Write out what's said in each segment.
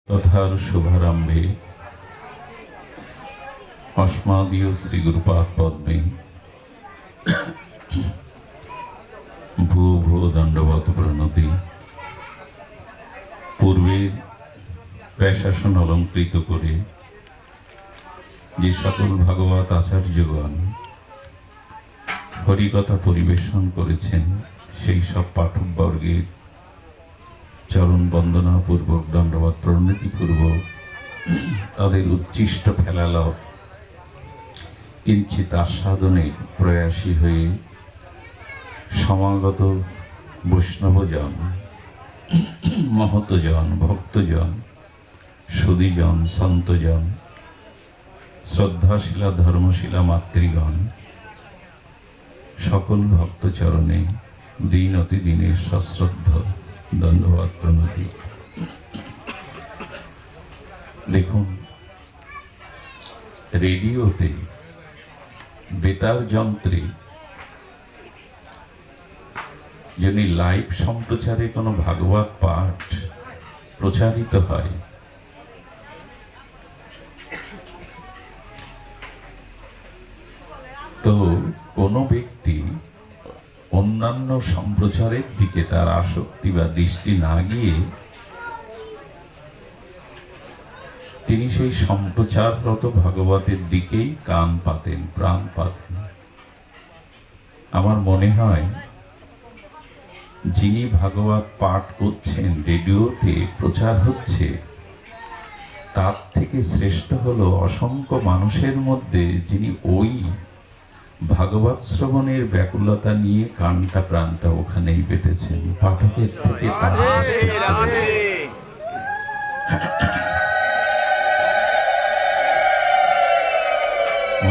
কথার শুভারম্ভে অস্মাদীয় শ্রীগুরুপাদ পদ্মে ভুয়ো ভুয়ো দণ্ডবত প্রণতি। পূর্বের পেশাসন অলঙ্কৃত করে যে সকল ভাগবত আচার্যগণ হরিকথা পরিবেশন করেছেন, সেই সব পাঠকবর্গের চরণ বন্দনা পূর্বক, দণ্ডবত প্রণতি পূর্বক তাদের উচ্ছিষ্ট ফেলালাপ কিঞ্চিত আস্বাদনে প্রয়াসী হয়ে সমাগত বৈষ্ণবজন, মহতজন, ভক্তজন, সুধীজন, সন্তজন, শ্রদ্ধাশীলা ধর্মশীলা মাতৃগণ, সকল ভক্তচরণে দিন অতি দিনের সশ্রদ্ধ দণ্ডবত প্রণতি। দেখুন, রেডিওতে বেতার যন্ত্রে যদি লাইভ সম্প্রচারে কোনো ভাগবত পাঠ প্রচারিত হয়, তো কোনো ব্যক্তি অন্যান্য সম্প্রচারের দিকে তার আসক্তি বা দৃষ্টি না গিয়ে তিনি সেই সম্প্রচাররত ভাগবতের দিকেই কান পাতেন, প্রাণ পাতেন। আমার মনে হয় যিনি ভাগবত পাঠ করছেন, রেডিওতে প্রচার হচ্ছে, তার থেকে শ্রেষ্ঠ হলো অসংখ্য মানুষের মধ্যে যিনি ওই ভাগবত শ্রবণের ব্যাকুলতা নিয়ে কানটা প্রাণটা ওখানেই পেতেছেন। পাঠকের থেকে তার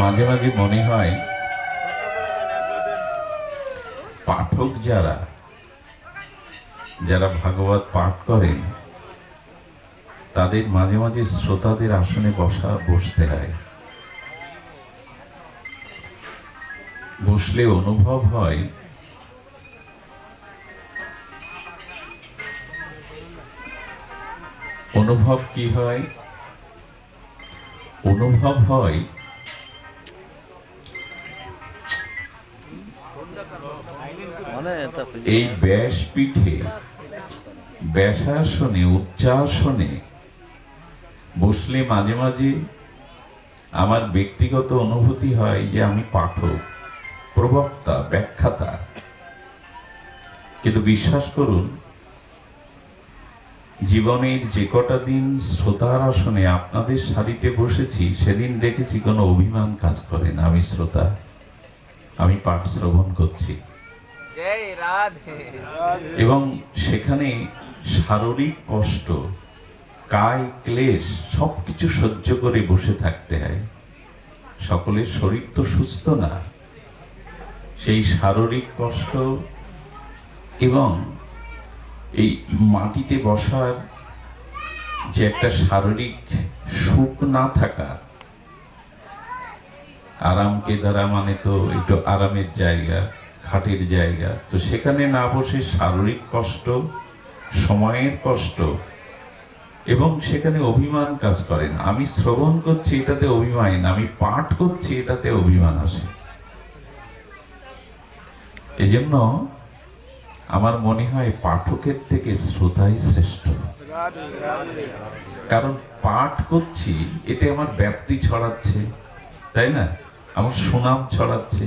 মাঝে মাঝে মনে হয় পাঠক যারা ভাগবত পাঠ করেন, তাদের মাঝে মাঝে শ্রোতাদের আসনে বসতে হয়। বসলে অনুভব হয় কি হয়? অনুভব হয় এই ব্যাসপীঠে, ব্যাসাসনে, উচ্চাসনে বসলে মাঝে মাঝে আমার ব্যক্তিগত অনুভূতি হয় যে আমি পাঠক, প্রবক্তা, ব্যাখ্যাতা। কিন্তু বিশ্বাস করুন, জীবনের যে কটা দিন শ্রোতার আসনে আপনাদের সারিতে বসেছি, সেদিন দেখেছি কোনো অভিমান কাজ করে না। আমি শ্রোতা, আমি পাঠ শ্রবণ করছি, এবং সেখানে শারীরিক কষ্ট, কায় ক্লেশ সবকিছু সহ্য করে বসে থাকতে হয়। সকলের শরীর তো সুস্থ না। সেই শারীরিক কষ্ট এবং এই মাটিতে বসার যে একটা শারীরিক সুখ না থাকা, আরাম কেদারা মানে তো একটু আরামের জায়গা, খাটের জায়গা, তো সেখানে না বসে শারীরিক কষ্ট, সময়ের কষ্ট, এবং সেখানে অভিমান কাজ করে না। আমি শ্রবণ করছি, এটাতে অভিমান না, আমি পাঠ করছি, এটাতে অভিমান আসে। এজন্য আমার মনে হয় পাঠকের থেকে শ্রোতাই শ্রেষ্ঠ। কারণ পাঠ করছি, এতে আমার ব্যাপ্তি ছড়াচ্ছে, তাই না? আমার সুনাম ছড়াচ্ছে,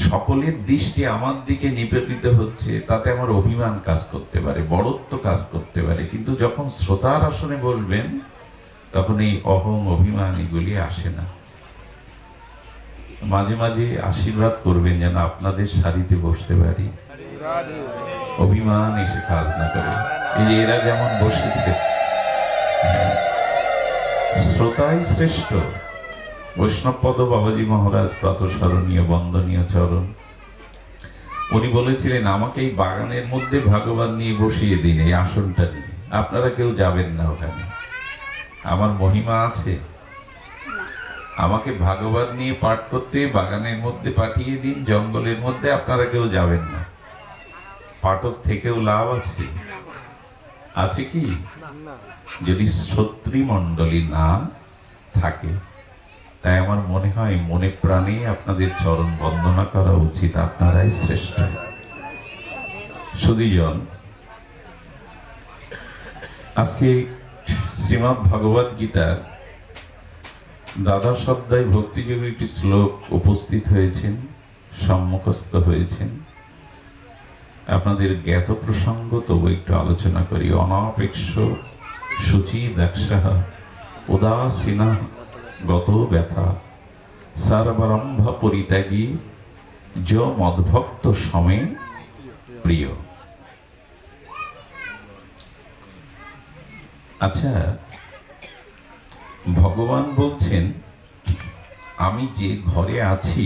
সকলের দৃষ্টি আমার দিকে নিবেদিত হচ্ছে, তাতে আমার অভিমান কাজ করতে পারে, বড়ত্ব কাজ করতে পারে। কিন্তু যখন শ্রোতার আসনে বসবেন, তখন এই অহং, অভিমান এগুলি আসে না। মাঝে মাঝে আশীর্বাদ করবেন যেন আপনাদের সারিতে বসতে পারি, অভিমান এসে কাজ না করে। এই যে এরা যেমন বসেছে, শ্রোতাই শ্রেষ্ঠ। বৈষ্ণবপদ বাবাজি মহারাজ, প্রাতঃস্মরণীয় বন্দনীয় চরণ, উনি বলেছিলেন, আমাকে এই বাগানের মধ্যে ভাগবত নিয়ে বসিয়ে দিন, এই আসনটা নিয়ে, আপনারা কেউ যাবেন না ওখানে। আমার মহিমা আছে, আমাকে ভাগবত নিয়ে পাঠ করতে বাগানের মধ্যে পাঠিয়ে দিন, জঙ্গলের মধ্যে, আপনারা কেউ যাবেন না। পাঠক থেকেও লাভ আছে, আছে কি? যদি শ্রোতৃমণ্ডলী না থাকে, তাই আমার মনে হয় মনে প্রাণে আপনাদের চরণ বন্দনা করা উচিত। আপনারাই শ্রেষ্ঠ। সুধীজন, আজকে শ্রীমদ্ ভগবদ গীতার দ্বাদশ অধ্যায় ভক্তিযোগের একটি শ্লোক উপস্থিত হয়েছেন, সম্মুখস্থ হয়েছেন। আপনাদের জ্ঞাত প্রসঙ্গ তবু একটু আলোচনা করি। অনাপেক্ষ শুচি দক্ষাঃ উদাসীনা গত ব্যথা সর্বারম্ভ পরিত্যাগী য মদ্ভক্ত সমে প্রিয়। আচ্ছা, ভগবান বলছেন আমি যে ঘরে আছি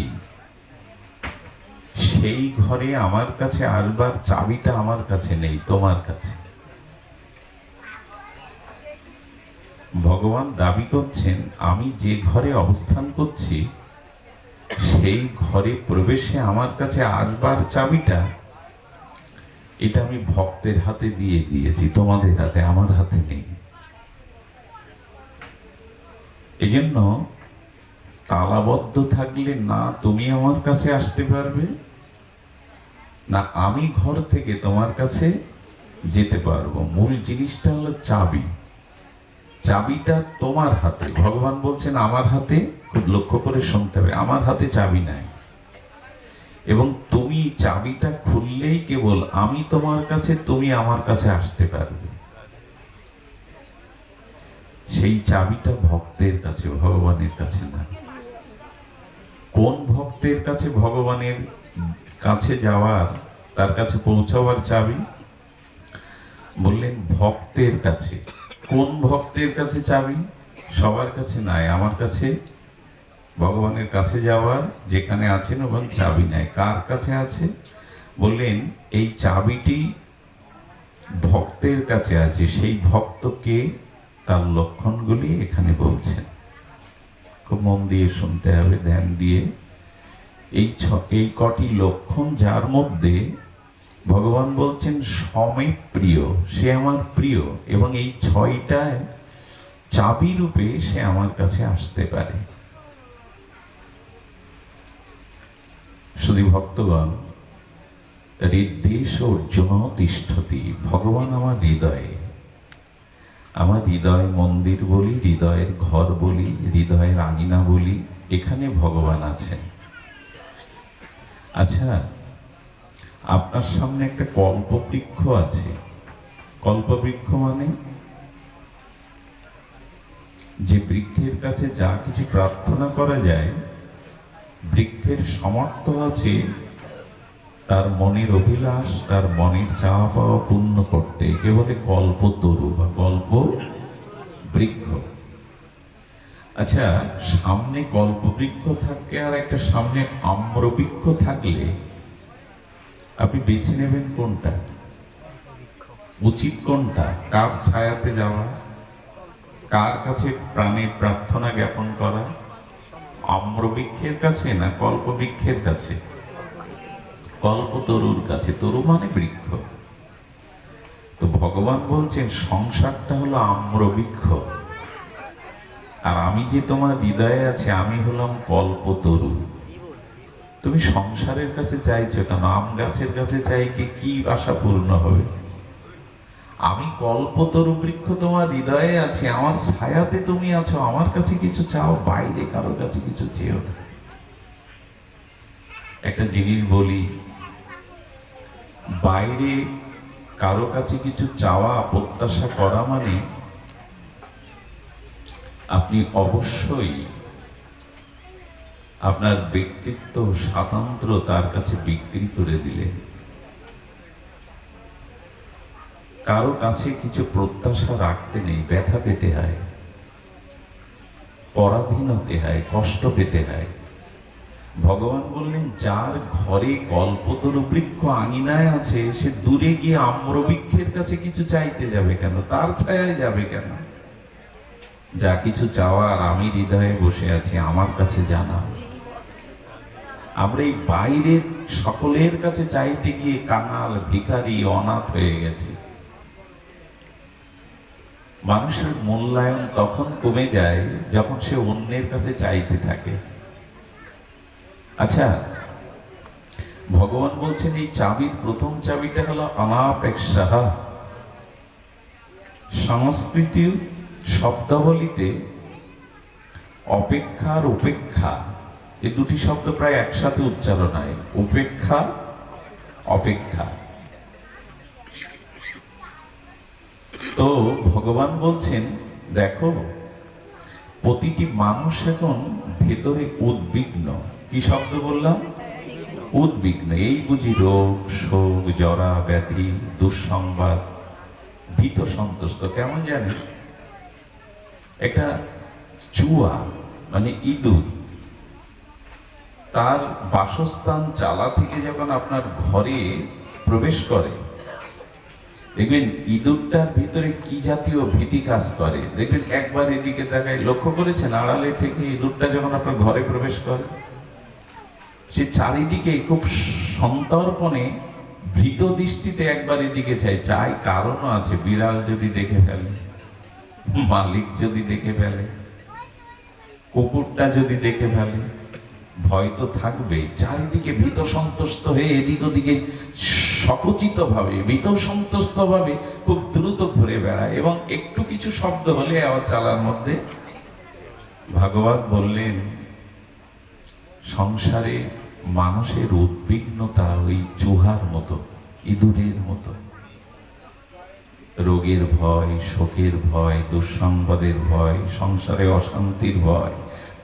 সেই ঘরে আমার কাছে আসবার চাবিটা আমার কাছে নেই, তোমার কাছে। ভগবান দাবি করছেন আমি যে ঘরে অবস্থান করছি সেই ঘরে প্রবেশে আমার কাছে আসবার চাবিটা এটা আমি ভক্তের হাতে দিয়ে দিয়েছি, তোমাদের হাতে, আমার হাতে নেই। এই জন্য তালাবদ্ধ থাকলে না তুমি আমার কাছে আসতে পারবে, না আমি ঘর থেকে তোমার কাছে যেতে পারবো। মূল জিনিসটা হলো চাবি। চাবিটা তোমার হাতে। ভগবান বলছেন আমার হাতে, খুব লক্ষ্য করে শুনতে হবে, আমার হাতে চাবি নাই। এবং তুমি চাবিটা খুললেই কেবল আমি তোমার কাছে, তুমি আমার কাছে আসতে পারবে। সেই চাবিটা ভক্তের কাছে, ভগবানের কাছে না। কোন ভক্তের কাছে ভগবানের কাছে যাওয়ার, তার কাছে পৌঁছাবার চাবি? বললেন ভক্তের কাছে। কোন ভক্তের কাছে চাবি? সবার কাছে নাই, আমার কাছে ভগবানের কাছে যাওয়ার যেখানে আছেন এবং চাবি নাই। কার কাছে আছে? বললেন এই চাবিটি ভক্তের কাছে আছে। সেই ভক্তকে, তার লক্ষণগুলি এখানে বলছেন। খুব মন দিয়ে শুনতে হবে, ধ্যান দিয়ে। এই কটি লক্ষণ যার মধ্যে ভগবান বলছেন সমে প্রিয়, সে আমার প্রিয়, এবং এই ছয়টায় চাবি রূপে সে আমার কাছে আসতে পারে। শুধু ভক্তগণ, হৃদ্দেশ অর্জুন তিষ্ঠতি। ভগবান আমার হৃদয়ে, আমার হৃদয় মন্দির বলি, হৃদয়ের ঘর বলি, হৃদয়ের আঙিনা বলি, এখানে ভগবান আছেন। আচ্ছা, আপনার সামনে একটা কল্পবৃক্ষ আছে। কল্পবৃক্ষ মানে যে বৃক্ষের কাছে যা কিছু প্রার্থনা করা যায়, বৃক্ষের সামর্থ্য আছে তার মনের অভিলাষ, তার মনের চাওয়া পাওয়া পূর্ণ করতে। একে বলে কল্পতরু বা কল্প বৃক্ষ। আচ্ছা, সামনে কল্পবৃক্ষ থাকে আর একটা সামনে আম্রবৃক্ষ থাকলে আপনি বেছে নেবেন কোনটা? উচিত কোনটা? কার ছায়াতে যাওয়া, কার কাছে প্রাণের প্রার্থনা জ্ঞাপন করা? আম্রবৃক্ষের কাছে না কল্পবৃক্ষের কাছে? কল্পতরুর কাছে। তরু মানে বৃক্ষ। তো ভগবান বলছেন সংসারটা হলো আম্রবৃক্ষ, আর আমি যে তোমার হৃদয়ে আছে আমি হলাম কল্পতরু। তুমি সংসারের কাছে চাইছো কেন? আম গাছের কাছে চাইকে কি আশা পূর্ণ হবে? আমি কল্পতরু বৃক্ষ, তোমার হৃদয়ে আছে, আমার ছায়াতে তুমি আছো, আমার কাছে কিছু চাও, বাইরে কারোর কাছে কিছু চেও না। একটা জিনিস বলি, বাইরে কারো কাছে কিছু চাওয়া, প্রত্যাশা করা মানে আপনি অবশ্যই আপনার ব্যক্তিত্ব, স্বাতন্ত্র্য তার কাছে বিক্রি করে দিলেন। কারো কাছে কিছু প্রত্যাশা রাখতে নেই, ব্যথা পেতে হয়, পরাধীন হতে হয়, কষ্ট পেতে হয়। ভগবান বললেন যার ঘরে কল্পতরু বৃক্ষ আঙিনায় আছে, সে দূরে গিয়ে আম্রবৃক্ষের কাছে কিছু চাইতে যাবে কেন? তার ছায়ায় যাবে কেন? যা কিছু চাওয়ার আমি হৃদয়ে বসে আছি, আমার কাছে জানা। আমরা এই বাইরের সকলের কাছে চাইতে গিয়ে কাঙাল, ভিখারি, অনাথ হয়ে গেছি। মানুষের মূল্যায়ন তখন কমে যায় যখন সে অন্যের কাছে চাইতে থাকে। আচ্ছা, ভগবান বলছেন এই চাবির প্রথম চাবিটা হলো অনাপেক্ষা। সংস্কৃতি শব্দাবলীতে অপেক্ষার উপেক্ষা এই দুটি শব্দ প্রায় একসাথে উচ্চারণ হয়। উপেক্ষা, অপেক্ষা। তো ভগবান বলছেন দেখো, প্রতিটি মানুষ এখন ভেতরে উদ্বিগ্ন। কি শব্দ বললাম? উদ্বিগ্ন। এই বুঝি রোগ, শোক, জরা, ব্যাধি, দুঃসংবাদ, ভীত সন্তুষ্ট। কেমন জানি একটা চুয়া মানে ইঁদুর তার বাসস্থান চালা থেকে যখন আপনার ঘরে প্রবেশ করে, দেখবেন ইঁদুরটার ভিতরে কি জাতীয় ভীতি কাজ করে। দেখবেন একবার এদিকে তাকায়, লক্ষ্য করেছেন আড়ালে থেকে ইঁদুরটা যখন আপনার ঘরে প্রবেশ করে, সে চারিদিকে খুব সন্তর্পণে ভীত দৃষ্টিতে একবার এদিকে চাই। কারণও আছে, বিড়াল যদি দেখে ফেলে, মালিক যদি দেখে ফেলে, কুকুরটা যদি দেখে ফেলে, ভয় তো থাকবেই। চারিদিকে ভীত সন্তুষ্ট হয়ে এদিক ওদিকে সকুচিত ভাবে, ভীত সন্তুষ্ট ভাবে খুব দ্রুত ঘুরে বেড়ায় এবং একটু কিছু শব্দ হলে আবার চালার মধ্যে। ভাগবত বললেন সংসারে মানুষের উদ্বিগ্নতা ওই চুহার মতো, ইঁদুরের মতো। রোগের ভয়, শোকের ভয়, দুঃসংবাদের ভয়, সংসারে অশান্তির ভয়,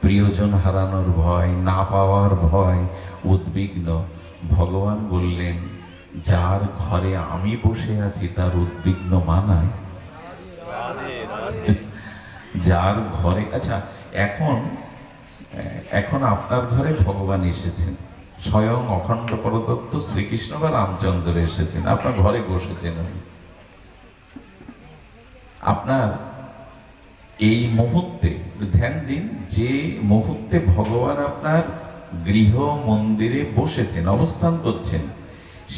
প্রিয়জন হারানোর ভয়, না পাওয়ার ভয়, উদ্বিগ্ন। ভগবান বললেন যার ঘরে আমি বসে আছি তার উদ্বিগ্ন মানায়? যার ঘরে, আচ্ছা এখন আপনার ঘরে ভগবান এসেছেন, স্বয়ং অখণ্ড পরতত্ত্ব শ্রীকৃষ্ণ বা রামচন্দ্র এসেছেন, আপনার ঘরে বসেছেন। আপনার এই মুহূর্তে ধ্যান দিন, যে মুহূর্তে ভগবান আপনার গৃহ মন্দিরে বসেছেন, অবস্থান করছেন,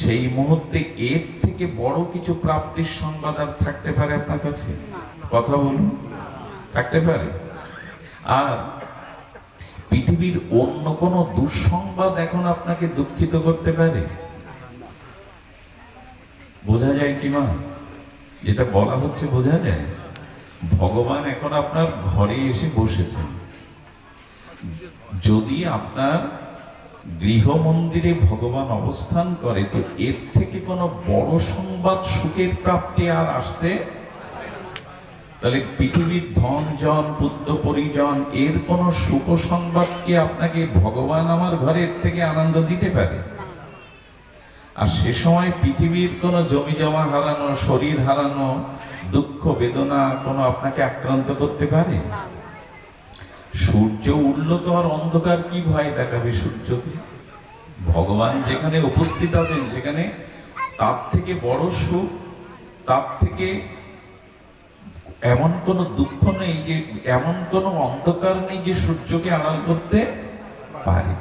সেই মুহূর্তে এর থেকে বড় কিছু প্রাপ্তির সংবাদ আর থাকতে পারে আপনার কাছে? কথা বলুন, থাকতে পারে? আর পৃথিবীর অন্য কোন দুঃসংবাদ এখন আপনাকে দুঃখিত করতে পারে? বোঝা যায় কি মা? যেটা বলা হচ্ছে বোঝা যায়? ভগবান এখন আপনার ঘরে এসে বসেছেন। যদি আপনার গৃহ মন্দিরে ভগবান অবস্থান করে, তো এর থেকে কোনো বড় সংবাদ সুখের প্রাপ্তি আর আসতে, তাহলে পৃথিবীর ধন জন পুত্র পরিজন এর কোন সুখ সংবাদ কি আপনাকে ভগবান আমার ঘরের থেকে আনন্দ দিতে পারে? আর সে সময় পৃথিবীর কোন জমি জমা হারানো, শরীর হারানো, দুঃখ বেদনা কোনো আপনাকে আক্রান্ত করতে পারে? সূর্য উঠল তো আর অন্ধকার কি ভয় দেখাবে সূর্যকে? ভগবান যেখানে উপস্থিত আছেন সেখানে তার থেকে বড় সুখ, তার থেকে এমন কোন দুঃখ নেই, যে এমন কোন অন্ধকার নেই যে সূর্যকে আড়াল করতে পারে।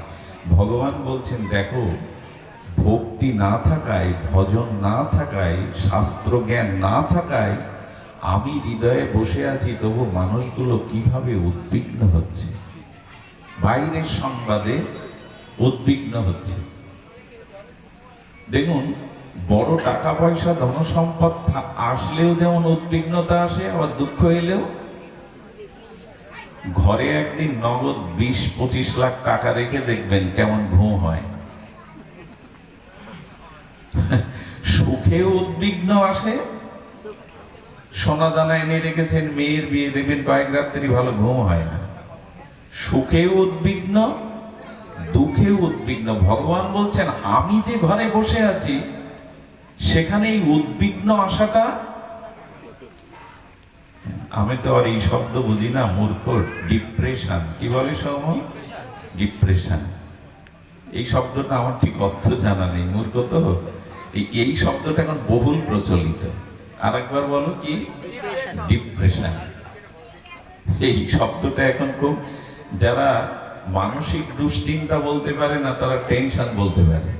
ভগবান বলছেন দেখো, ভক্তি না থাকায়, ভজন না থাকায়, শাস্ত্র জ্ঞান না থাকায় আমি হৃদয়ে বসে আছি, তবু মানুষগুলো কিভাবে উদ্বিগ্ন হচ্ছে, বাইরের সংবাদে উদ্বিগ্ন হচ্ছে। দেখুন, বড় টাকা পয়সা ধন সম্পদ আসলেও যেমন উদ্বিগ্নতা আসে, আবার দুঃখ এলেও। ঘরে একদিন নগদ 20-25 লাখ টাকা রেখে দেখবেন কেমন ঘুম হয়। সুখেও উদ্বিগ্ন আসে, সোনা দানা এনে রেখেছেন মেয়ের বিয়ে, দেখবেন কয়েক রাত্রি ভালো ঘুম হয় না। সুখেও উদ্বিগ্ন, দুঃখেও উদ্বিগ্ন। ভগবান বলছেন আমি যে ঘরে বসে আছি সেখানে এই উদ্বিগ্ন আসাটা, আমি তো আর এই শব্দ বুঝি না, মূর্খ। ডিপ্রেশন কি বলে সৌম? ডিপ্রেশন। এই শব্দটা আমার ঠিক অর্থ জানা নেই, মূর্খ তো। এই শব্দটা এখন বহুল প্রচলিত। আরেকবার বলো কি? ডিপ্রেশন। এই শব্দটা এখন খুব, যারা মানসিক দুশ্চিন্তা বলতে পারে না তারা টেনশন বলতে পারে।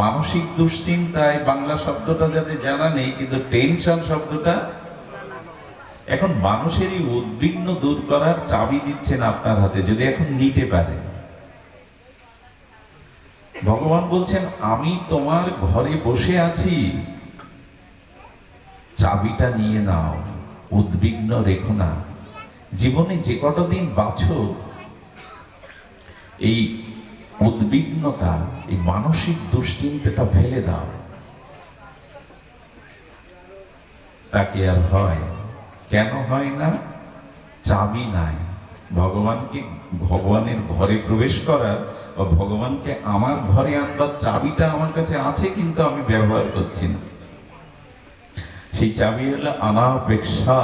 মানসিক দুশ্চিন্তায় বাংলা শব্দটা যাতে জানা নেই, কিন্তু টেনশন শব্দটা এখন মানুষের এই উদ্বিগ্ন দূর করার চাবি দিচ্ছেন আপনার হাতে, যদি এখন নিতে পারে। ভগবান বলছেন আমি তোমার ঘরে বসে আছি, চাবিটা নিয়ে নাও, উদ্বিগ্ন রেখো না। জীবনে যে কটা দিন বাঁচো, এই উদ্বিগ্নতা, এই মানসিক দুশ্চিন্তাটা ফেলে দাও। তাকে আর হয় কেন হয় না? চাবি নাই। ভগবানের ঘরে প্রবেশ করার বা ভগবানকে আমার ঘরে আনবার চাবিটা আমার কাছে আছে, কিন্তু আমি ব্যবহার করছি না। সেই চাবি হলো অনাপেক্ষা।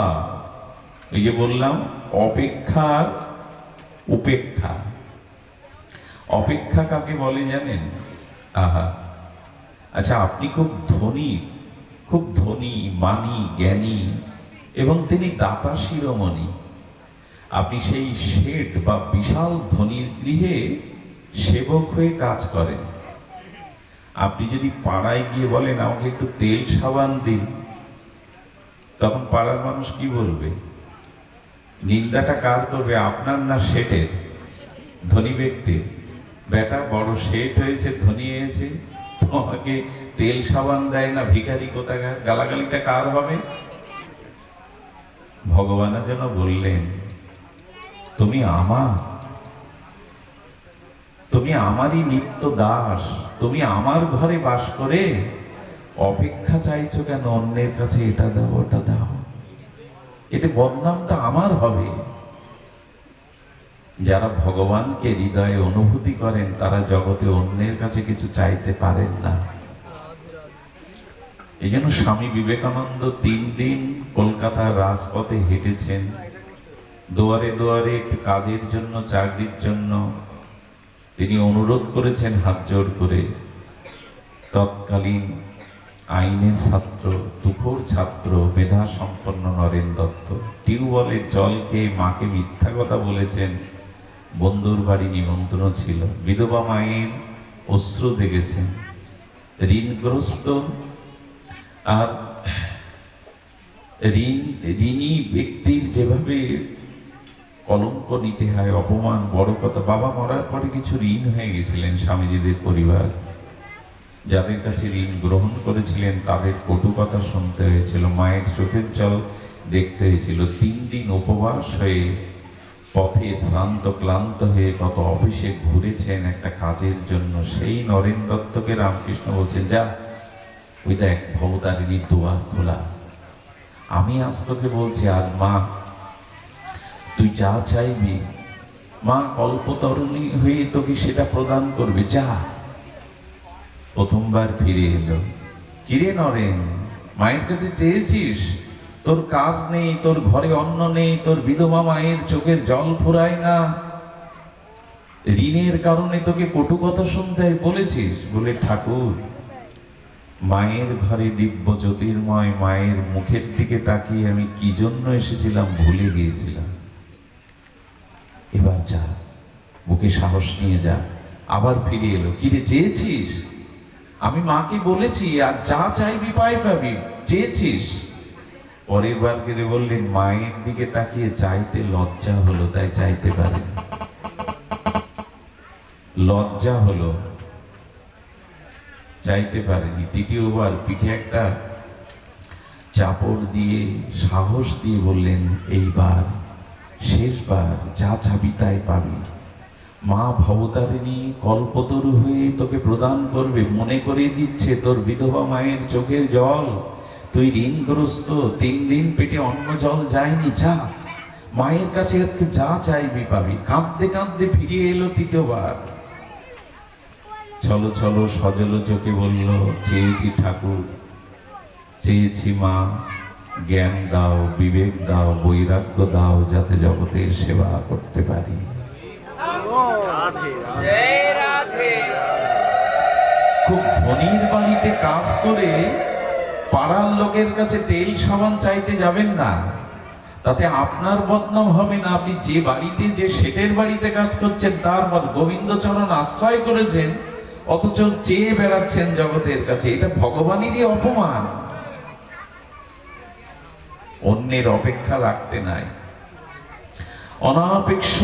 এই যে বললাম, অপেক্ষার উপেক্ষা। অপেক্ষা কাকে বলে জানেন? আহা, আচ্ছা, আপনি খুব ধনী, মানী, জ্ঞানী এবং তিনি দাতা শিরোমণি। আপনি সেই শেঠ বা বিশাল ধনীর গৃহে সেবক হয়ে কাজ করেন। আপনি যদি পাড়ায় গিয়ে বলেন আমাকে একটু তেল সাবান দিন, তখন পাড়ার মানুষ কি বলবে? নিন্দাটা কার করবে? আপনার না শেঠের? ধনী ব্যক্তির। বেটা বড় শেঠ হয়েছে, ধনী হয়েছে, তোমাকে তেল সাবান দেয় না, ভিখারি কোথাকার। গালাগালিটা কার হবে? ভগবান যেন বললেন তুমি আমারই নিত্য দাস, তুমি আমার ঘরে বাস করে অপেক্ষা চাইছো কেন? অন্যের কাছে এটা দাও, ওটা দাও, এতে বদনামটা আমার হবে। যারা ভগবানকে হৃদয়ে অনুভূতি করেন তারা জগতে অন্যের কাছে কিছু চাইতে পারেন না। এই জন্য স্বামী বিবেকানন্দ 3 দিন কলকাতার রাজপথে হেঁটেছেন, দুয়ারে দুয়ারে একটু কাজের জন্য, চাকরির জন্য তিনি অনুরোধ করেছেন হাত জোর করে। তৎকালীন আইনের ছাত্র, তুখোর ছাত্র, মেধা সম্পন্ন নরেন দত্ত টিউবওয়েলের জল খেয়ে মাকে মিথ্যা কথা বলেছেন। বন্ধুর বাড়ি নিমন্ত্রণ ছিল, বিধবা মায়ের অশ্রু দেখেছেন, ঋণগ্রস্ত আর ঋণী ব্যক্তির যেভাবে কলঙ্ক নিতে হয়, অপমান, বড় কথা। বাবা মরার পরে কিছু ঋণ হয়ে গেছিলেন স্বামীজিদের পরিবার, যাদের কাছে ঋণ গ্রহণ করেছিলেন তাদের কটু কথা শুনতে হয়েছিল, মায়ের চোখের জল দেখতে হয়েছিল। 3 দিন উপবাস হয়ে পথে শ্রান্ত ক্লান্ত হয়ে কত অফিসে ঘুরেছেন একটা কাজের জন্য। সেই নরেন দত্তকে রামকৃষ্ণ বলছেন, যা ওই দেখ ভবতারিণীর দুয়ার খোলা। আমি আজ তোকে বলছি, আজ মা তুই যা চাইবি, মা কল্পতরুণী হয়ে তোকে সেটা প্রদান করবে, যা। প্রথমবার ফিরে এলো, কিরে নরেন, মায়ের কাছে চেয়েছিস? তোর কাজ নেই, তোর ঘরে অন্ন নেই, তোর বিধবা মায়ের চোখের জল ফুরায় না, ঋণের কারণে তোকে কটু কথা শুনতে বলেছিস? বলে, ঠাকুর, মায়ের ঘরে দিব্য জ্যোতির্ময় মায়ের মুখের দিকে তাকিয়ে আমি কি জন্য এসেছিলাম ভুলে গিয়েছিলাম। এবার যা, বুকে সাহস নিয়ে যা। আবার ফিরে এলো, কিরে চেয়েছিস? আমি মাকে বলেছি, আর যা চাইবি পাই পাবি, চেয়েছিস? পরের বার গেলে বললেন, মায়ের দিকে তাকিয়ে চাইতে লজ্জা হলো, তাই চাইতে পারেন। লজ্জা হলো, চাইতে পারেনি। তৃতীয়বার পিঠে একটা চাপড় দিয়ে সাহস দিয়ে বললেন, এইবার শেষবার, যা চাবি তাই পাবি। মা ভবতারিণী কল্পতরু হয়ে তোকে প্রদান করবে, মনে করে দিচ্ছে তোর বিধবা মায়ের চোখের জল। তুই ঋণগ্রস্ত, 3 দিন পেটে অন্ন জল যায়নি, যা মায়ের কাছে আজকে যা চাইবি পাবি। কাঁদতে কাঁদতে ফিরে এলো তৃতীয়বার। চলো চলো সজল চোখে বলল, চেয়েছি ঠাকুর, চেয়েছি মা, জ্ঞান দাও, বিবেক দাও, বৈরাগ্য দাও, যাতে জগতের সেবা করতে পারি। খুব ধনীর বাড়িতে কাজ করে পাড়ার লোকের কাছে তেল সাবান চাইতে যাবেন না, তাতে আপনার বদনাম হবে না। আপনি যে বাড়িতে, যে শেঠের বাড়িতে কাজ করছেন তার গোবিন্দচরণ আশ্রয় করেছেন, অথচ চেয়ে বেড়াচ্ছেন জগতের কাছে, এটা ভগবানেরই অপমান। অন্যের অপেক্ষা রাখতে নাই। অনাপেক্ষ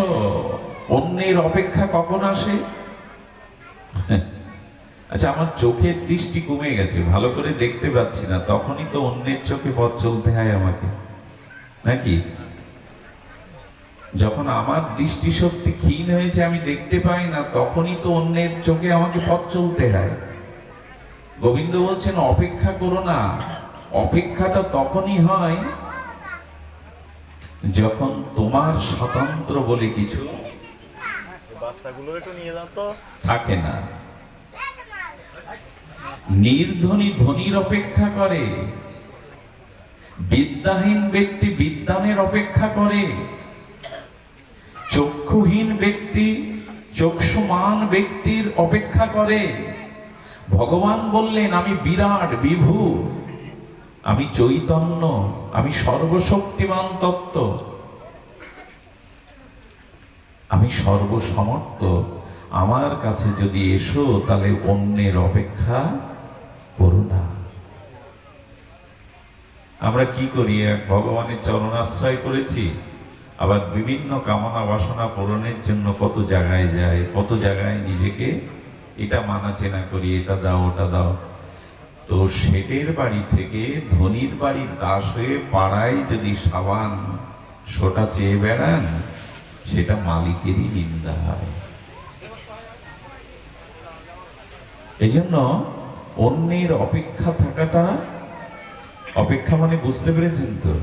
অন্যের অপেক্ষা কখন আসে? আচ্ছা, আমার চোখের দৃষ্টি কমে গেছে, ভালো করে দেখতে পাচ্ছি না, তখনই তো অন্যের চোখে পথ চলতে হয় আমাকে, নাকি? যখন আমার দৃষ্টিশক্তি ক্ষীণ হয়েছে, আমি দেখতে পাই না, তখনই তো অন্যের চোখে আমাকে পথ চলতে হয়। গোবিন্দ বলছেন অপেক্ষা করো না। অপেক্ষাটা তখনই হয় যখন তোমার স্বতন্ত্র বলে কিছু থাকে না। নির্ধনী ধনীর অপেক্ষা করে, বিদ্যাহীন ব্যক্তি বিদ্বানের অপেক্ষা করে, চক্ষুহীন ব্যক্তি চক্ষুমান ব্যক্তির অপেক্ষা করে। ভগবান বললেন আমি বিরাট বিভু, আমি চৈতন্য, আমি সর্বশক্তিমান তত্ত্ব, আমি সর্বসমর্থ। আমার কাছে যদি এসো তাহলে অন্যের অপেক্ষা করো না। আমরা কি করি? এক ভগবানের চরণাশ্রয় করেছি, আবার বিভিন্ন কামনা বাসনা পূরণের জন্য কত জায়গায় যায়, কত জায়গায় নিজেকে এটা মানা চেনা করি, এটা দাও ওটা দাও। তো শেঠের বাড়ি থেকে ধনির বাড়ির দাস হয়ে পাড়ায় যদি সাবান সোটা চেয়ে বেড়ান, সেটা মালিকেরই নিন্দা হয়। এই জন্য অন্যের অপেক্ষা থাকাটা, অপেক্ষা মানে বুঝতে পেরেছেন তো?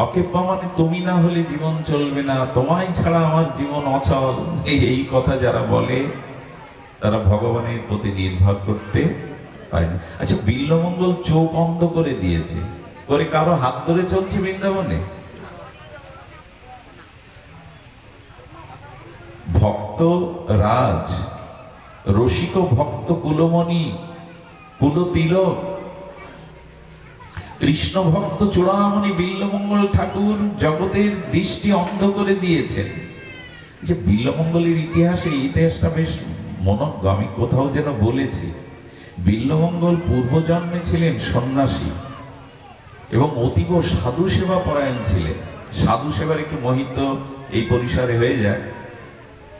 অপেক্ষা মানে তুমি না হলে জীবন চলবে না, তোমায় ছাড়া আমার জীবন অচল। এই কথা যারা বলে তারা ভগবানের প্রতি নির্ভর করতে পারে না। আচ্ছা, বিল্বমঙ্গল চোখ অন্ধ করে দিয়েছে, করে কারো হাত ধরে চলছে বৃন্দাবনে? ভক্ত রাজ, রসিক ভক্ত কুলমণি কুলতিলক, কৃষ্ণ ভক্ত চূড়ামণি বিল্বমঙ্গল ঠাকুর জগতের দৃষ্টি অন্ধ করে দিয়েছেন। যে বিল্বমঙ্গলের ইতিহাসে, ইতিহাসটা বেশ মনজ্ঞ, আমি কোথাও যেন বলেছি। বিল্বমঙ্গল পূর্বজন্মে ছিলেন সন্ন্যাসী এবং অতীব সাধু সেবা পরায়ণ ছিলেন। সাধু সেবার একটু মোহিত এই পরিসরে হয়ে যায়।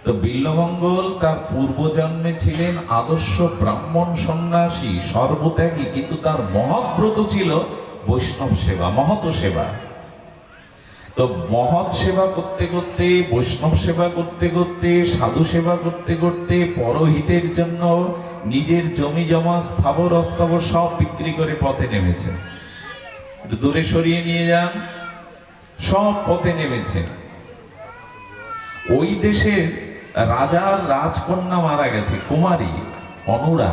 তো বিল্বমঙ্গল তার পূর্বজন্মে ছিলেন আদর্শ ব্রাহ্মণ সন্ন্যাসী, সর্বত্যাগী, কিন্তু তার মহৎ ব্রত ছিল বৈষ্ণব সেবা, মহৎ সেবা। তো মহৎ সেবা করতে করতে, বৈষ্ণব সেবা করতে করতে, সাধু সেবা করতে করতে, পরহিতের জন্য নিজের জমি জমা স্থাবর অস্থাবর সব বিক্রি করে পথে নেমেছেন। একটু দূরে সরিয়ে নিয়ে যান, সব পথে নেমেছেন। ওই দেশের রাজার রাজকন্যা মারা গেছে, কুমারী অনুরা।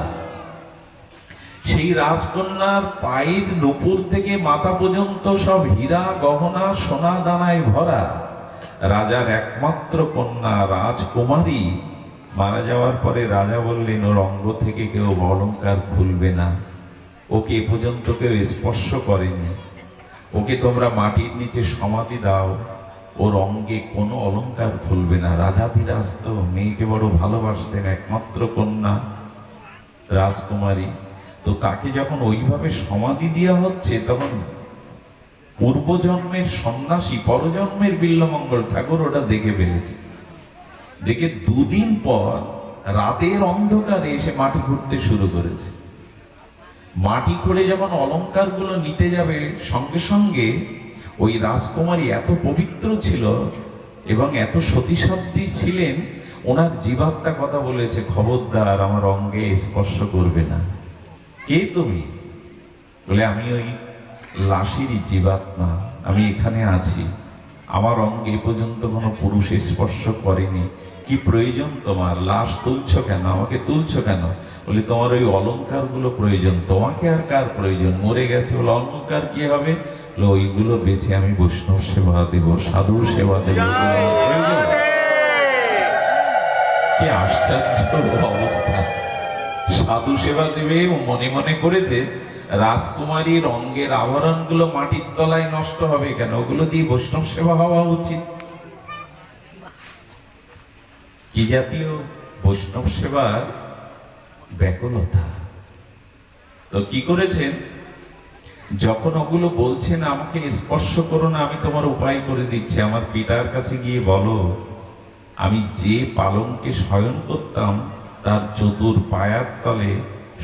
সেই রাজকন্যার পায়ের নুপুর থেকে মাথা পর্যন্ত সব হীরা গহনা সোনা দানায় ভরা। রাজার একমাত্র কন্যা রাজকুমারী মারা যাওয়ার পরে রাজা বললেন ওর অঙ্গ থেকে কেউ অলংকার খুলবে না, ওকে এ পর্যন্ত কেউ স্পর্শ করেনি, ওকে তোমরা মাটির নিচে সমাধি দাও, ওর অঙ্গে কোনো অলংকার খুলবে না। রাজাধিরাজ তো মেয়েকে বড় ভালোবাসতেন, একমাত্র কন্যা রাজকুমারী। তো তাকে যখন ওইভাবে সমাধি দেওয়া হচ্ছে, তখন পূর্বজন্মের সন্ন্যাসী পরজন্মের বিল্বমঙ্গল ঠাকুর ওটা দেখে ফেলেছে। দেখে দুদিন পর রাতের অন্ধকারে এসে মাটি খুঁড়তে শুরু করেছে। মাটি খুঁড়ে যখন অলংকার গুলো নিতে যাবে, সঙ্গে সঙ্গে ওই রাজকুমারী এত পবিত্র ছিল এবং এত সতীসাধ্যী ছিলেন, ওনার জীবাত্মা কথা বলেছে, খবরদার আমার অঙ্গে স্পর্শ করবে না। কে তুমি? বলে আমি ওই লাশেরই জীবাত্মা, আমি এখানে আছি, আমার অঙ্গে এ পর্যন্ত কোনো পুরুষ স্পর্শ করেনি। কি প্রয়োজন তোমার? লাশ তুলছো কেন? আমাকে তুলছো কেন? বলে তোমার ওই অলংকার গুলো প্রয়োজন। তোমাকে আর কার প্রয়োজন? মরে গেছে, বলে অলংকার কি হবে? ওইগুলো বেঁচে আমি বৈষ্ণব সেবা দেব, সাধুর সেবা দেব। কি আশ্চর্য অবস্থা! সাধু সেবা দেবে ও মনে মনে করেছে রাজকুমারীর অঙ্গের আভরণ গুলো মাটির তলায় নষ্ট হবে কেন, ওগুলো দিয়ে বৈষ্ণব সেবা হওয়া উচিত। কি জাতীয় বৈষ্ণব সেবার ব্যাকুলতা! তো কি করেছেন? যখন ওগুলো বলছেন আমাকে স্পর্শ করো না, আমি তোমার উপায় করে দিচ্ছি, আমার পিতার কাছে গিয়ে বলো আমি যে পালঙ্কে শয়ন করতাম তার চতুর পায়ার তলে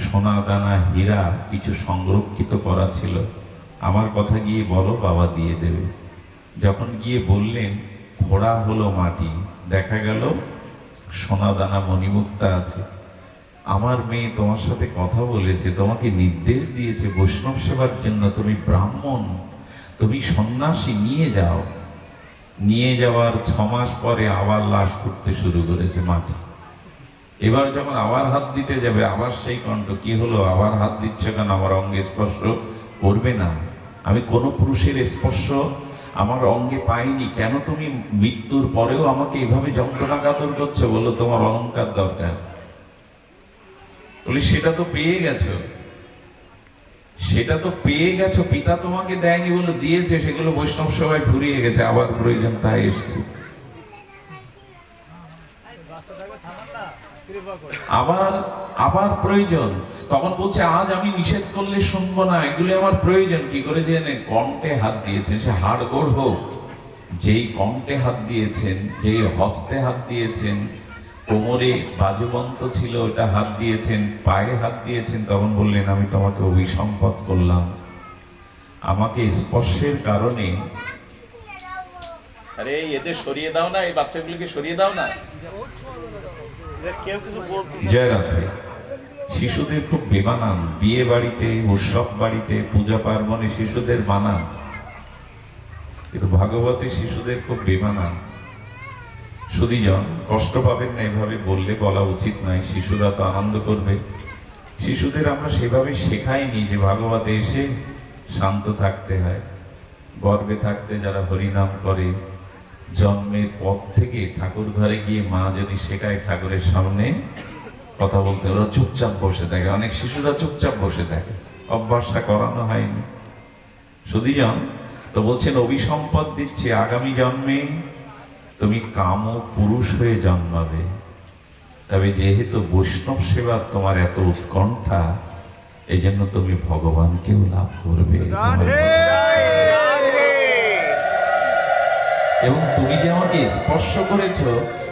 সোনা দানা হীরা কিছু সংরক্ষিত করা ছিল, আমার কথা গিয়ে বলো, বাবা দিয়ে দেবে। যখন গিয়ে বললেন ঘোড়া হলো মাটি, দেখা গেল সোনা দানা মণিমুক্তা আছে। আমার মেয়ে তোমার সাথে কথা বলেছে, তোমাকে নির্দেশ দিয়েছে বৈষ্ণব সেবার জন্য, তুমি ব্রাহ্মণ, তুমি সন্ন্যাসী, নিয়ে যাও। নিয়ে যাওয়ার 6 মাস পরে আবার লাশ করতে শুরু করেছে মাটি। এবার যখন আবার হাত দিতে যাবে, আবার সেই কণ্ঠ, কি হলো, আবার হাত দিচ্ছ কেন, আমার অঙ্গে স্পর্শ করবে না, আমি কোনো পুরুষের স্পর্শ আমার অঙ্গে পাইনি, কেন তুমি মৃত্যুর পরেও আমাকে এইভাবে যন্ত্রণা কাতর করছো, বলো তোমার অহংকার দরকার। বলি সেটা তো পেয়ে গেছো, সেটা তো পেয়ে গেছো, পিতা তোমাকে দেয়নি বলে দিয়েছে, সেগুলো বৈষ্ণব সবাই ফুরিয়ে গেছে, আবার প্রয়োজন তাই এসছে, আবার আবার প্রয়োজন। তখন বলছে আজ আমি নিষেধ করলে শুনবো না, এগুলো আমার প্রয়োজন। কি করে জেনে? কণ্ঠে হাত দিয়েছেন, সে হাড়গোড় হোক, যেই কণ্ঠে হাত দিয়েছেন, যেই হস্তে হাত দিয়েছেন, কোমরে বাজুবন্ত ছিল ওটা হাত দিয়েছেন, পায়ে হাত দিয়েছেন, তখন বললেন আমি তোমাকে অভিসম্পদ করলাম, আমাকে স্পর্শের কারণে। আরে এদের সরিয়ে দাও না, এই বাচ্চাগুলোকে সরিয়ে দাও না। জয় রাধে। শিশুদের খুব বেমানান, বিয়ে বাড়িতে, উৎসব বাড়িতে, পূজা পার্বণে শিশুদের মানান, কিন্তু ভাগবতে শিশুদের খুব বেমানান। সুধীজন, কষ্ট পাবেন না, এভাবে বললে বলা উচিত নয়, শিশুরা তো আনন্দ করবে। শিশুদের আমরা সেভাবে শেখাইনি যে ভাগবতে এসে শান্ত থাকতে হয়। গর্ভে থাকতে যারা হরিনাম করে, জন্মের পর থেকে ঠাকুর ঘরে গিয়ে মা যদি শেখায় ঠাকুরের সামনে কথা বলতে, ওরা চুপচাপ বসে থাকে। অনেক শিশুরা চুপচাপ বসে থাকে, অভ্যাসটা করানো হয়নি। সুধীজন, তো বলছেন অভিসম্পদ দিচ্ছে, আগামী জন্মে তুমি কাম পুরুষ হয়ে জন্মাবে। তবে যেহেতু বৈষ্ণব সেবা তোমার এত উৎকণ্ঠা, এই জন্য তুমি ভগবানকেও লাভ করবে। এবং তুমি যে আমাকে স্পর্শ করেছ,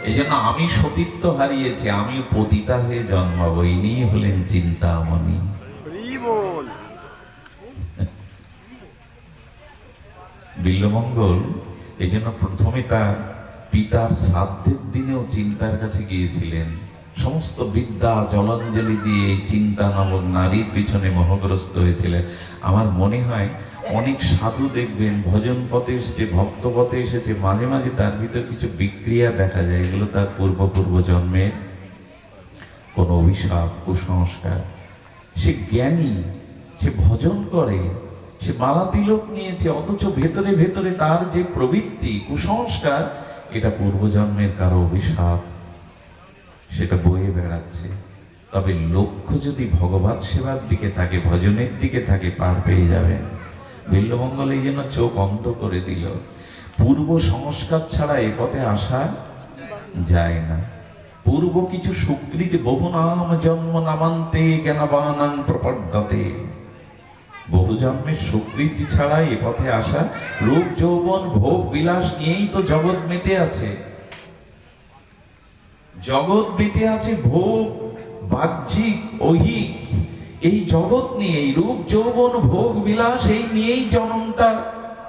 এই জন্য আমি সতীত্ব হারিয়েছি, আমি পতিতা হয়ে জন্মাবো। ইনি হলেন চিন্তামণি। বিল্বমঙ্গল এই জন্য প্রথমে তার পিতার শ্রাদ্ধের দিনেও চিন্তার কাছে গিয়েছিলেন, সমস্ত বিদ্যা জলাঞ্জলি দিয়ে এই চিন্তা নামক নারীর পিছনে মোহগ্রস্ত হয়েছিলেন। আমার মনে হয় অনেক সাধু দেখবেন ভজন পথে এসেছে, ভক্ত পথে এসেছে, মাঝে মাঝে তার ভিতর কিছু বিক্রিয়া দেখা যায়, এগুলো তার পূর্ব জন্মের কোন অভিশাপ, কুসংস্কার। সে জ্ঞানী, সে ভজন করে, সে মালা তিলক নিয়েছে, অথচ ভেতরে ভেতরে তার যে প্রবৃত্তি, কুসংস্কার, এটা পূর্বজন্মের কারো অভিশাপ, সেটা বয়ে বেড়াচ্ছে। তবে লক্ষ্য যদি ভগবত সেবার দিকে থাকে, ভজনের দিকে থাকে, পার পেয়ে যাবেন। বিল্বমঙ্গল এই জন্য চোখ অন্ধ করে দিল। পূর্ব সংস্কার ছাড়া এ পথে আসা যায় না। পূর্ব কিছু সুকৃতি, বহু নাম জন্ম নামান্তে জ্ঞানবানাং প্রপদ্যতে, বহু জন্মের সুকৃতি ছাড়া এ পথে আসা, রূপ যৌবন ভোগ বিলাস নিয়েই তো জগৎ মেতে আছে। জগৎ বেঁধে আছে ভোগ, বাহ্যিক, ঐহিক, এই জগৎ নিয়ে, এই রূপ যৌবন ভোগ বিলাস, এই নিয়েই জন্মটা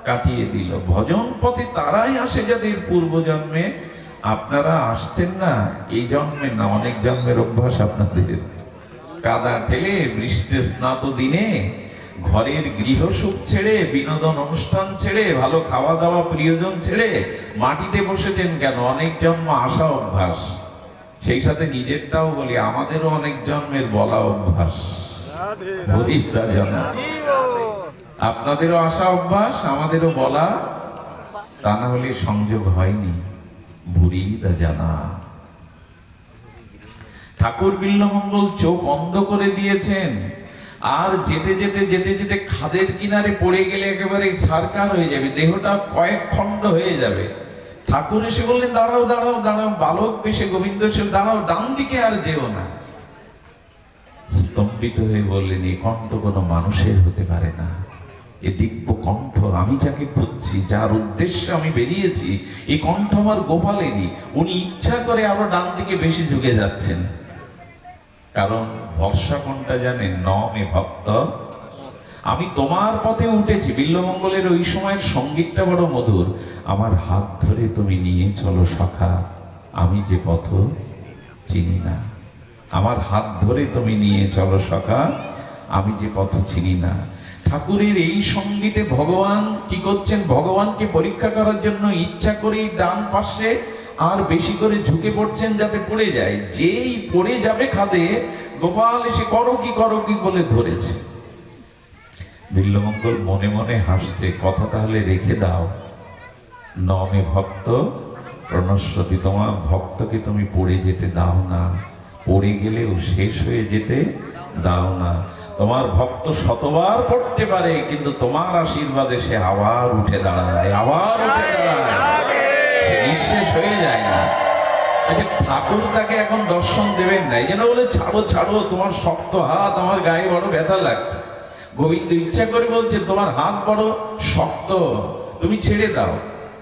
কাটিয়ে দিল। ভজন পথে তারাই আসে যাদের পূর্ব জন্মে। আপনারা আসছেন না এই জন্মে না, অনেক জন্মের অভ্যাস আপনাদের। কাদা ঠেলে বৃষ্টির স্নাত দিনে ঘরের গৃহসুখ ছেড়ে, বিনোদন অনুষ্ঠান ছেড়ে, ভালো খাওয়া দাওয়া, প্রিয়জন ছেড়ে মাটিতে বসেছেন কেন? অনেক জন্ম আসা অভ্যাস। সেই সাথে নিজেরটাও বলি, আমাদেরও অনেক জন্মের বলা অভ্যাস। আপনাদেরও আসা অভ্যাস, আমাদেরও বলা, তা না হলে সংযোগ হয়নি। ভুরিদা জানা। ঠাকুর বিল্বমঙ্গল চোখ অন্ধ করে দিয়েছেন। আর যেতে যেতে যেতে যেতে খাদের কিনারে পড়ে গেলে একেবারে সারকার হয়ে যাবে, দেহটা কয়েক খণ্ড হয়ে যাবে। ঠাকুর এসে বললেন দাঁড়াও দাঁড়াও দাঁড়াও, বালক বেশে গোবিন্দ এসে দাঁড়াও, ডান দিকে আর যেও না। স্তম্ভিত হয়ে বললেন, এই কণ্ঠ কোনো মানুষের হতে পারে না। এ দিব্য কণ্ঠ, আমি যাকে খুঁজছি, যার উদ্দেশ্যে আমি বেরিয়েছি, এই কণ্ঠ আমার গোপালেরই। উনি ইচ্ছা করে আরো ডান দিকে বেশি ঝুঁকে যাচ্ছেন, কারণ ভরসা কোনটা জানেন? ন মে ভক্ত, আমি তোমার পথে উঠেছি। বিল্বমঙ্গলের ওই সময়ের সঙ্গীতটা বড় মধুর। আমার হাত ধরে তুমি নিয়ে চলো সখা, আমি যে পথ চিনি না। আমার হাত ধরে তুমি নিয়ে চলো সখা, আমি যে পথ চিনি না। ঠাকুরের এই সঙ্গীতে ভগবান কি করছেন? ভগবানকে পরীক্ষা করার জন্য ইচ্ছা করে ডান পাশে আর বেশি করে ঝুঁকে পড়ছেন, যাতে পড়ে যায়। যেই পড়ে যাবে খাদে, গোপাল এসে করো কি বলে ধরেছে। বিল্বমঙ্গল মনে মনে হাসছে, কথা তাহলে রেখে দাও। নমে ভক্ত প্রণশ্যতি, তোমার ভক্তকে তুমি পড়ে যেতে দাও না, পড়ে গেলেও শেষ হয়ে যেতে দাও না। তোমার ভক্ত শতবার পড়তে পারে, কিন্তু তোমার আশীর্বাদে সে আবার উঠে দাঁড়ায়, আবার উঠে দাঁড়ায়, সে নিঃশেষ হয়ে যায় না। আচ্ছা, ঠাকুর তাকে এখন দর্শন দেবেন না, এই জন্য বলে ছাড়ো ছাড়ো, তোমার শক্ত হাত, আমার গায়ে বড় ব্যথা লাগছে। গোবিন্দ ইচ্ছা করে বলছে তোমার হাত বড় শক্ত, তুমি ছেড়ে দাও।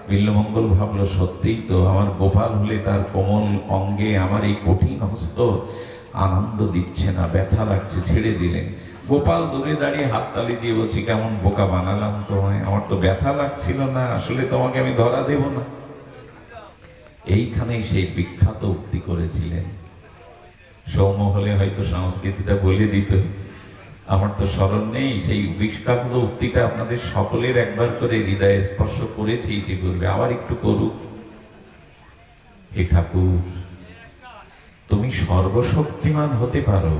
বিল্বমঙ্গল ভাবলো সত্যিই তো, আমার গোপাল হলে তার কোমল অঙ্গে আমার এই কঠিন হস্ত আনন্দ দিচ্ছে না, ব্যথা লাগছে, ছেড়ে দিলেন। গোপাল দূরে দাঁড়িয়ে হাততালি দিয়ে বলছি, কেমন বোকা বানালাম তোমায়, আমার তো ব্যথা লাগছিল না, আসলে তোমাকে আমি ধরা দেব না। এইখানেই সেই বিখ্যাত উক্তি করেছিলেন। সৌম্য হলে হয়তো সংস্কৃতিটা বলে দিত, আমার তো স্মরণ নেই। সেই বিখ্যাত উক্তিটা আপনাদের সকলের একবার করে হৃদয়ে স্পর্শ করেছি ইতিপূর্বে, আবার একটু করুক। হে ঠাকুর, তুমি সর্বশক্তিমান হতে পারো,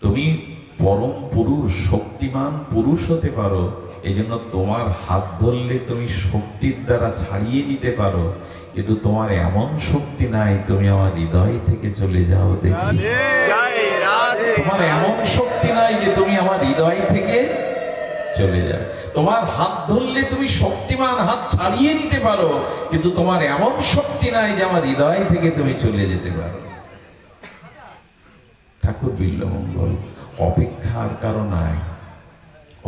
তুমি পরম পুরুষ, শক্তিমান পুরুষ হতে পারো, এই জন্য তোমার হাত ধরলে তুমি শক্তির দ্বারা ছাড়িয়ে নিতে পারো, কিন্তু তোমার এমন শক্তি নাই তুমি আমার হৃদয় থেকে চলে যাও। দেখি, তোমার এমন শক্তি নাই যে তুমি আমার হৃদয় থেকে চলে যাও। তোমার হাত ধরলে তুমি শক্তিমান, হাত ছাড়িয়ে নিতে পারো, কিন্তু তোমার এমন শক্তি নাই যে আমার হৃদয় থেকে তুমি চলে যেতে পারো। ঠাকুর বিল্বমঙ্গল অপেক্ষার কারণ নাই,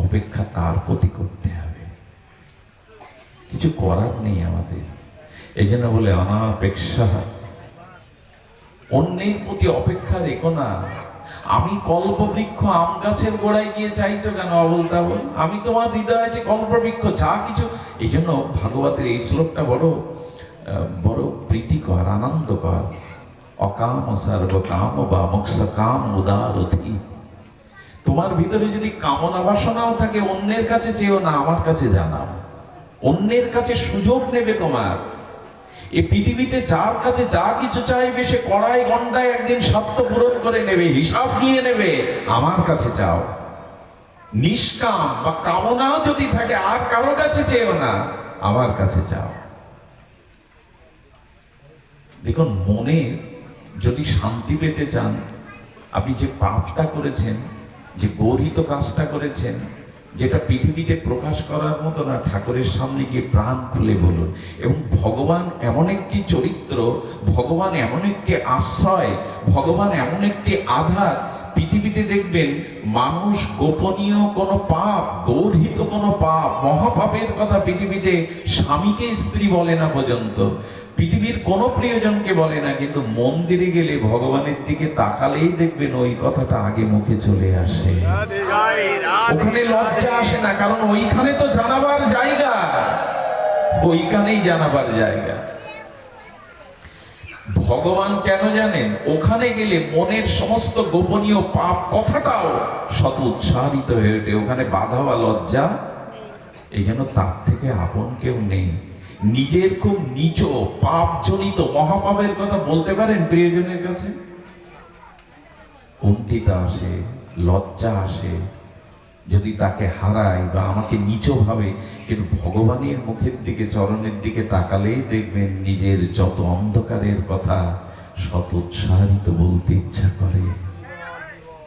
অপেক্ষা তার প্রতি করতে হবে, কিছু করার নেই আমাদের। এই জন্য বলে অনাপেক্ষা, অন্যের প্রতি অপেক্ষা রেখো না। আমি কল্পবৃক্ষ, আম গাছের গোড়ায় গিয়ে চাইছো কেন অবল তাবল? আমি তোমার হৃদয়ে আছে কল্পবৃক্ষ, যা কিছু। এই জন্য ভাগবতের এই শ্লোকটা বড় বড় প্রীতিকর, আনন্দকর। অকাম সর্ব কাম বা মোক্ষ কাম উদারথি। তোমার ভিতরে যদি কামনা বাসনাও থাকে, অন্যের কাছে চেয়েও না, আমার কাছে জানাও। অন্যের কাছে সুযোগ নেবে তোমার। এই পৃথিবীতে যার কাছে যা কিছু চাইবে, সে কড়াই গন্ডায় একদিন স্বার্থ পূরণ করে নেবে, হিসাব নিয়ে নেবে। আমার কাছে চাও। নিষ্কাম বা কামনা যদি থাকে, আর কারো কাছে চেয়েও না, আমার কাছে চাও। দেখুন, মনে যদি শান্তি পেতে চান, আপনি যে পাপটা করেছেন, যে গর্হিত কাজটা করেছেন, যেটা পৃথিবীতে প্রকাশ করার মতো না, ঠাকুরের সামনে গিয়ে প্রাণ খুলে বলুন। এবং ভগবান এমন একটি চরিত্র, ভগবান এমন একটি আশ্রয়, ভগবান এমন একটি আধার। পৃথিবীতে দেখবেন মানুষ গোপনীয় কোনো পাপ, গর্হিত কোনো পাপ, মহাপাপের কথা পৃথিবীতে স্বামীকে স্ত্রী বলে না পর্যন্ত, পৃথিবীর কোনো প্রিয়জনকে বলে না, কিন্তু মন্দিরে গেলে ভগবানের দিকে তাকালেই দেখবেন ওই কথাটা আগে মুখে চলে আসে। ওখানে লজ্জা আসে না, কারণ ওইখানে তো জানাবার জায়গা, ওইখানেই জানাবার জায়গা। ভগবান কেন জানেন? ওখানে গেলে মনের সমস্ত গোপনীয় পাপ কথাটাও শত উচ্চারিত হয়ে ওঠে, ওখানে বাধা বা লজ্জা। এই জন্য তার থেকে আপন কেউ নেই। নিজের খুব নিচ পাপ জনিত মহাপাপের কথা বলতে পারেন প্রিয়জনের কাছে? কুণ্ঠিতা আসে, লজ্জা আসে যদি তাকে হারাই বা আমাকে নিচ ভাবে। কিন্তু ভগবানের মুখের দিকে, চরণের দিকে তাকালেই দেখবেন নিজের যত অন্ধকারের কথা শত উৎসাহিত বলতে ইচ্ছা করে।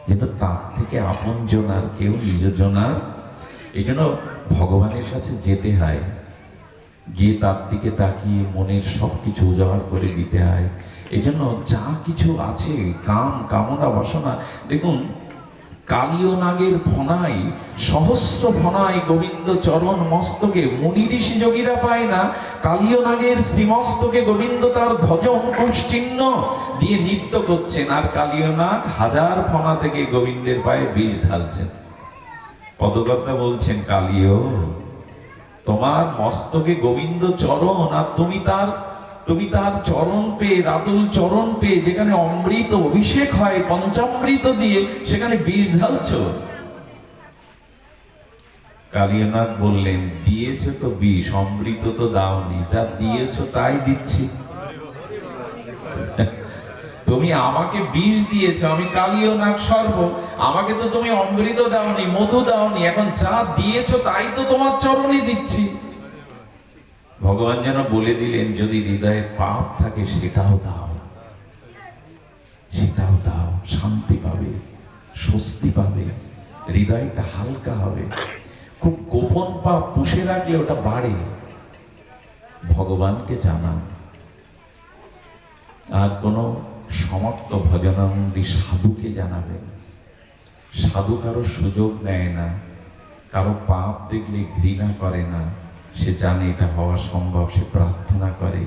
কিন্তু তার থেকে আপন জনার কেউ নিজ জনার। এই জন্য ভগবানের কাছে যেতে হয়, গিয়ে তার দিকে তাকিয়ে মনের সবকিছু উজাড় করে দিতে হয়। এই জন্য যা কিছু আছে, কাম, কামনা, বাসনা, দেখুন কালীয় নাগের ফনাই, সহস্র ফনাই গোবিন্দ চরণ মস্তকে, মুনি ঋষি যোগীরা পায় না, কালীয় নাগের শ্রীমস্তকে গোবিন্দ তার ধ্বজ অঙ্কুশ চিহ্ন দিয়ে নৃত্য করছেন, আর কালীয় নাগ হাজার ফনা থেকে গোবিন্দের পায়ে বিষ ঢালছেন। পদকর্তা বলছেন, কালীয়, তোমার মস্তকে গোবিন্দ চরণ, আর তুমি তার চরণ পেয়ে, রাতুল চরণ পেয়ে, যেখানে অমৃত অভিষেক হয় পঞ্চামৃত দিয়ে, সেখানে বিষ ঢালছ। কালীয়নাথ বললেন, দিয়েছো তো বিষ, অমৃত তো দাওনি, যা দিয়েছো তাই দিচ্ছি। তুমি আমাকে বিষ দিয়েছো, আমি কালীয়নাথ সর্ব, আমাকে তো তুমি অমৃত দাওনি, মধু দাওনি, এখন যা দিয়েছো তাই তো তোমার চরণে দিচ্ছি। ভগবান যেন বলে দিলেন, যদি হৃদয়ে পাপ থাকে সেটাও দাও, সেটাও দাও, শান্তি পাবে, স্বস্তি পাবে, হৃদয়টা হালকা হবে। খুব গোপন পাপ পুষে রাখলে ওটা বাড়ে। ভগবানকে জানান। আর কোন সমর্থ ভজনানন্দী সাধুকে জানাবেন। সাধু কারো সুযোগ নেয় না, কারো পাপ দেখলে ঘৃণা করে না, সে জানে এটা হওয়া সম্ভব, সে প্রার্থনা করে,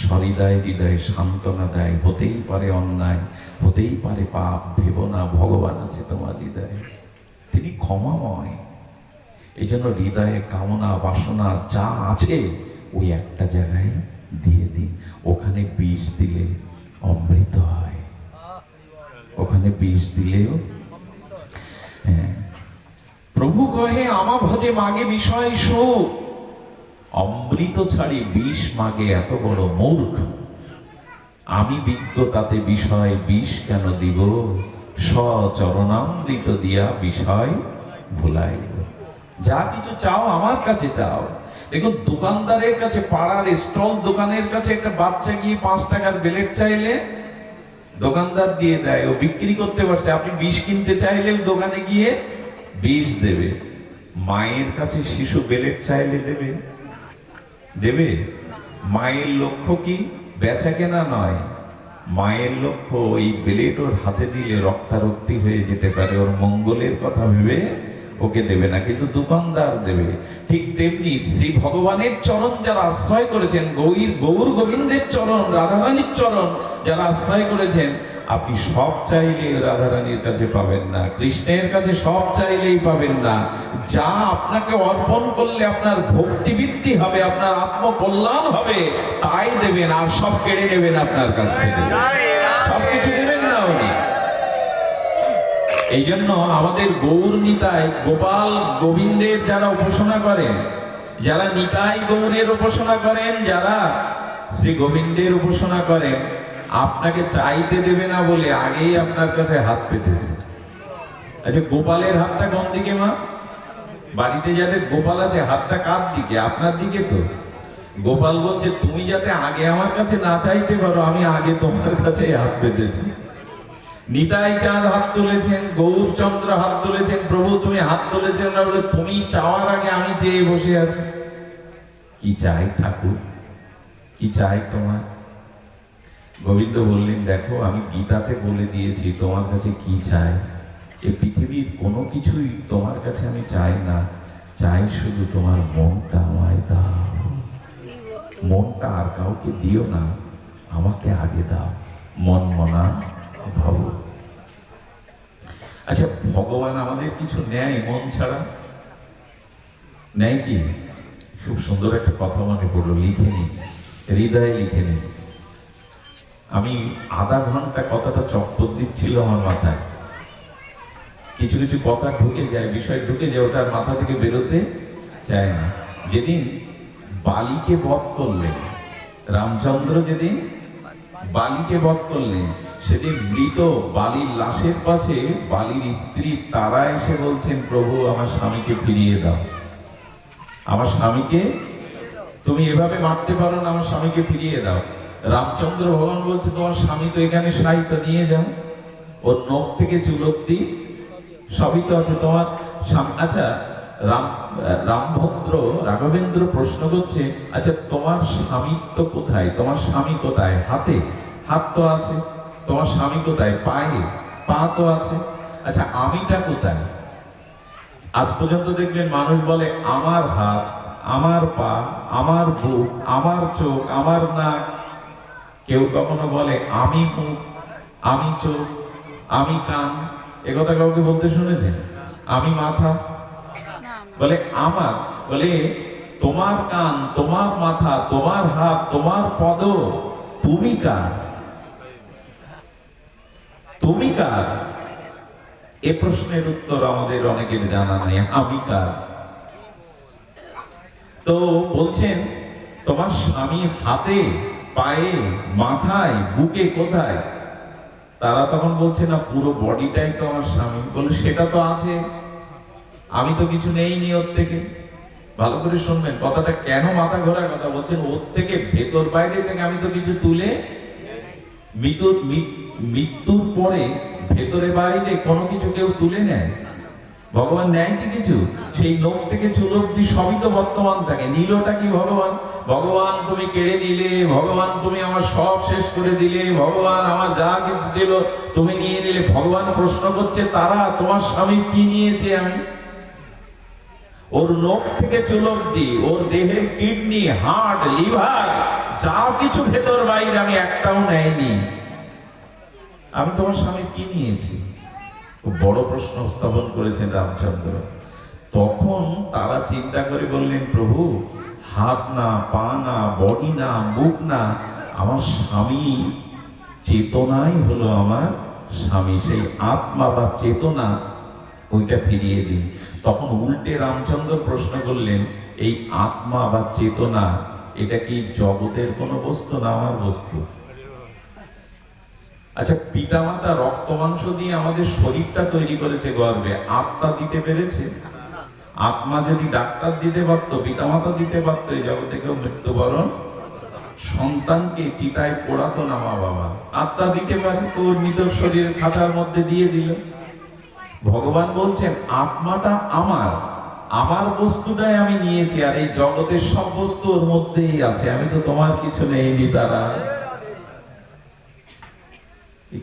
সহৃদয় হৃদয়ে সান্ত্বনা দেয়। হতেই পারে অন্যায়, হতেই পারে পাপ, ভেবো না, ভগবান আছে তোমার হৃদয়ে, তিনি ক্ষমাময়। এই জন্য হৃদয়ে কামনা বাসনা যা আছে ওই একটা জায়গায় দিয়ে দিন। ওখানে বিষ দিলে অমৃত হয়, ওখানে বিষ দিলেও। হ্যাঁ, প্রভু কহে আমা ভজে মাগে বিষয় সুখ, অমৃত ছাড়ি বিষ মাগে এত বড় মূর্খ। আমি বিজ্ঞ তাতে বিষয় বিষ কেন দিব, সচরণামৃত দিয়া বিষয় ভুলাই। যা কিছু চাও আমার কাছে চাও। দেখুন, দোকানদারের কাছে, পাড়ার স্টল দোকানের কাছে একটা বাচ্চা গিয়ে 5 টাকার ব্লেড চাইলে দোকানদার দিয়ে দেয়, ও বিক্রি করতে পারছে। আপনি বিষ কিনতে চাইলেও দোকানে গিয়ে বিষ দেবে। মায়ের কাছে শিশু ব্লেড চাইলে দেবে? দেবে? মায়ের লক্ষ্য কি? বেচা কেনা নয়। মায়ের লক্ষ্য ওই ব্লেড ওর হাতে দিলে রক্তারক্তি হয়ে যেতে পারে, ওর মঙ্গলের কথা ভেবে ওকে দেবে না, কিন্তু দোকানদার দেবে। ঠিক তেমনি শ্রী ভগবানের চরণ যারা আশ্রয় করেছেন, গৌর গোবিন্দের চরণ, রাধারানীর চরণ যারা আশ্রয় করেছেন, আপনি সব চাইলে রাধারানীর কাছে পাবেন না, কৃষ্ণের কাছে সব চাইলেই পাবেন না। যা আপনাকে অর্পণ করলে আপনার ভক্তি বৃদ্ধি হবে, আপনার আত্মকল্যাণ হবে, তাই দেবেন, আর সব কেড়ে নেবেন আপনার কাছ থেকে, সবকিছু দেবেন না উনি। এই জন্য আমাদের গৌর নিতাই, গোপাল গোবিন্দের যারা উপাসনা করেন, যারা নিতাই গৌরের উপাসনা করেন, যারা শ্রী গোবিন্দের উপাসনা করেন, আপনাকে চাইতে দেবে না বলে আগেই আপনার কাছে হাত পেতেছে। আচ্ছা, গোপালের হাতটা কোন দিকে মা? বাড়িতে যাদের গোপাল আছে, হাতটা কার দিকে? আপনার দিকে তো। গোপাল বলছে, তুমি যাতে আগে আমার কাছে না চাইতে পারো, আমি আগে তোমার কাছে হাত পেতেছি। নিতাই চাঁদ হাত তুলেছেন, গৌরচন্দ্র হাত তুলেছেন, প্রভু তুমি হাত তুলেছেন না বলে তুমি চাওয়ার আগে আমি চেয়ে বসে আছি। কি চাই ঠাকুর, কি চাই তোমার? গোবিন্দ বললেন, দেখো আমি গীতাতে বলে দিয়েছি তোমার কাছে কি চাই। এই পৃথিবীর কোনো কিছুই তোমার কাছে আমি চাই না, চাই শুধু তোমার মনটা আমায় দাও। মনটা আর কাউকে দিও না, আমাকে আগে দাও। মন মনা ভাব। আচ্ছা, ভগবান আমাদের কিছু নেয় মন ছাড়া? নেয় কি? খুব সুন্দর একটা কথা মনে পড়লো, লিখে নি, হৃদয়ে লিখে নি। আমি আধা ঘন্টা কথাটা চক্কর দিচ্ছিল আমার মাথায়। কিছু কিছু কথা ঢুকে যায়, বিষয় ঢুকে যায়, ওটার মাথা থেকে বেরোতে চায় না। যেদিন বালিকে বধ করলেন রামচন্দ্র, যেদিন বালিকে বধ করলেন, সেদিন মৃত বালির লাশের পাশে বালির স্ত্রী তারা এসে বলছেন, প্রভু আমার স্বামীকে ফিরিয়ে দাও, আমার স্বামীকে তুমি এভাবে মারতে পারো না, আমার স্বামীকে ফিরিয়ে দাও। রামচন্দ্র ভগবান বলছে, তোমার স্বামী তো এখানে সাহিত্য নিয়ে যাও, ওর নখ থেকে চুল অব্দি সবই তো আছে তোমার। আচ্ছা, রামভদ্র রাঘবেন্দ্র প্রশ্ন করছে, আচ্ছা তোমার স্বামীত্ব কোথায়? তোমার স্বামী কোথায়? হাতে, হাত তো আছে। তোমার স্বামী কোথায়? পায়ে, পা তো আছে। আচ্ছা, আমিটা কোথায়? আজ পর্যন্ত দেখবেন মানুষ বলে আমার হাত, আমার পা, আমার বুক, আমার চোখ, আমার নাক। কেউ কখনো বলে আমি মুখ, আমি চোখ, আমি কান। একথা কাউকে বলতে শুনেছেন? আমি মাথা বলে আমার, বলে তোমার কান, তোমার মাথা, তোমার হাত, তোমার পদ, তুমি কার? তুমি কার? এ প্রশ্নের উত্তর আমাদের অনেকের জানা নেই। আমি কার? তো বলছেন তোমার স্বামী হাতে, পায়ে, মাথায়, বুকে কোথায়? তারা তখন বলছে না, পুরো বডিটাই তো আমার স্বামী। বলে সেটা তো আছে, আমি তো কিছু নেইনি ওর থেকে। ভালো করে শুনবেন কথাটা, কেন মাথা ঘোরার কথা বলছেন? ওর থেকে ভেতর বাইরে থেকে আমি তো কিছু তুলে, মৃত্যুর পরে ভেতরে বাইরে কোনো কিছু কেউ তুলে নেয়? ভগবান নেয় কি কিছু? সেই নখ থেকে চুল অব্দি সবই তো বর্তমান থাকে। নিলটা কি ভগবান? ভগবান তুমি কেড়ে নিলে, ভগবান তুমি আমার সব শেষ করে দিলে, ভগবান আমার যা কিছু ছিল তুমি নিয়ে নিলে। ভগবান প্রশ্ন করছে তারা, তোমার স্বামী কি নিয়েছে আমি? ওর নখ থেকে চুল অব্দি, ওর দেহের কিডনি, হার্ট, লিভার, যা কিছু ভেতর বাইরে আমি একটাও নেয়নি। আমি তোমার স্বামী কি নিয়েছি? বড় প্রশ্ন স্থাপন করেছেন রামচন্দ্র। তখন তারা চিন্তা করে বললেন, প্রভু হাত না, পা না, বডি না, মুখ না, আমার স্বামী চেতনাই হলো আমার স্বামী। সেই আত্মা বা চেতনা ওইটা ফিরিয়ে দিন। তখন উল্টে রামচন্দ্র প্রশ্ন করলেন, এই আত্মা বা চেতনা এটা কি জগতের কোনো বস্তু না আমার বস্তু? আচ্ছা, পিতামাতা রক্ত মাংস দিয়ে আমাদের শরীরটা তৈরি করেছে গর্ভে, আত্মা দিতে পেরেছে? আত্মা যদি ডাক্তার দিতে পারত, পিতামাতা দিতে পারত, এই জগতে কেউ মৃত্যুবরণ, সন্তানকে চিতায় পোড়াতো না মা বাবা। আত্মা দিতে পারে তো, মৃত শরীরের খাঁচার মধ্যে দিয়ে দিল। ভগবান বলছেন আত্মাটা আমার, আমার বস্তুটাই আমি নিয়েছি, আর এই জগতের সব বস্তু ওর মধ্যেই আছে, আমি তো তোমার কিছু নেইনি। তারা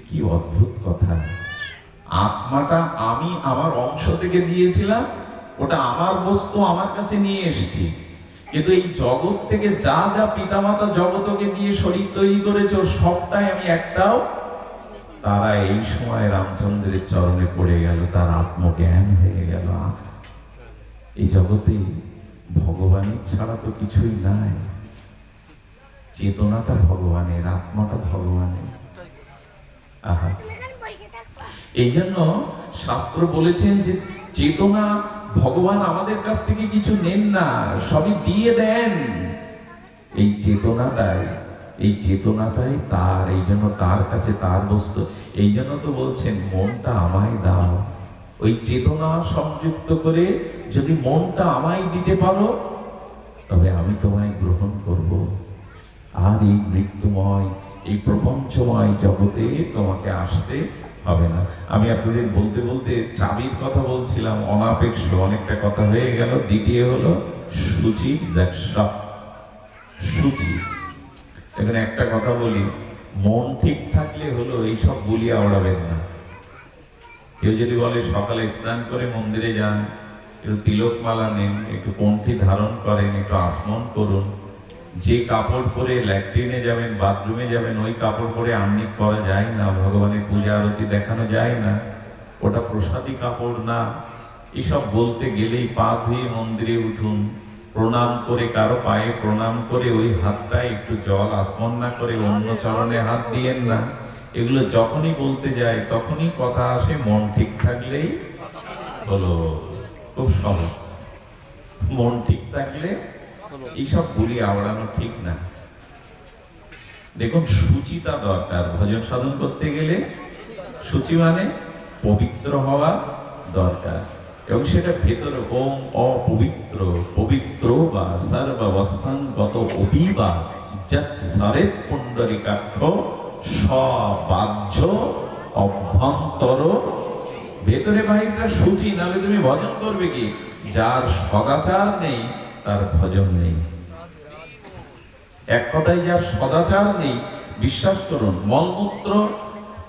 কি অদ্ভুত কথা! আত্মাটা আমি আমার অংশ থেকে দিয়েছিলাম, ওটা আমার বস্তু, আমার কাছে নিয়ে এসেছি। কিন্তু এই জগৎ থেকে যা যা পিতামাতা জগতকে দিয়ে শরীর তৈরি করেছে, সবটাই আমি একটাও। তারা এই সময় রামচন্দ্রের চরণে পড়ে গেল, তার আত্মজ্ঞান হয়ে গেল। এই জগতে ভগবানের ছাড়া তো কিছুই নাই। চেতনাটা ভগবানের, আত্মাটা ভগবানের। আহা, এই জন্য শাস্ত্র বলেছেন যে চেতনা ভগবান আমাদের কাছ থেকে কিছু নেন না, সবই দিয়ে দেন। এই চেতনাটাই তার, এই জন্য তার কাছে তার বস্তু। এই জন্য তো বলছেন মনটা আমায় দাও। ওই চেতনা সংযুক্ত করে যদি মনটা আমায় দিতে পারো, তবে আমি তোমায় গ্রহণ করব। আর এই মৃত্যুময়, এই প্রপঞ্চময় জগতে তোমাকে আসতে হবে না। আমি আপনাদের বলতে বলতে চাবির কথা বলছিলাম, অনাপেক্ষ অনেকটা কথা হয়ে গেল। দ্বিতীয় হলো সূচি, সূচি। এখানে একটা কথা বলি, মন ঠিক থাকলে হলো এইসব বলিয়া ওড়াবেন না। কেউ যদি বলে সকালে স্নান করে মন্দিরে যান, একটু তিলক মালা নেন, একটু কণ্ঠী ধারণ করেন, একটু আসমন করুন, যে কাপড় পরে ল্যাট্রিনে যাবেন, বাথরুমে যাবেন, ওই কাপড় পরে আহ্নিক করা যায় না, ভগবানের পূজা আরতি দেখানো যায় না, ওটা প্রসাদী কাপড় না। এসব বলতে গেলেই পা ধুয়ে মন্দিরে উঠুন, প্রণাম করে, কারো পায়ে প্রণাম করে ওই হাতটা একটু জল আসমন না করে অন্য চরণে হাত দিয়েন না। এগুলো যখনই বলতে যায় তখনই কথা আসে মন ঠিক থাকলেই হলো। খুব সহজ, মন ঠিক থাকলে এইসব বলি আওড়ানো ঠিক না। দেখুন, শুচিতা দরকার। ভজন সাধন করতে গেলে শুচি মানে পবিত্র হওয়া দরকার, এবং সেটা ভেতরে ওম অপবিত্র পবিত্র বা সর্বাবস্থানগত অভিবা যৎ সারেত পুণ্ডরিকাক্ষ সবাহ্য অভ্যন্তর। ভেতরে বাহিরটা শুচি, নাহলে তুমি ভজন করবে কি? যার সদাচার নেই তার ভজন নেই। এক কথায় যার সদাচার নেই, বিশ্বাস করুন, মলমূত্র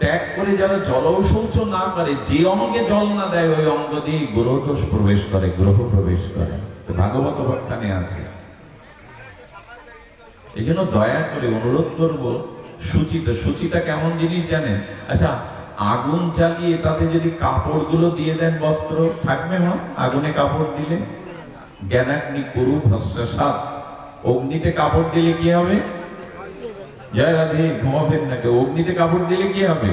ত্যাগ করে যারা জলৌশৌচ না করে, যে অঙ্গে জল না দেয় ওই অঙ্গ দিয়ে গ্রহদোষ প্রবেশ করে, গ্রহ প্রবেশ করে। ভাগবত উপাখ্যানে আছে। এই জন্য দয়া করে অনুরোধ করব, সূচিটা কেমন জিনিস জানেন? আচ্ছা, আগুন জ্বালিয়ে তাতে যদি কাপড়গুলো দিয়ে দেন, বস্ত্র থাকবে মা? আগুনে কাপড় দিলে জ্ঞানাগ্নি কুরু ভস্মাসাৎ, অগ্নিতে কাপড় দিলে কি হবে? জয় রাধে, ঘুমাবেন নাকি? অগ্নিতে কাপড় দিলে কি হবে?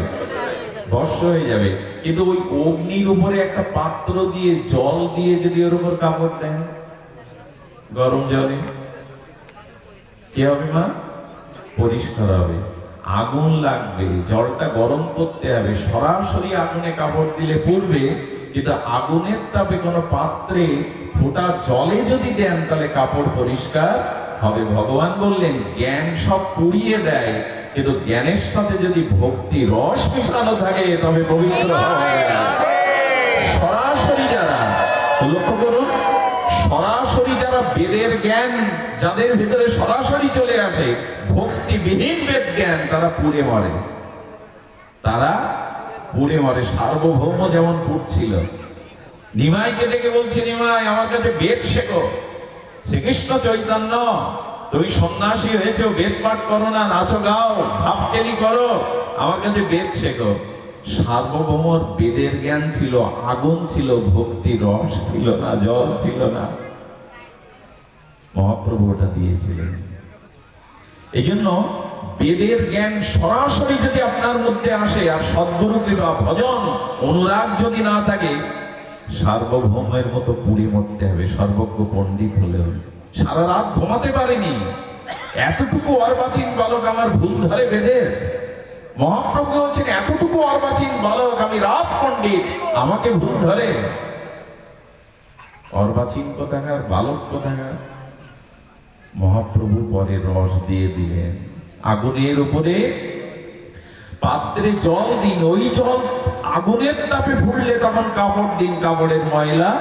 ভস্ম হয়ে যাবে। কিন্তু ওই অগ্নির উপরে একটা পাত্র দিয়ে জল দিয়ে যদি ওর উপর কাপড় দেন, গরম জলে, কি হবে মা? পরিষ্কার হবে। আগুন লাগবে, জলটা গরম করতে হবে, সরাসরি আগুনে কাপড় দিলে পুড়বে, কিন্তু আগুনের তাপে কোনো পাত্রে ফোঁটা জলে যদি দেন তাহলে কাপড় পরিষ্কার হবে। ভগবান বললেন জ্ঞান সব পুড়িয়ে দেয়, কিন্তু জ্ঞানের সাথে যদি ভক্তি রস মিশানো থাকে তবে পবিত্র হবে। সরাসরি যারা, লক্ষ্য করুন, সরাসরি যারা বেদের জ্ঞান যাদের ভিতরে সরাসরি চলে আসে, ভক্তিবিহীন বেদ জ্ঞান, তারা পুড়ে মরে, তারা পুড়ে মরে। সার্বভৌম যেমন পুড়ছিল, নিমাইকে ডেকে বলছে, নিমাই আমার কাছে বেদ শেখো। শ্রীকৃষ্ণ চৈতন্য, তুমি সন্ন্যাসী হয়েছো, বেদ পাঠ করো না, নাচো গাও, ভাবকেলি করো, আমার কাছে বেদ শেখো। সার্বভৌমর বেদের জ্ঞান ছিল, আগুন ছিল, ভক্তি রস ছিল না, জল ছিল না। মহাপ্রভু ওটা দিয়েছিলেন। এই জন্য বেদের জ্ঞান সরাসরি যদি আপনার মধ্যে আসে, আর সদ্গুরু কৃপা, ভজন, অনুরাগ যদি না থাকে, সার্বভৌমের মতো পুড়ে মরতে হবে। সর্বজ্ঞ পণ্ডিত হলে হবে। সারা রাত ঘুমাতে পারেনি, এতটুকু অর্বাচীন বালক আমার ভুল ধরে বেদের। মহাপ্রভু হচ্ছেন এতটুকু অর্বাচীন বালক, আমি রাজ পণ্ডিত, আমাকে ভুল ধরে। অর্বাচীন কোথাকার, বালক কোথাকার। মহাপ্রভু পরে রস দিয়ে দিলেন, আগুনের উপরে পাত্রে জল দিন, ওই জল আগুনের তাপে ফুটলে তখন কাপড় দিন, কাপড়ের ময়লা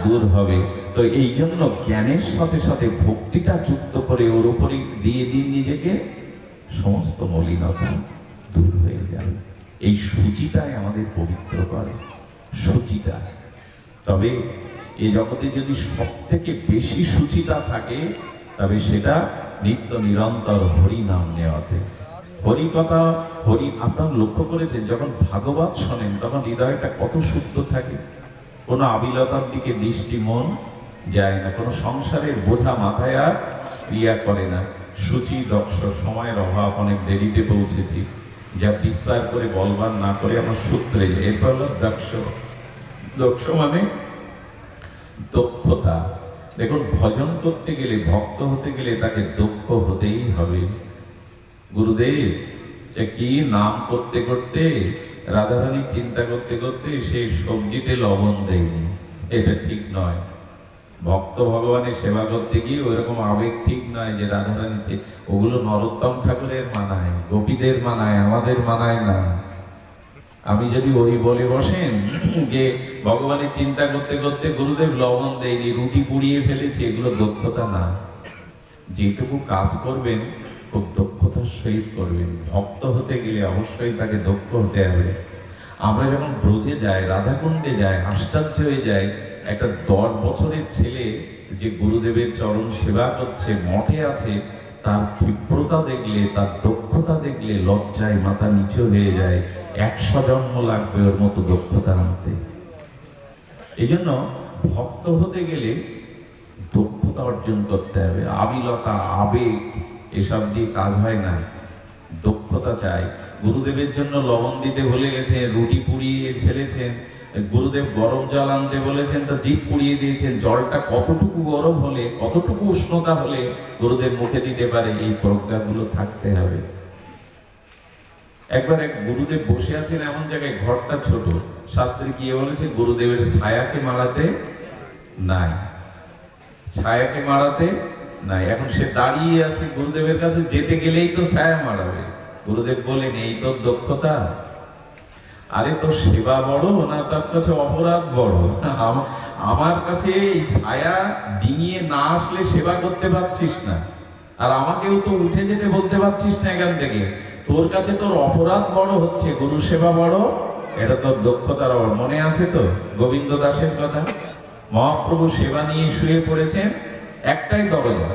দূর হবে। তো এই জন্য জ্ঞানের সাথে সাথে ভক্তিটা যুক্ত করে ওর উপরে দিয়ে দিন নিজেকে, সমস্ত মলিনতা দূর হয়ে যাবে। এই সূচিটাই আমাদের পবিত্র করে, সূচিটা। তবে এই জগতে যদি সব থেকে বেশি সূচিটা থাকে, তবে সেটা নিত্য নিরন্তর হরি নাম নেওয়াতে। হরি কথা, হরি, আপনারা লক্ষ্য করেছেন যখন ভাগবত শোনেন তখন হৃদয়টা কত শুদ্ধ থাকে, কোনো আবিলতার দিকে দৃষ্টি মন যায় না, কোনো সংসারের বোঝা মাথায় আর ক্রিয়া করে না। সূচি দক্ষ, সময়ের অভাব, অনেক দেরিতে পৌঁছেছি, যা বিস্তার করে বলবার না করে আমার সূত্রে। এরপর হলো দক্ষ। দক্ষ মানে দক্ষতা। দেখুন, ভজন করতে গেলে, ভক্ত হতে গেলে তাকে দক্ষ হতেই হবে। গুরুদেব যে কি নাম করতে করতে, রাধারানীর চিন্তা করতে করতে সে সবজিতে লবণ দেয়নি, এটা ঠিক নয়। ভক্ত ভগবানের সেবা করতে গিয়ে ওইরকম আবেগ ঠিক নয় যে রাধারানী, ওগুলো নরোত্তম ঠাকুরের মানায়, গোপীদের মানায়, আমাদের মানায় না। আমি যদি ওই বলে বসেন যে ভগবানের চিন্তা করতে করতে গুরুদেব লবণ দেয়নি, রুটি পুড়িয়ে ফেলেছে, এগুলো দক্ষতা না। যেটুকু কাজ করবেন খুব দক্ষতার সহিত করবেন। ভক্ত হতে গেলে অবশ্যই তাকে দক্ষ হতে হবে। আমরা যখন ব্রজে যাই, রাধাকুণ্ডে যাই, আশ্চর্য হয়ে যায়, একটা 10 বছরের ছেলে যে গুরুদেবের চরণ সেবা করছে, মঠে আছে, তার ক্ষিপ্রতা দেখলে, তার দক্ষতা দেখলে লজ্জায় মাথা নিচু হয়ে যায়। 100 জন্ম লাগবে ওর মতো দক্ষতা আনতে। এই জন্য ভক্ত হতে গেলে দক্ষতা অর্জন করতে হবে। আবিলতা, আবেগ এসব দিয়ে কাজ হয় না, দক্ষতা চাই। গুরুদেবের জন্য লবণ দিতে ভুলে গেছেন, রুটি পুড়িয়ে ফেলেছেন, গুরুদেব গরম জল আনতে বলেছেন, তা জিভ পুড়িয়ে দিয়েছেন। জলটা কতটুকু গরম হলে, কতটুকু উষ্ণতা হলে গুরুদেব মুখে দিতে পারে, এই প্রজ্ঞাগুলো থাকতে হবে। একবার এক গুরুদেব বসে আছেন এমন জায়গায়, ঘরটা ছোট, শাস্ত্রে কি বলেছে, গুরুদেবের ছায়াকে মারাতে নাই, ছায়াকে মারাতে নাই। এখন সে দাঁড়িয়ে আছে, গুরুদেবের কাছে যেতে গেলেই তো ছায়া মারাবে। গুরুদেব বলেন, এই তোর দক্ষতা? আরে তোর সেবা বড় না তার কাছে অপরাধ বড়? আমার কাছে এই ছায়া ডিঙিয়ে না আসলে সেবা করতে পারছিস না, আর আমাকেও তো উঠে যেতে বলতে পারছিস না এখান থেকে। তোর কাছে তোর অপরাধ বড় হচ্ছে, গুরু সেবা বড়, এটা তোর দক্ষতার অভাব। মনে আছে তো গোবিন্দ দাসের কথা? মহাপ্রভু সেবা নিয়ে শুয়ে পড়েছেন, একটাই দরজা,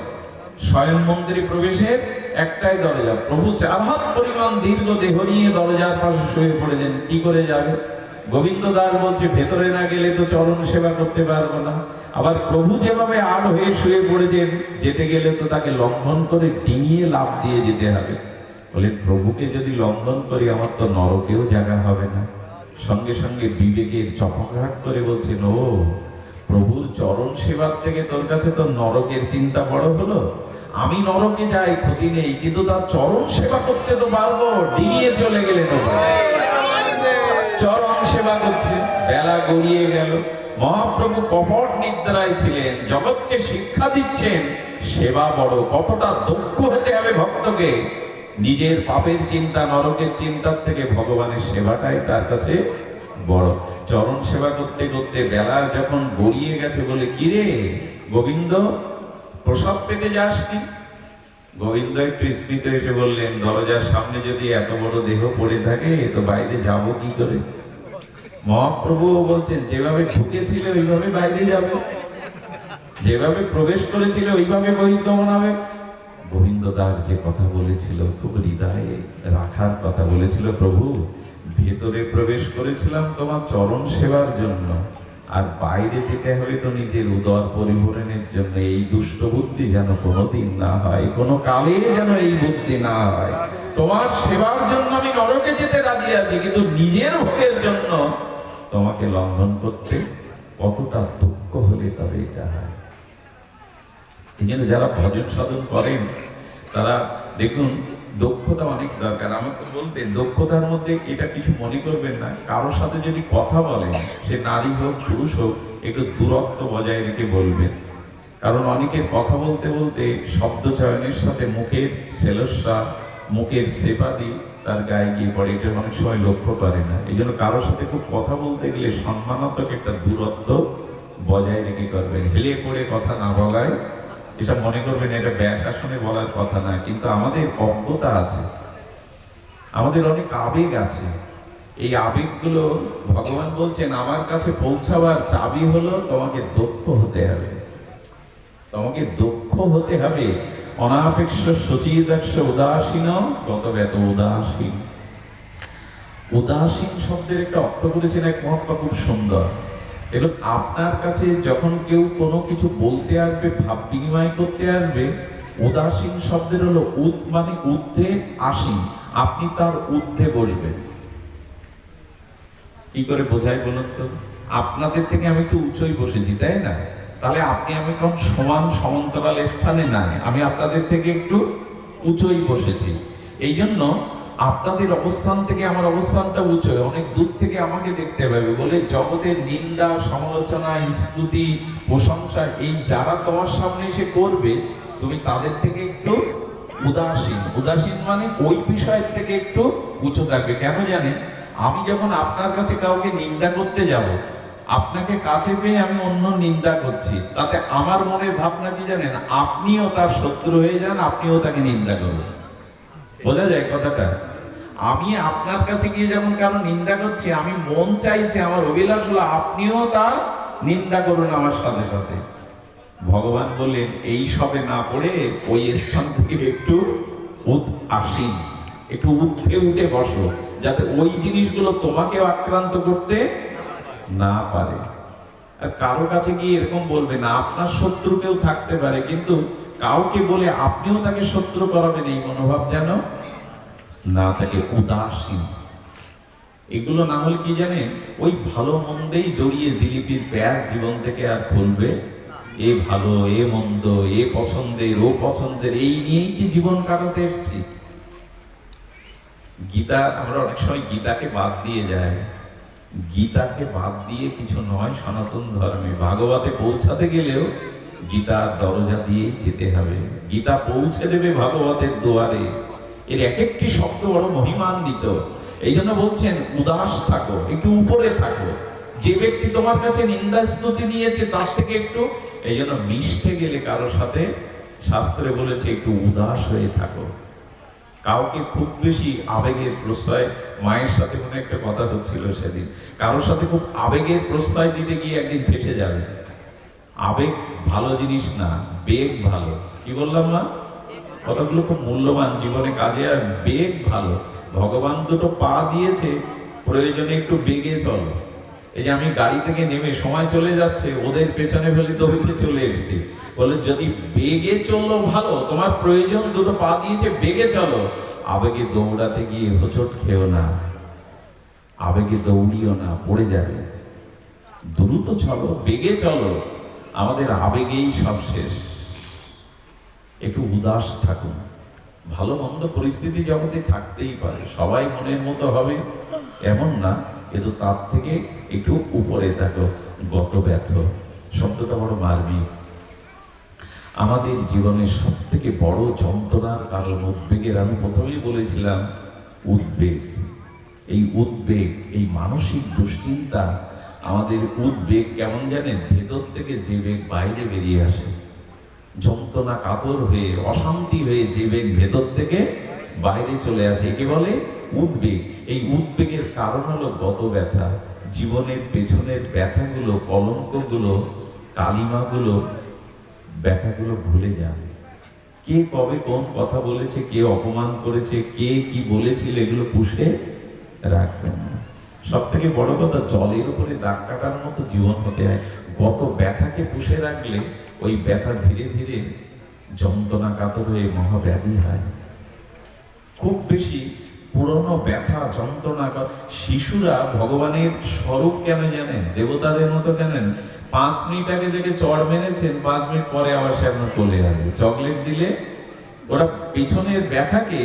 স্বয়ং মন্দিরে প্রবেশের একটাই দরজা। প্রভু 4 হাত পরিমাণ দীর্ঘ দেহ নিয়ে দরজার পাশে শুয়ে পড়েছেন, কি করে যাবে? গোবিন্দ দাস বলছে ভেতরে না গেলে তো চরণ সেবা করতে পারবো না। আবার প্রভু যেভাবে আড় হয়ে শুয়ে পড়েছেন, যেতে গেলে তো তাকে লঙ্ঘন করে ডিঙিয়ে লাফ দিয়ে যেতে হবে। বলে প্রভুকে যদি লঙ্ঘন করি আমার তো নরকেও জায়গা হবে না। সঙ্গে সঙ্গে বিবেকের চপকাট করে বলছেন, ও প্রভুর চরণ সেবার থেকে তোর কাছে তো নরকের চিন্তা বড় হলো। আমি নরকে যাই ক্ষতি নেই, কিন্তু তার চরণ সেবা করতে তো পারবো। ডিঙিয়ে চলে গেলেন, চরণ সেবা করছে। বেলা গড়িয়ে গেল, মহাপ্রভু কপট নিদ্রায় ছিলেন, জগৎকে শিক্ষা দিচ্ছেন সেবা বড়, কতটা দক্ষ হতে হবে ভক্তকে। নিজের পাপের চিন্তা, নরকের চিন্তার থেকে ভগবানের সেবাটাই তার কাছে বড়। চরণ সেবা করতে করতে বেলা যখন গড়িয়ে গেছে, বলে কিরে গোবিন্দ, প্রসাদ পেতে যাসনি? গোবিন্দ একটু স্মিত এসে বললেন, দরজার সামনে যদি এত বড় দেহ পড়ে থাকে তো বাইরে যাব কি করে? মহাপ্রভু বলছেন, যেভাবে ঢুকেছিল ওইভাবে বাইরে যাবে, যেভাবে প্রবেশ করেছিল ওইভাবে বহির্গমন হবে। গোবিন্দ দাস যে কথা বলেছিল, খুব হৃদয়ে রাখার কথা বলেছিল, প্রভু ভেতরে প্রবেশ করেছিলাম তোমার চরণ সেবার জন্য, আর বাইরে যেতে হবে তো নিজের উদর পরিপূরণের জন্য। এই দুষ্ট বুদ্ধি যেন কোনোদিন না হয়, কোনো কালে যেন এই বুদ্ধি না হয়। তোমার সেবার জন্য আমি নরকে যেতে রাজি আছি, কিন্তু নিজের ভোগের জন্য তোমাকে লঙ্ঘন করতে কতটা দুঃখ হলে তবে এটা হয়। এই জন্য যারা ভজন সাধন করেন তারা দেখুন দক্ষতা অনেক দরকার। আমাকে বলতেন দক্ষতার মধ্যে এটা কিছু মনে করবেন না, কারোর সাথে যদি কথা বলেন, সে নারী হোক পুরুষ হোক, একটু দূরত্ব বজায় রেখে বলবেন। কারণ অনেকের কথা বলতে বলতে শব্দ চয়নের সাথে মুখের সেলস্যা, মুখের সেপাদি তার গায়ে গিয়ে পড়ে, এটা অনেক সময় লক্ষ্য করে না। এই জন্য কারোর সাথে খুব কথা বলতে গেলে সম্মানাত্মক একটা দূরত্ব বজায় রেখে করবেন। হেলে পড়ে কথা না বলায়, এসব মনে করবেন এটা ব্যাসাসনে বলার কথা না, কিন্তু আমাদের অজ্ঞতা আছে, আমাদের অনেক আবেগ আছে। এই আবেগগুলো ভগবান বলছেন আমার কাছে পৌঁছাবার চাবি হলো তোমাকে দক্ষ হতে হবে, তোমাকে দক্ষ হতে হবে। অনাপেক্ষ সচিদাক্ষ উদাসীন গতব্যত উদাসীন। উদাসীন শব্দের একটা অর্থ করেছেন এক মহাত্মা, খুব সুন্দর। এখন আপনার কাছে যখন কেউ কোনো কিছু বলতে আসবে, ভাব বিনিময় করতে আসবে, উদাসীন শব্দের হলো উদ মানে ঊর্ধ্বে আসীন, আপনি তার ঊর্ধ্বে বসবেন। কি করে বোঝায় বলুন তো? আপনাদের থেকে আমি একটু উঁচুই বসেছি, তাই না? তাহলে আপনি আমি কোন সমান সমান্তরাল স্থানে নাই, আমি আপনাদের থেকে একটু উঁচুই বসেছি। এই জন্য আপনাদের অবস্থান থেকে আমার অবস্থানটা উঁচু, অনেক দূর থেকে আমাকে দেখতে পাবে। বলে জগতের নিন্দা, সমালোচনা, স্তুতি, প্রশংসা এই যারা তোমার সামনে এসে করবে, তুমি তাদের থেকে একটু উদাসীন। উদাসীন মানে ওই বিষয়ের থেকে একটু উঁচু থাকবে। কেন জানেন? আমি যখন আপনার কাছে কাউকে নিন্দা করতে যাব, আপনাকে কাছে পেয়ে আমি অন্য নিন্দা করছি, তাতে আমার মনের ভাবনা কি জানেন? আপনিও তার শত্রু হয়ে যান, আপনিও তাকে নিন্দা করবেন। বোঝা যায় কথাটা? আমি আপনার কাছে গিয়ে যেমন কারো নিন্দা করছি, আমি মন চাইছে, আমার অভিলাষ হলো আপনিও তার নিন্দা করুন আমার সাথে সাথে। ভগবান বললেন এই সবে না পড়ে ওই স্থান থেকে একটু আসীন, একটু উঠে উঠে বসো, যাতে ওই জিনিসগুলো তোমাকেও আক্রান্ত করতে না পারে। আর কারো কাছে গিয়ে এরকম বলবে না, আপনার শত্রু কেউ থাকতে পারে, কিন্তু কাউকে বলে আপনিও তাকে শত্রু করাবেন এই মনোভাব যেন না থাকে। উদাসীন এগুলো না হলে কি জানেন, ওই ভালো মন্দেই জড়িয়ে জিলিপির প্যাঁচ জীবন থেকে আর খুলবে। এ ভালো, এ মন্দ, এ পছন্দের, ও পছন্দের, এই নিয়েই কি জীবন কাটাতে এসেছি। গীতা, আমরা অনেক সময় গীতাকে বাদ দিয়ে যাই। গীতাকে বাদ দিয়ে কিছু নয় সনাতন ধর্মে। ভাগবতে পৌঁছাতে গেলেও গীতার দরজা দিয়ে যেতে হবে। গীতা পৌঁছে দেবে ভাগবতের দুয়ারে। এর এক একটি শব্দ বড় মহিমান্বিত। এই জন্য বলছেন উদাস থাকো, একটু উপরে থাকো। যে ব্যক্তি তোমার কাছে নিন্দা স্তুতি নিয়েছে তার থেকে একটু, এই জন্য মিশতে গেলে কারোর সাথে শাস্ত্রে বলেছে একটু উদাস হয়ে থাকো। কাউকে খুব বেশি আবেগের প্রশ্রয়, মায়ের সাথে মনে একটা কথা হচ্ছিল সেদিন, কারোর সাথে খুব আবেগের প্রশ্রয় দিতে গিয়ে একদিন ফেসে যাবে। আবেগ ভালো জিনিস না, বেগ ভালো। কি বললাম না? কথাগুলো খুব মূল্যবান জীবনে কাজে। আর বেগ ভালো। ভগবান দুটো পা দিয়েছে, প্রয়োজনে একটু বেগে চলো। এই যে আমি গাড়ি থেকে নেমে সময় চলে যাচ্ছে, ওদের পেছনে ফেলে দৌড়ে চলে এসেছি। বলে যদি বেগে চললো ভালো, তোমার প্রয়োজন দুটো পা দিয়েছে, বেগে চলো। আবেগে দৌড়াতে গিয়ে হোঁচট খেও না, আবেগে দৌড়িও না, পড়ে যাবে। দ্রুত চলো, বেগে চলো। আমাদের আবেগেই সব শেষ। একটু উদাস থাকুন। ভালো মন্দ পরিস্থিতি জগতে থাকতেই পারে, সবাই মনের মতো হবে এমন না, কিন্তু তার থেকে একটু উপরে থাকো। গত ব্যথ শব্দটা বড় মার্মিক। আমাদের জীবনের সব থেকে বড় যন্ত্রণার কারণ উদ্বেগের, আমি প্রথমেই বলেছিলাম উদ্বেগ। এই উদ্বেগ, এই মানসিক দুশ্চিন্তা, আমাদের উদ্বেগ কেমন জানেন, ভেতর থেকে যে বেগ বাইরে বেরিয়ে আসে, যন্ত্রণা কাতর হয়ে, অশান্তি হয়ে যে বেগ ভেতর থেকে বাইরে চলে আসে, একে বলে উদ্বেগ। এই উদ্বেগের কারণ হলো গত ব্যথা। জীবনের পেছনের ব্যথাগুলো, কলঙ্কগুলো, কালিমাগুলো, ব্যথাগুলো ভুলে যান। কে কবে কোন কথা বলেছে, কে অপমান করেছে, কে কি বলেছিল, এগুলো পুষে রাখবেন না। সব থেকে বড় কথা, জলের উপরে দাগ কাটার মতো জীবন হতে হয়। গত ব্যথাকে পুষে রাখলে ওই ব্যথা ধীরে ধীরে যন্ত্রণা কাতর হয়ে মহাব্যাধি হয়। খুব বেশি পুরনো ব্যথা, যন্ত্রণা। শিশুরা ভগবানের স্বরূপ কেন জানেন, দেবতাদের মতো জানেন। 5 মিনিট আগে থেকে চড় মেরেছেন, 5 মিনিট পরে আবার সে আপনার কোলে আসবে। চকলেট দিলে ওরা পিছনের ব্যথাকে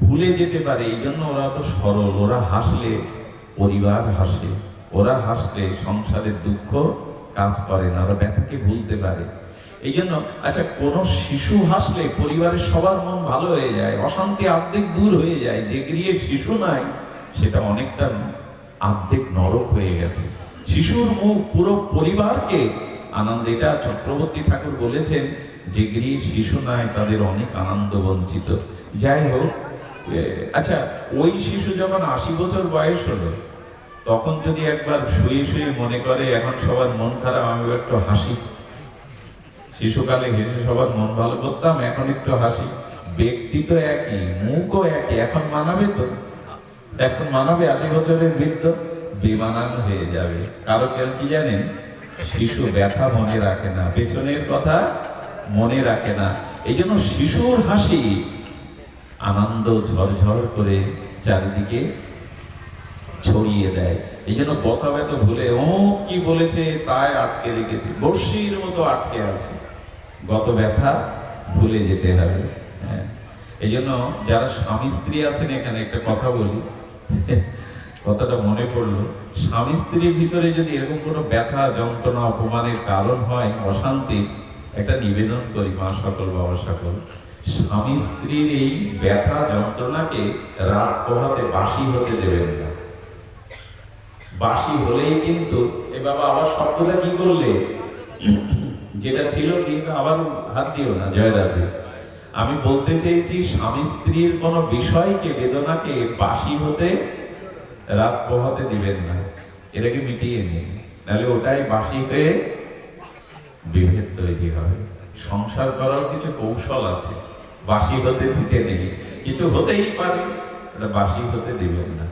ভুলে যেতে পারে, এই জন্য ওরা তো সরল। ওরা হাসলে পরিবার হাসে, ওরা হাসলে সংসারের দুঃখ কাজ করে না, ওরা ব্যথাকে ভুলতে পারে। এই জন্য আচ্ছা, কোন শিশু হাসলে পরিবারের সবার মন ভালো হয়ে যায়, অশান্তি অর্ধেক দূর হয়ে যায়। যে গৃহে শিশু নাই সেটা অনেকটা অর্ধেক নরক হয়ে গেছে। শিশুর মুখ পুরো পরিবারকে আনন্দ। এটা চক্রবর্তী ঠাকুর বলেছেন, যে গৃহে শিশু নাই তাদের অনেক আনন্দ বঞ্চিত। যাই হোক, আচ্ছা, ওই শিশু যখন 80 বছর বয়স হলো, তখন যদি একবার শুয়ে শুয়ে মনে করে এখন সবার মন খারাপ, আমি একটু হাসি। শিশুকালে হেসে সবার মন ভালো করতাম, এখন একটু হাসি। ব্যক্তি তো একই, মুখও একই, এখন মানাবে তো? এখন মানাবে? 80 বছরের বৃদ্ধ বেমানান হয়ে যাবে। কারো কেন কি জানেন, শিশু ব্যথা মনে রাখে না, পেছনের কথা মনে রাখে না। এই জন্য শিশুর হাসি আনন্দ ঝরঝর করে চারিদিকে ছড়িয়ে দেয়। এই জন্য কথা ব্যথা ভুলে ও কি বলেছে তাই আটকে রেখেছি, বর্ষির মতো আটকে আছে। গত ব্যথা ভুলে যেতে হবে। হ্যাঁ, এই জন্য যারা স্বামী স্ত্রী আছেন, এখানে একটা কথা বলি, কথাটা মনে পড়লো। স্বামী স্ত্রীর ভিতরে যদি এরকম কোনো ব্যথা, যন্ত্রণা, অপমানের কারণ হয়, অশান্তি, একটা নিবেদন করি মা সকল, বাবা সকল, স্বামী স্ত্রীর এই ব্যথা যন্ত্রণাকে রাত পোহাতে বাসি হতে দেবেন না। বাসি হলেই কিন্তু এ বাবা আবার শব্দটা কি করলে, যেটা ছিল কিন্তু আবার হাত দিও না, জয় রাধে। আমি বলতে চেয়েছি, স্বামী স্ত্রীর কোন বিষয়কে, বেদনাকে বাসি হতে, রাত পোহাতে দিবেন না। এটাকে মিটিয়ে নিন, নাহলে ওটাই বাসি হয়ে বিভেদ তৈরি হবে। সংসার করার কিছু কৌশল আছে, বাসি হতে দিতে নেই। কিছু হতেই পারে, ওটা বাসি হতে দিবেন না।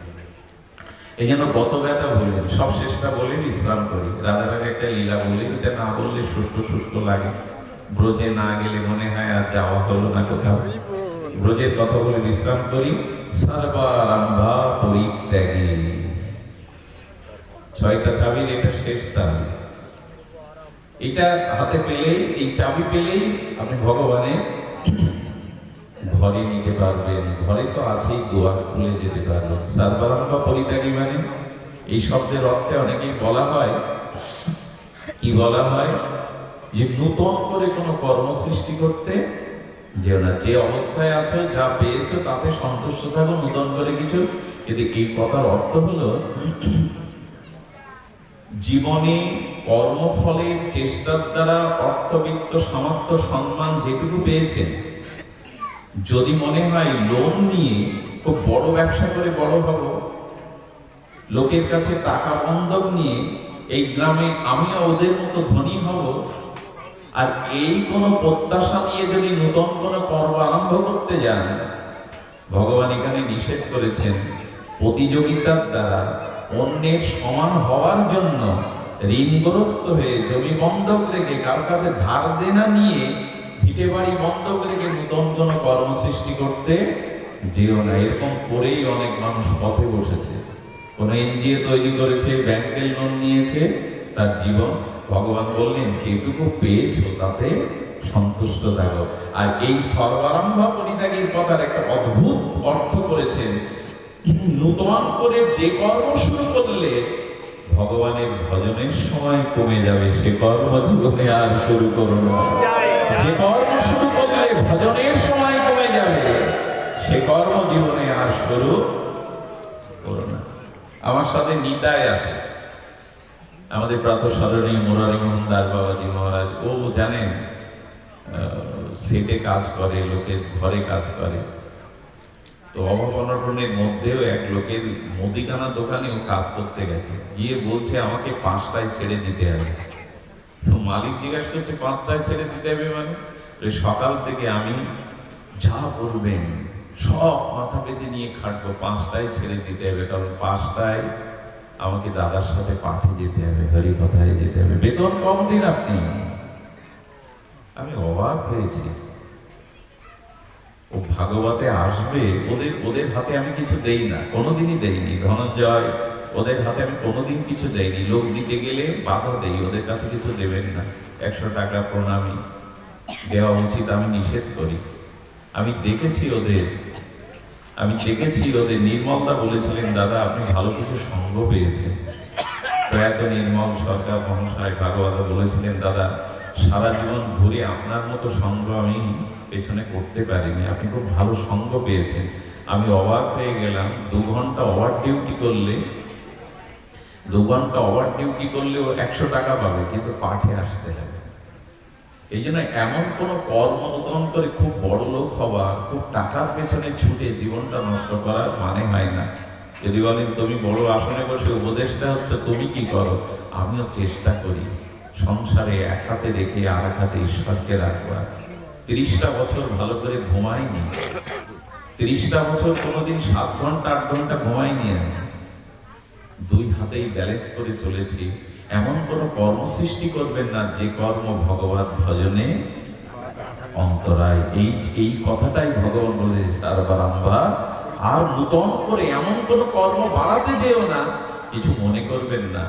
এই জন্য গত ব্যথা বললেন, সব শেষটা বলে বিশ্রাম করি। রাধারানীর একটা লীলা বলি, এটা না বললে শুষ্ক শুষ্ক লাগে। ব্রজে না গেলে মনে হয় আর যাওয়া হলো না কোথাও। ব্রজের কথা বলে বিশ্রাম করি। সর্বারম্ভা পরিত্যাগী, 6টা চাবির এটা শেষ চাবি। এটা হাতে পেলেই, এই চাবি পেলেই আপনি ভগবানের ঘরে নিতে পারবেন। ঘরে তো আছেই, দুয়ার খুলে যেতে পারবেন। সর্বারম্ভা পরিত্যাগী মানে, এই শব্দের অর্থে অনেকেই বলা হয়, কি বলা হয়, যে নূতন করে কোনো কর্ম সৃষ্টি করতে যেও না। যে অবস্থায় আছো, যা পেয়েছো তাতে সন্তুষ্ট থাকো, নূতন করে কিছু। কিন্তু এই কথার অর্থ হলো, জীবনে কর্মফলের চেষ্টার দ্বারা অর্থবিত্ত, সামর্থ্য, সম্মান যেটুকু পেয়েছেন, যদি মনে হয় লোন নিয়ে খুব বড় ব্যবসা করে বড় হব, লোকের কাছে টাকা বন্ধক নিয়ে এই গ্রামে আমিও ওদের মতো ধনী হব, আর এই কোন প্রত্যাশা নিয়ে যদি নতুন কোন কর্ম আরম্ভ করতে যান, ভগবান এখানে নিষেধ করেছেন প্রতিযোগিতার দ্বারা অন্যের সমান হওয়ার জন্য ঋণগ্রস্ত হয়ে জমি বন্ধক রেখে কারোর কাছে ধার দেনা নিয়ে ভিটে বাড়ি বন্ধক রেখে নতুন কোন কর্ম সৃষ্টি করতে যেও না। এরকম করেই অনেক মানুষ পথে বসেছে, কোন এনজিও তৈরি করেছে, ব্যাংকের লোন নিয়েছে, তার জীবন। ভগবান বললেন যেটুকু পেয়েছো তাতে সন্তুষ্ট থাকো। আর এই সর্বারম্ভ পরিত্যাগের কথার একটা অদ্ভুত অর্থ করেছেন, নূতন করে যে কর্ম শুরু করলে ভগবানের ভজনের সময় কমে যাবে সে কর্ম জীবনে আর শুরু করো না। যে কর্ম শুরু করলে ভজনের সময় কমে যাবে সে কর্ম জীবনে আর শুরু করো না। আমার সাথে নিতাই আসে, আমাদের প্রাতঃস্মরণীয় মুরারি মোহন দাস বাবাজি মহারাজ। ও জানেন সেটে কাজ করে, লোকের ঘরে কাজ করে। তো অভাব অনটনের মধ্যেও এক লোকের মুদিখানা দোকানেও কাজ করতে গেছে, গিয়ে বলছে আমাকে 5টায় ছেড়ে দিতে হবে। তো মালিক জিজ্ঞাসা করছে 5টায় ছেড়ে দিতে হবে মানে? সকাল থেকে আমি যা করবেন সব মাথা পেতে নিয়ে খাটবো, 5টায় ছেড়ে দিতে হবে, কারণ 5টায় আমাকে দাদার সাথে পাঠে যেতে হবে, হরি কথায় যেতে হবে, বেতন কম দিন আপনি। আমি অবাক হয়েছি, ও ভাগবতে আসবে, ওদের হাতে আমি কিছু দেই না, কোনোদিনই দেইনি। ধনঞ্জয় ওদের হাতে আমি কোনোদিন কিছু দেইনি, লোক দিতে গেলে বাধা দেই, ওদের কাছে কিছু দেবেন না, 100 টাকা প্রণামী দেওয়া উচিত আমি নিষেধ করি। আমি দেখেছি ওদের নির্মলদা বলেছিলেন দাদা আপনি ভালো কিছু সঙ্গ পেয়েছেন। প্রয়াত নির্মল সরকার মহাশয় ভাগবত বলেছিলেন দাদা সারা জীবন ঘুরে আপনার মতো সঙ্গ আমি পেছনে করতে পারিনি, আপনি খুব ভালো সঙ্গ পেয়েছেন। আমি অবাক হয়ে গেলাম, 2 ঘন্টা ওভার ডিউটি করলেও 100 টাকা পাবে, কিন্তু পাঠে আসতে হবে। এই জন্য এমন কোন কর্ম নতুন করে খুব বড় লোক হওয়া, খুব টাকার পেছনে ছুটে জীবনটা নষ্ট করার মানে হয় না। যদি বলেন তুমি বড় আসনে বসে উপদেশটা হচ্ছে, তুমি কি করো? আমিও চেষ্টা করি সংসারে এক হাতে রেখে আর এক হাতে ঈশ্বরকে রাখবার। 30টা বছর ভালো করে ঘুমাইনি, 30টা বছর কোনোদিন 7 ঘন্টা 8 ঘন্টা ঘুমাইনি আমি, 2 হাতেই ব্যালেন্স করে চলেছি। এমন কোন কর্ম সৃষ্টি করবেন না যে কর্ম ভগবত ভজনে অন্তরায়। এই কথাটাই ভগবান বলে সার্বারম্ভা। আর নূতন করে এমন কোন কর্ম বাড়াতে যেও না, কিছু মনে করবেন না।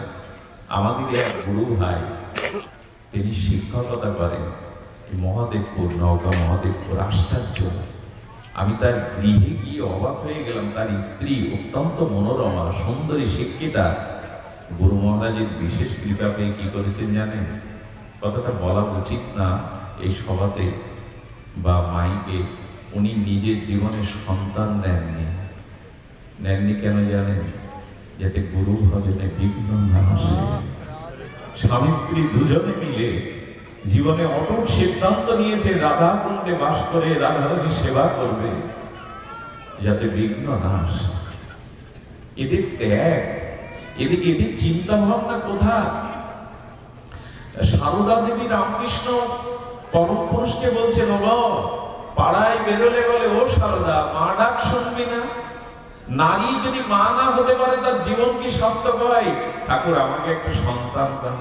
আমাদের এক গুরু ভাই, তিনি শিক্ষকতা করেন মহাদেবপুর, নওগাঁ মহাদেবপুর। আশ্চর্য, আমি তার গৃহে গিয়ে অবাক হয়ে গেলাম। তার স্ত্রী অত্যন্ত মনোরমা সুন্দরী শিক্ষিতা। গুরু মহারাজের বিশেষ কৃপা পেয়ে কি করেছেন জানেন? কথাটা বলা উচিত না এই সভাতে বা মাইকে, উনি নিজের জীবনে সন্তান নেননি। কেন জানেন? যাতে গুরু ভজনে বিঘ্ন না আসে। স্বামী স্ত্রী দুজনে মিলে জীবনে অটুট সিদ্ধান্ত নিয়েছে রাধা কুণ্ডে বাস করে রাধারানী সেবা করবে, যাতে বিঘ্ন না আসে। এদের ত্যাগ, এদের চিন্তা ভাবনা কোথায়? সারদা দেবী রামকৃষ্ণ পরম পুরুষকে বলছেন, ও পাড়ায় বেরোলে বলে ও সারদা মা ডাক শুনবি না? নারী যদি মা না হতে পারে তার জীবন কি সার্থক হয়? ঠাকুর আমাকে একটা সন্তান দাও।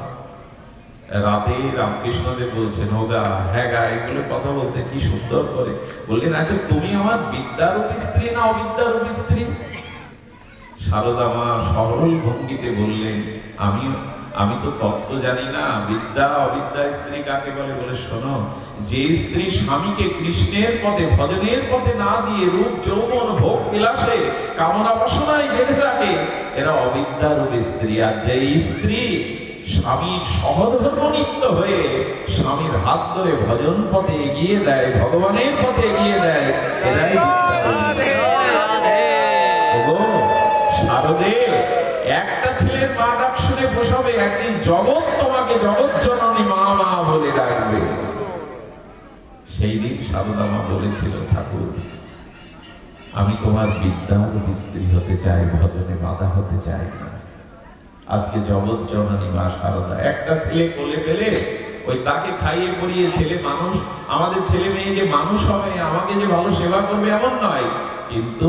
রাতে রামকৃষ্ণদেব বলছেন, ওগা হ্যাঁ গা, এগুলো কথা বলতে কি সুন্দর করে বললেন, আচ্ছা তুমি আমার বিদ্যারূপী স্ত্রী না অবিদ্যারূপী স্ত্রী? সারদা মা সরল ভঙ্গিতে বললেন, আমি তো তত্ত্ব জানি না, বিদ্যা অবিদ্যা স্ত্রী কাকে বলে। বলে শোনো, যে স্ত্রী স্বামীকে কৃষ্ণের পথে ভজনের পথে না দিয়ে রূপ যৌবন ভোগ বিলাসে কামনা বাসনায় বেঁধে রাখে, এরা অবিদ্যারূপী স্ত্রী। আর যে স্ত্রী স্বামীর সহধর্মনিত্য হয়ে স্বামীর হাত ধরে ভজন পথে এগিয়ে দেয়, ভগবানের পথে এগিয়ে দেয়, এরাই শারদে। একটা ছেলের মা ডাক শুনে বসাবে, একদিন জগৎ তোমাকে জগৎ জননী মা মা বলে ডাকবে। সেই দিন সাধু সারদামা বলেছিল, ঠাকুর আমি তোমার বিদ্যার মিস্ত্রি হতে চাই, ভজনে বাধা হতে চাই না। আজকে জগৎ জননী মা সারদা একটা ছেলে কোলে পেলে ওই তাকে খাইয়ে পরিয়ে ছেলে মানুষ, আমাদের ছেলে মেয়ে যে মানুষ হবে, আমাকে যে ভালো সেবা করবে এমন নয়, কিন্তু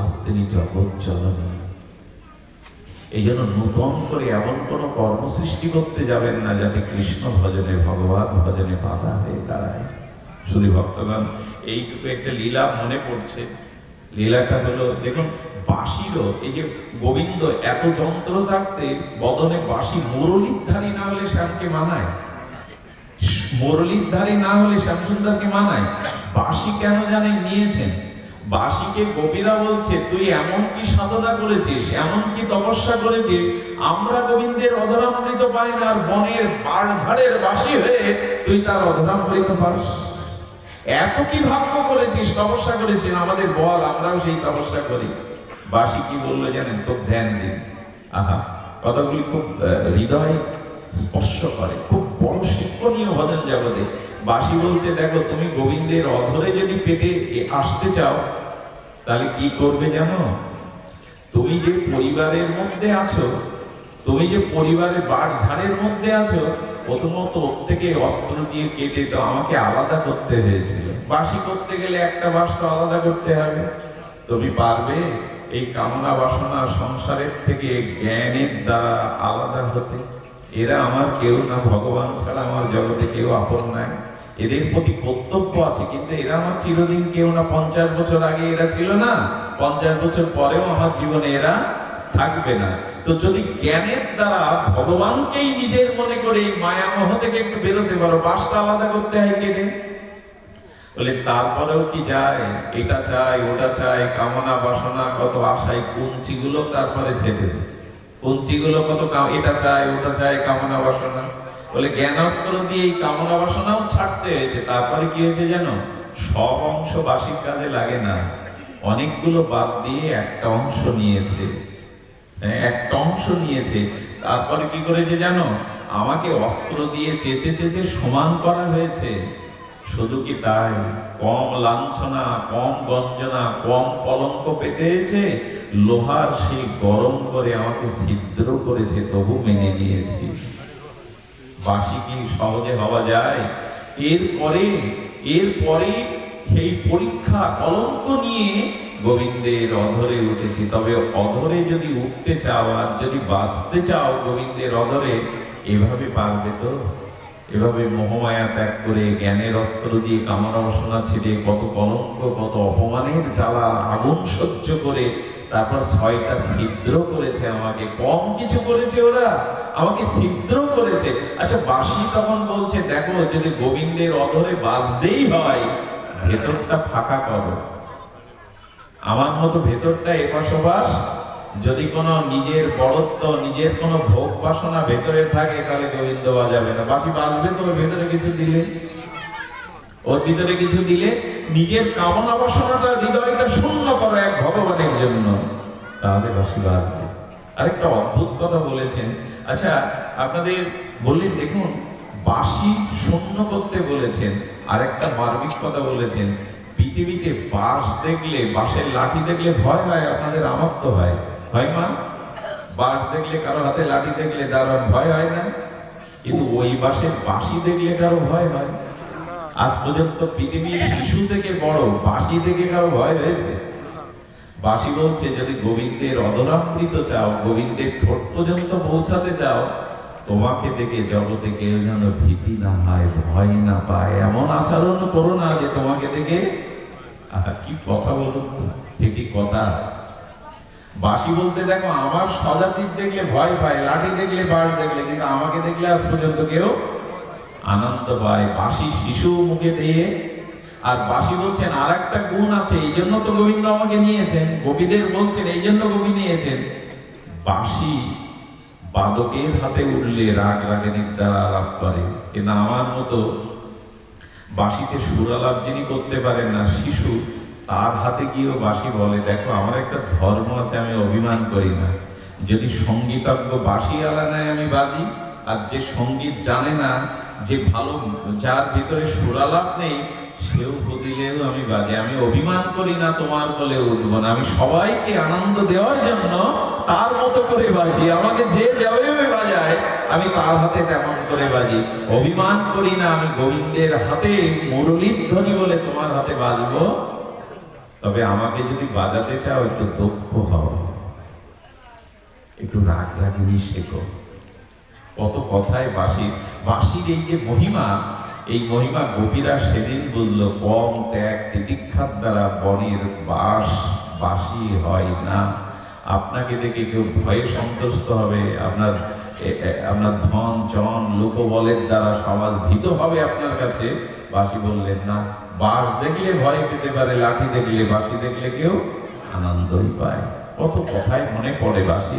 আজ তিনি জগৎ জননী। এই জন্য নূতন করে এমন কোন কর্ম সৃষ্টি করতে যাবেন না যাতে কৃষ্ণ ভজনে, ভগবান ভজনে বাধা হয়ে দাঁড়ায়। শুধু ভক্তগণ, এইটুকু একটা লীলা মনে পড়ছে। লীলাটা হলো, দেখুন বাঁশিরও, এই যে গোবিন্দ এত যন্ত্র থাকতে বদনে বাঁশি মুরলীধারী না হলে শ্যামকে মানায়, মুরলীধারী না হলে শ্যামসুন্দরকে মানায়। বাঁশি কেন জানেন নিয়েছেন? বাঁশিকে গোপীরা বলছে, তুই এমন কি সাধনা করেছিস, এমন কি তপস্যা করেছিস, আমরা গোবিন্দের অধরামৃত পাই না, আর বনের বাড় ঝাড়ের বাঁশি হয়ে তুই তার অধরামৃত পাস। এত কি ভাগ্য করেছিস, তপস্যা করেছিস, আমাদের বল, আমরাও সেই তপস্যা করি। বাঁশি কি বললো জানেন? খুব ধ্যান দিন, আহা, কথাগুলি খুব হৃদয় স্পর্শ করে, খুব বড় শিক্ষণীয় ভজন জগতে। বাঁশি বলতে, দেখো তুমি গোবিন্দের অধরে যদি পেতে আসতে চাও তাহলে কি করবে জানো? তুমি যে পরিবারের মধ্যে আছো, তুমি যে পরিবারের বাড় ঝাড়ের মধ্যে আছো, প্রথমত ওর থেকে অস্ত্র দিয়ে কেটে তো আমাকে আলাদা করতে হয়েছিল। বাঁশি করতে গেলে একটা বাঁশ তো আলাদা করতে হবে। তুমি পারবে এই কামনা বাসনা সংসারের থেকে জ্ঞানের দ্বারা আলাদা হতে? এরা আমার কেউ না, ভগবান ছাড়া আমার জগতে কেউ আপন নাই। এদের প্রতি কর্তব্য আছে, কিন্তু এরা আমার চিরদিন কেউ না। 50 বছর আগে এরা ছিল না, 50 বছর পরেও আমার জীবনে এরা থাকবে না। তো যদি জ্ঞানের দ্বারা ভগবানকেই নিজের মনে করে এই মায়ামোহ থেকে একটু বেরোতে পারো, বাসটা আলাদা করতে হয় কেটে। বলে তারপরেও কি যায়, এটা চাই ওটা চাই, কামনা বাসনা কত আশায় কুঞ্চিগুলো তারপরে সেটেছে, কুঞ্চিগুলো কত, এটা চাই ওটা চাই, কামনা বাসনা। বলে জ্ঞানাস্ত্র দিয়ে এই কামনা বাসনাও ছাড়তে হয়েছে। তারপরে কি হয়েছে জানো? সব অংশ বাসির কাজে লাগে না, অনেকগুলো বাদ দিয়ে একটা অংশ নিয়েছে, একটা অংশ নিয়েছে। তারপরে কি করেছে জানো? আমাকে অস্ত্র দিয়ে চেঁচে চেঁচে সমান করা হয়েছে। শুধু কি তাই, কম লাঞ্ছনা, কম গঞ্জনা, কম কলঙ্ক পেতে হয়েছে, লোহার সেই গরম করে আমাকে ছিদ্র করেছে, তবু মেনে নিয়েছি। বাঁশি কি সহজে হওয়া যায়? এরপরে সেই পরীক্ষা কলঙ্ক নিয়ে গোবিন্দের অধরে উঠেছি। তবে অধরে যদি উঠতে চাও আর যদি বাঁচতে চাও গোবিন্দের অধরে, এভাবে পারবে তো? এভাবে মোহমায়া ত্যাগ করে জ্ঞানের অস্ত্র দিয়ে কামনা বাসনা ছেড়ে কত কলঙ্ক, কত অপমানের জ্বালা আগুন সহ্য করে তারপর 6টা ছিদ্র করেছে আমাকে। কম কিছু করেছে ওরা, আমাকে ছিদ্র করেছে। আচ্ছা, বাঁশি তখন বলছে, দেখো যদি গোবিন্দের অধরে বাজতেই হয়, ভেতরটা ফাঁকা করো। আমার মতো ভেতরটা এপাশ ওপাশ, যদি কোনো নিজের বড়ত্ব, নিজের কোনো ভোগ বাসনা ভেতরে থাকে, তাহলে গোবিন্দ বাজাবে না। বাঁশি বাজবে তো ওর ভেতরে কিছু দিলে, ওর ভিতরে কিছু দিলে। নিজের কামনা বাসনাটা, হৃদয়টা শূন্য করো এক ভগবানের জন্য, তাহলে বাঁশি বাজবে। আরেকটা অদ্ভুত কথা বলেছেন। আচ্ছা, আপনাদের বললেন, দেখুন বাঁশি শূন্য করতে বলেছেন। আরেকটা মার্মিক কথা বলেছেন, পৃথিবীতে বাঁশ দেখলে, বাঁশের লাঠি দেখলে ভয় হয় আপনাদের? আমার তো হয়, হয় মা? বাঁশ দেখলে, কারো হাতে লাঠি দেখলে দারুণ ভয় হয় না? কিন্তু ওই বাঁশের বাঁশি দেখলে কারো ভয় হয়? আজ পর্যন্ত পৃথিবীর শিশু থেকে বড় বাঁশি দেখে কারো ভয় হয়েছে? বাঁশি বলছে, যদি গোবিন্দের অধরামৃত চাও, গোবিন্দের ঠোঁট পর্যন্ত পৌঁছাতে চাও, তোমাকে দেখে জগতে কেউ যেন ভীতি না হয়, ভয় না পায়, এমন আচরণ করো না যে তোমাকে দেখে। কি কথা বলুন, ঠিকই কথা। বাঁশি বলতে, দেখো আমার স্বজাতির দেখলে ভয় পায়, লাঠি দেখলে, বাঁশ দেখলে, কিন্তু আমাকে দেখলে আজ পর্যন্ত কেউ আনন্দ পায়। বাঁশি শিশু মুখে দিয়ে। আর বাঁশি বলছেন আর একটা গুণ আছে, এই জন্য তো গোবিন্দ আমাকে নিয়েছেন, গোপীদের বলছেন এই জন্য গোপী নিয়েছেন। বাঁশি বাদকের হাতে উঠলে রাগ রাগিনীর দ্বারা আলাপ করে, কিন্তু আমার মতো বাঁশিতে সুর আলাপ যিনি করতে পারেন না, শিশু, তার হাতে গিয়েও বাঁশি বলে, দেখো আমার একটা ধর্ম আছে, আমি অভিমান করি না। যদি সঙ্গীতজ্ঞ বাঁশি আলানায় আমি বাজি, আর যে সঙ্গীত জানে না, যে ভালো, যার ভিতরে সুরালাপ নেই, সেও দিলেও আমি বাজে, আমি অভিমান করি না তোমার বলে উঠবো না, আমি সবাইকে আনন্দ দেওয়ার জন্য তার মতো করে বাজি, আমাকে যে যেভাবে বাজায় আমি তার হাতে তেমন করে বাজি, অভিমান করি না, আমি গোবিন্দের হাতে মুরলীর ধ্বনি বলে তোমার হাতে বাজবো। তবে আমাকে যদি বাজাতে চাও একটু দক্ষ হও, একটু রাগ রাগি শেখো। কত কথায় বাঁশির এই যে মহিমা, এই মহিমা গোপীরা সেদিন বুঝলো। কম ত্যাগ তিতিক্ষার দ্বারা বনের বাঁশি হয় না। আপনাকে দেখে কেউ ভয়ে সন্তুষ্ট হবে, আপনার ধন জন লোকবলের দ্বারা সমাজ ভীত হবে আপনার কাছে। বাঁশি বললেন না, বাঁশ দেখলে ভয় পেতে পারে, লাঠি দেখলে, বাঁশি দেখলে কেউ আনন্দই পায়। কত কথায় মনে পড়ে বাঁশি,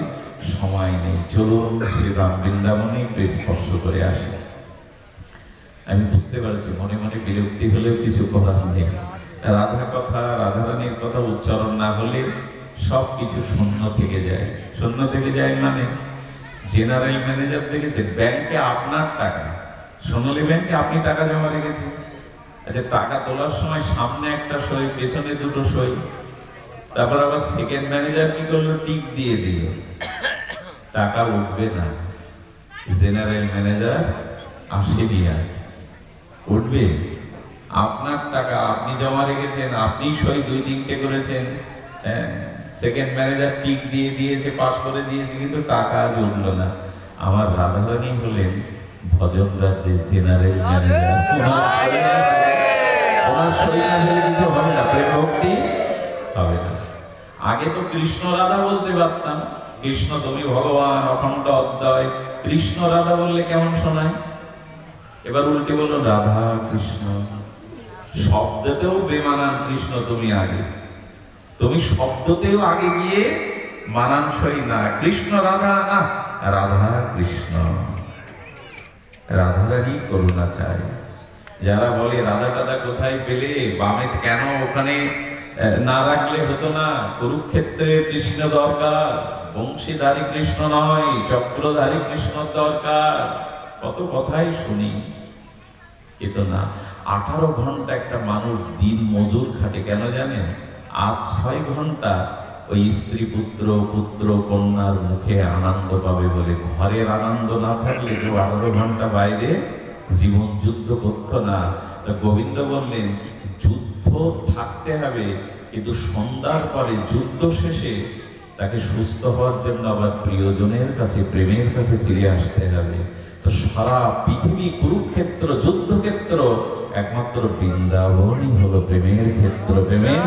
সময় নেই, চলুন শ্রীরাম বৃন্দাবনে একটু স্পর্শ করে আসি। আমি বুঝতে পারছি মনে মনে বিরক্তি হলেও কিছু করার নেই। রাধা কথা, রাধারানীর কথা উচ্চারণ না হলে সব কিছু শূন্য থেকে যায়। শূন্য থেকে যায় মানে জেনারেল ম্যানেজার দেখেছে ব্যাংকে আপনার টাকা, সোনালী ব্যাংকে আপনি টাকা জমা রেখেছেন। আচ্ছা, টাকা তোলার সময় সামনে একটা সই, পেছনে দুটো সই, তারপর আবার সেকেন্ড ম্যানেজার কি করলো, টিক দিয়ে দিল, টাকা উঠবে না। জেনারেল ম্যানেজার আসেনি, আজ উঠবে। আপনার টাকা আপনি জমা রেখেছেন, আপনি সই 2-3টে করেছেন, সেকেন্ড ম্যানেজার টিক দিয়ে দিয়েছে, পাস করে দিয়েছে, কিন্তু টাকা আজ উঠলো না। আমার রাধারানী হলেন ভজন রাজ্যের জেনারেল ম্যানেজার। ওনার সই না হলে কিছু হবে না, প্রেম ভক্তি হবে না। আগে তো কৃষ্ণ রাধা বলতে পারতাম, কৃষ্ণ তুমি ভগবান অখণ্ড অদ্বয়, কৃষ্ণ রাধা বললে কেমন শোনায়। এবার উল্টে বললো রাধা কৃষ্ণ, শব্দতেও বেমানান, কৃষ্ণ তুমি আগে, তুমি শব্দতেও আগে গিয়ে মানানসই না, কৃষ্ণ রাধা না, রাধা কৃষ্ণ। রাধারানী করুণা চাই। যারা বলে রাধা টাধা কোথায় পেলে, বামে কেন ওখানে না রাখলে হতো না, কুরুক্ষেত্রের কৃষ্ণ দরকার, বংশীধারী কৃষ্ণ নয়, চক্রধারী কৃষ্ণ দরকার। কত কথাই শুনি, কিন্তু না। 18 ঘন্টা একটা মানুষ দিন মজুর খাটে, কেন জানেন? আজ 6 ঘন্টা ওই স্ত্রী পুত্র কন্যার মুখে আনন্দ পাবে বলে। ঘরের আনন্দ না থাকলে কেউ 18 ঘন্টা বাইরে জীবন যুদ্ধ করত না। গোবিন্দ বললেন যুদ্ধ থাকতে হবে, কিন্তু সন্ধ্যার পরে যুদ্ধ শেষে তাকে সুস্থ হওয়ার জন্য আবার প্রিয়জনের কাছে, প্রেমের কাছে ফিরে আসতে হবে। তো সারা পৃথিবী কুরুক্ষেত্র, যুদ্ধক্ষেত্র, একমাত্র বৃন্দাবনই হলো প্রেমের ক্ষেত্র। প্রেমের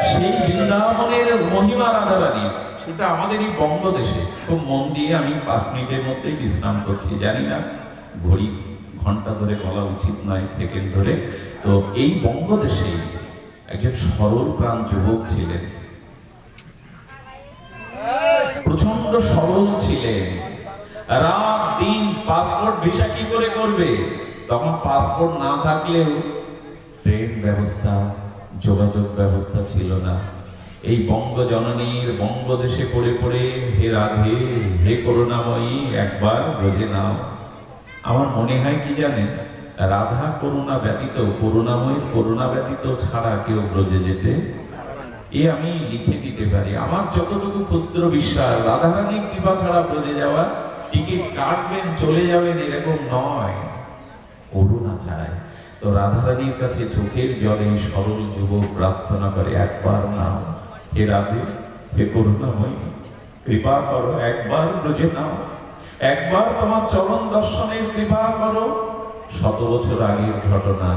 সেই বৃন্দাবনের মহিমা রাধারানী, সেটা আমাদের এই বঙ্গদেশে। খুব মন দিয়ে আমি 5 মিনিটের মধ্যেই বিশ্রাম করছি, জানি না ঘড়ি ঘন্টা ধরে বলা উচিত নয়, সেকেন্ড ধরে। তো এই বঙ্গদেশে একজন সরল প্রাণ যুবক ছিলেন, প্রচন্ড সরল ছিলেন। রাত দিন পাসপোর্ট ভিসা কি করে করবে, তখন পাসপোর্ট না থাকলেও ট্রেন ব্যবস্থা, যোগাযোগ ব্যবস্থা ছিল না। এই বঙ্গ জননীর বঙ্গদেশে পড়ে পড়ে হে রাধে, হে করুণাময়ী, একবার ব্রজে নাও। আমার মনে হয় কি জানেন, রাধা করুণা ব্যতীত, করুণাময়ী করুণা ব্যতীত ছাড়া কেউ ব্রজে যেতে, এ আমি লিখে দিতে পারি। আমার যতটুকু ক্ষুদ্র বিশ্বাস, রাধারানীর কৃপা ছাড়া ব্রজে যাওয়া, টিকিট কাটবেন চলে যাবেন এরকম নয়, করুণা চায়। তো রাধারানীর কাছে চোখের জলে সরল যুবক প্রার্থনা করে, একবার নাও, হে রাধে, হে করুণাময়ী, কৃপা করো, একবার ব্রজে নাও, একবার তোমার চরণ দর্শনের কৃপা করো। 100 বছর আগের ঘটনা,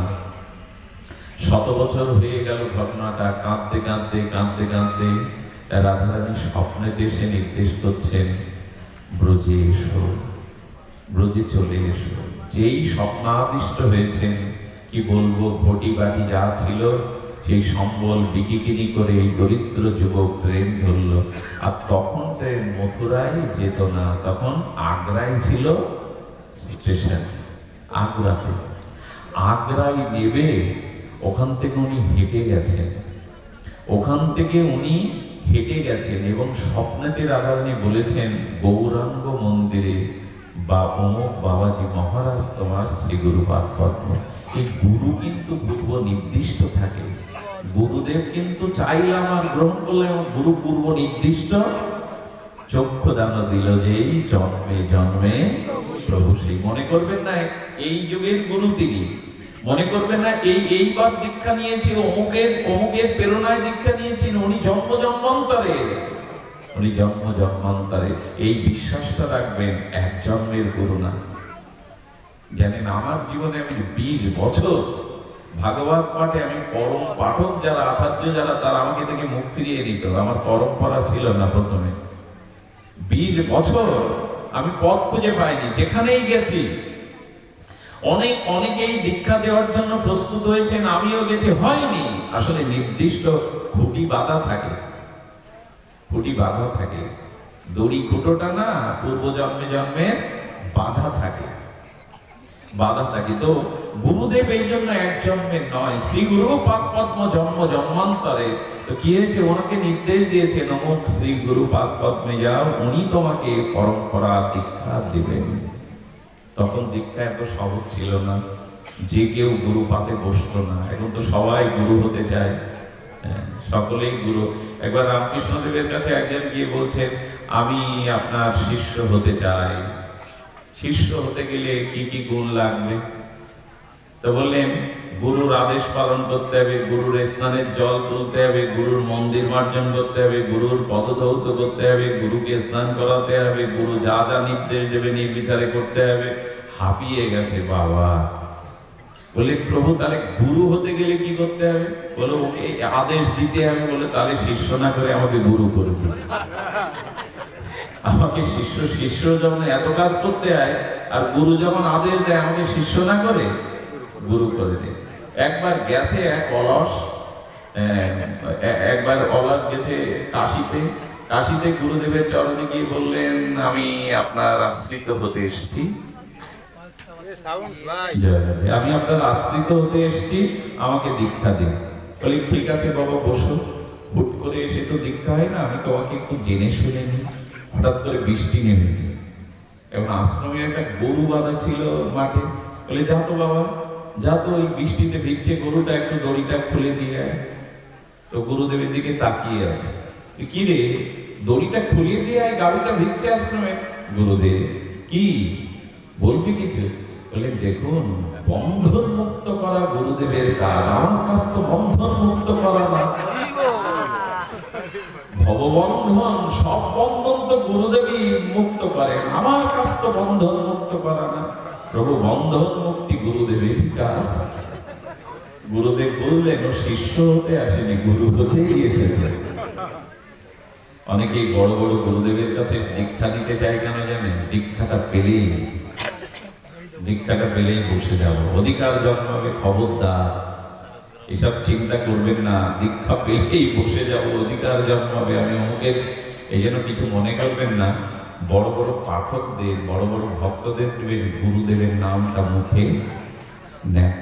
100 বছর হয়ে গেল ঘটনাটা। কাঁদতে কাঁদতে কাঁদতে কাঁদতে রাধারানী স্বপ্নে দেশে নির্দেশ করছেন, ব্রজে এসো, ব্রজে চলে এসো। যেই স্বপ্নাদিষ্ট হয়েছেন, কি বলবো, ঘটি বাটি যা ছিল সেই সম্বল বিকিকিনি করে এই দরিদ্র যুবক ট্রেন ধরল। আর তখন ট্রেন মথুরায় যেত না, তখন আগ্রায় ছিল স্টেশন। আগ্রাতে, আগ্রায় নেবে, ওখান থেকে উনি হেঁটে গেছেন, ওখান থেকে উনি হেঁটে গেছেন এবং স্বপ্নেতে রাধারানী বলেছেন, গৌরাঙ্গ মন্দিরে বা অমুক বাবাজি মহারাজ তোমার শ্রী গুরু পাদ পদ্ম। এই গুরু কিন্তু পূর্ব নির্দিষ্ট থাকে। গুরুদেব কিন্তু চাইলাম আর গ্রহণ করলাম, গুরু পূর্ব নির্দিষ্ট চক্ষুদান দিল যেই জন্মে জন্মে প্রভু সেই। মনে করবেন না এই যুগের গুরু তিনি, মনে করবেন না এইবার দীক্ষা নিয়েছি অমুকের প্রেরণায় দীক্ষা নিয়েছেন, উনি জন্ম জন্মান্তরে, উনি জন্ম জন্মান্তরে। এই বিশ্বাসটা রাখবেন, এক জন্মের গুরু না। জানেন আমার জীবনে আমি 20 বছর ভাগবত পাঠে, আমি পরম পাঠক যারা আচার্য যারা তারা আমাকে থেকে মুখ ফিরিয়ে দিত, আমার পরম্পরা ছিল না প্রথমে। 20 বছর আমি পথ খুঁজে পাইনি, যেখানেই গেছি অনেকেই দীক্ষা দেওয়ার জন্য প্রস্তুত হয়েছেন, আমিও গেছি, হয়নি। আসলে নির্দিষ্ট খুঁটি বাঁধা থাকে, খুঁটি বাঁধা থাকে, দড়ি খুঁটোটা না পূর্ব জন্মে জন্মে বাঁধা থাকে, বাধা থাকে। তো গুরুদেব এই জন্য এক জন্মের নয়, শ্রী গুরু পাদ পদ্ম জন্ম জন্মান্তরে। তো কি হয়েছে, ওনাকে নির্দেশ দিয়েছেন অমুক শ্রী গুরু পাদ পদ্মে যাও, উনি তোমাকে পরম্পরা দীক্ষা দিবেন। তখন দীক্ষা এত সহজ ছিল না, যে কেউ গুরু পাতে বসতো না। এখন তো সবাই গুরু হতে চায়, সকলেই গুরু। একবার রামকৃষ্ণদেবের কাছে একজন গিয়ে বলছেন, আমি আপনার শিষ্য হতে চাই। শিষ্য হতে গেলে কি কি গুণ লাগবে? তো বললেন, গুরুর আদেশ পালন করতে হবে, গুরুর স্নানের জল তুলতে হবে, গুরুর মন্দির মার্জন করতে হবে, গুরুর পদধৌত করতে হবে, গুরুকে স্নান করাতে হবে, গুরু যা যা নির্দেশ দেবে নির্বিচারে করতে হবে। হাঁপিয়ে গেছে বাবা। বলে প্রভু তাহলে গুরু হতে গেলে কি করতে হবে? বলে ওকে আদেশ দিতে হবে। বলে তাহলে শিষ্য না করে আমাকে গুরু করে দিন। আমাকে শিষ্য যখন এত কাজ করতে হয়, আর গুরু যখন আদেশ দেয় আমাকে শিষ্য না করে গুরু করে দেয়। একবার গেছে একবার অলস গেছে কাশিতে গুরুদেবের চরণে গিয়ে বললেন, আমি আপনার আশ্রিত হতে এসেছি, আমি আপনার আশ্রিত হতে এসেছি, আমাকে দীক্ষা দিন। বলি ঠিক আছে বাবা বসো। হুট করে এসে তো দীক্ষা হয় না, আমি তোমাকে একটু জেনে শুনে নিই। হঠাৎ করে বৃষ্টি নেমেছে, এখন আশ্রমে একটা গরু বাঁধা ছিল মাঠে। বলে যা তো বাবা, যা তো, ওই বৃষ্টিতে ভিজছে গরুটা, একটু দড়িটা খুলে দিয়ে। তো গুরুদেবের দিকে তাকিয়ে আছে, কি রে দড়িটা খুলিয়ে দিয়ে গাড়িটা ভিজছে আশ্রমে। গুরুদেব কি বলবি কিছু? বলে দেখুন, বন্ধন মুক্ত করা গুরুদেবের কাজ, আমার কাজ তো বন্ধন মুক্ত করা না। ভববন্ধন, সব বন্ধন তো গুরুদেবই মুক্ত করেন, আমার কাজ তো বন্ধন মুক্ত করা না। প্রভু বন্ধন মুক্তি গুরুদেবের কাজ। গুরুদেব বললেন, ও শিষ্য হতে আসেনি, গুরু হতেই এসেছে। অনেকেই বড় বড় গুরুদেবের কাছে দীক্ষা নিতে চায় কেন জানেন? দীক্ষাটা পেলেই বসে যাব, অধিকার জন্মাবে, খবরদার এসব চিন্তা করবেন না। দীক্ষা পেলেই বসে যাব, অধিকার জন্মাবে, আমি অমুকের। এই জন্য কিছু মনে করবেন না। বড় বড় পাঠকদের, বড় বড় ভক্তদের গুরুদেবের নামটা মুখে নেন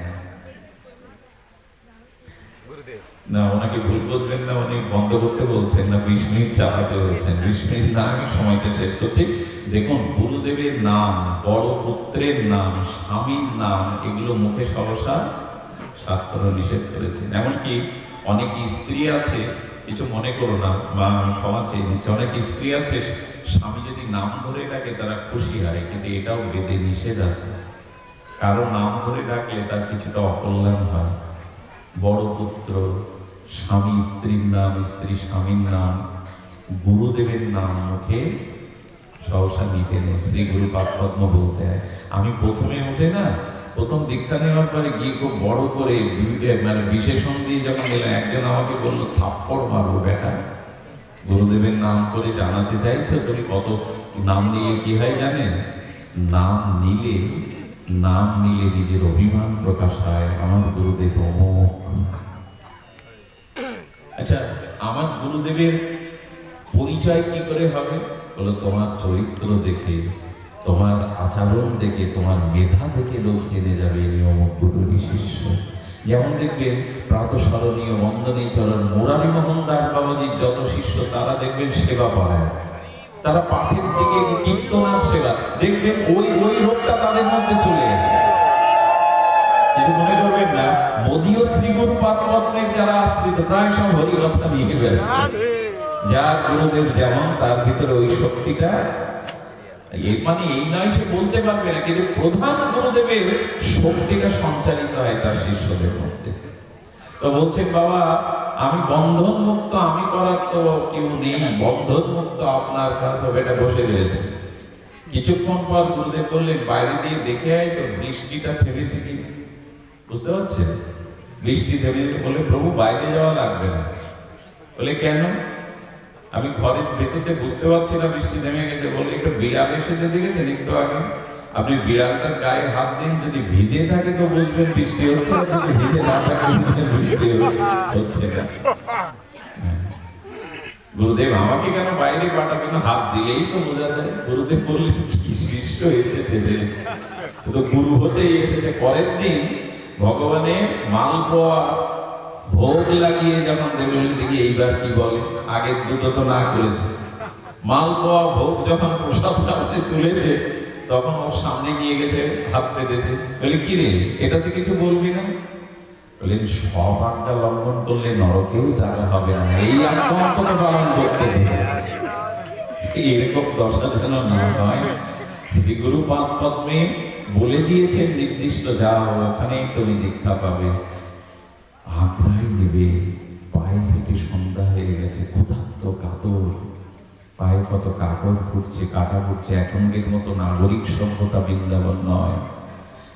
না। ওনাকে ভুল বুঝবেন না, উনি বন্ধ করতে বলছেন না, 20 মিনিট চালাতে বলছেন। 20 মিনিট না, আমি সময়টা শেষ করছি। দেখুন, গুরুদেবের নাম, বড় পুত্রের নাম, স্বামীর নাম, এগুলো মুখে সহসা শাস্ত্র নিষেধ করেছেন। এমনকি অনেক স্ত্রী আছে, কিছু মনে করো না বা আমি ক্ষমা চেয়ে নিচ্ছি, অনেক স্ত্রী আছে স্বামী যদি নাম ধরে ডাকে তারা খুশি হয়, কিন্তু এটাও বেদে নিষেধ আছে। কারো নাম ধরে ডাকলে তার কিছুটা অকল্যাণ হয়। বড় পুত্র, স্বামী স্ত্রীর নাম, স্ত্রী স্বামীর নাম, গুরুদেবের নাম মুখে সহসা নিতে নেই। শ্রী গুরু পাদ পদ্ম বলতে হয়। আমি প্রথমে উঠে না, প্রথম দীক্ষা নেওয়ার পরে গিয়ে খুব বড় করে মানে বিশেষণ দিয়ে যখন এলাম, একজন আমাকে বললো, থাপ্পড় মারবো বেটা, গুরুদেবের নাম করে জানাতে চাইছো তুমি কত। নাম নিয়ে কি হয় জানেন? নাম নিলে নিজের অভিমান প্রকাশ হয়, আমার গুরুদেব অমুক। আচ্ছা, আমার গুরুদেবের পরিচয় কি করে হবে? বলো, তোমার চরিত্র দেখে, তোমার আচরণ দেখে, তোমার মেধা দেখে লোক জেনে যাবে অমুক গুরুরই শিষ্য। যেমন দেখবেন প্রাতঃস্মরণীয় বন্দনীয় চরণ মুরারি মোহন দাস বাবাজির যত শিষ্য, তারা দেখবেন সেবা পরায়ণ, তারা পাঠের দিকে কীর্তনার সেবা, দেখবেন ওই ওই রোগটা তাদের মধ্যে চলে গেছে। কিছু মনে করবেন না, মোদীয় শ্রীগুরু পাদপদ্মের যারা আশ্রিত প্রায় সব হরিকথা নিয়ে ব্যস্ত। যার গুরুদেব যেমন তার ভিতরে ওই শক্তিটা, মানে এই নয় সে বলতে পারবে না, কিন্তু প্রধান গুরুদেবের শক্তিটা সঞ্চারিত হয় তার শিষ্যদের মধ্যে। তো বলছেন বাবা আমি বন্ধন মুক্ত, আমি করার তো কেউ নেই, বন্ধন মুক্ত আপনার কাছে এটা বসে রয়েছে। কিছুক্ষণ পর গুরুদেব বললেন বাইরে দিয়ে দেখে আয় তো বৃষ্টিটা থেমেছে কি। বুঝতে পারছেন, বৃষ্টি থেমেছে। বলে প্রভু বাইরে যাওয়া লাগবে না। বলে কেন? আমি ঘরের ভেতরে বুঝতে পারছি না বৃষ্টি থেমে গেছে। বলে একটু বিড়াল এসেছে দেখেছেন একটু আগে, আপনি বিড়ালটার গায়ে হাত দিন, যদি ভিজে থাকে তো বুঝবেন বৃষ্টি হচ্ছে, যদি ভিজে না থাকে বৃষ্টি হচ্ছে না। গুরুদেব আমাকে কেন বাইরে পাঠাবেন, হাত দিলেই তো বোঝা যায়। গুরুদেব বললেন কি শিষ্য এসেছে রে, তো গুরু হতেই এসেছে। পরের দিন ভগবানের মালপোয়া ভোগ লাগিয়ে যখন দেখলেন দেখি এইবার কি বলে, আগের দুটো তো না করেছে। মালপোয়া ভোগ যখন প্রসাদ সামনে তুলেছে তখন ওর সামনে নিয়ে গেছে, হাত পেতেছে। বলে কি রে, এটাতে কিছু বলবি না? বললেন সব আজ্ঞা লঙ্ঘন করলে নরকেও যাওয়া হবে না, এই আজ্ঞা অন্তত পালন করতে হবে। এরকম দশা যেন না হয়। শ্রী গুরু পাদপদ্মে বলে দিয়েছেন নির্দিষ্ট যাও, ওখানেই তুমি দীক্ষা পাবে। আগ্রাই নেবে, পায়ে হেঁটে সন্ধ্যা হয়ে গেছে, ক্ষুধার্ত কাতর, পায়ে কত কাকড় ফুটছে, কাটা ফুটছে। এখনকার মতো নাগরিক সভ্যতা বৃন্দাবন নয়।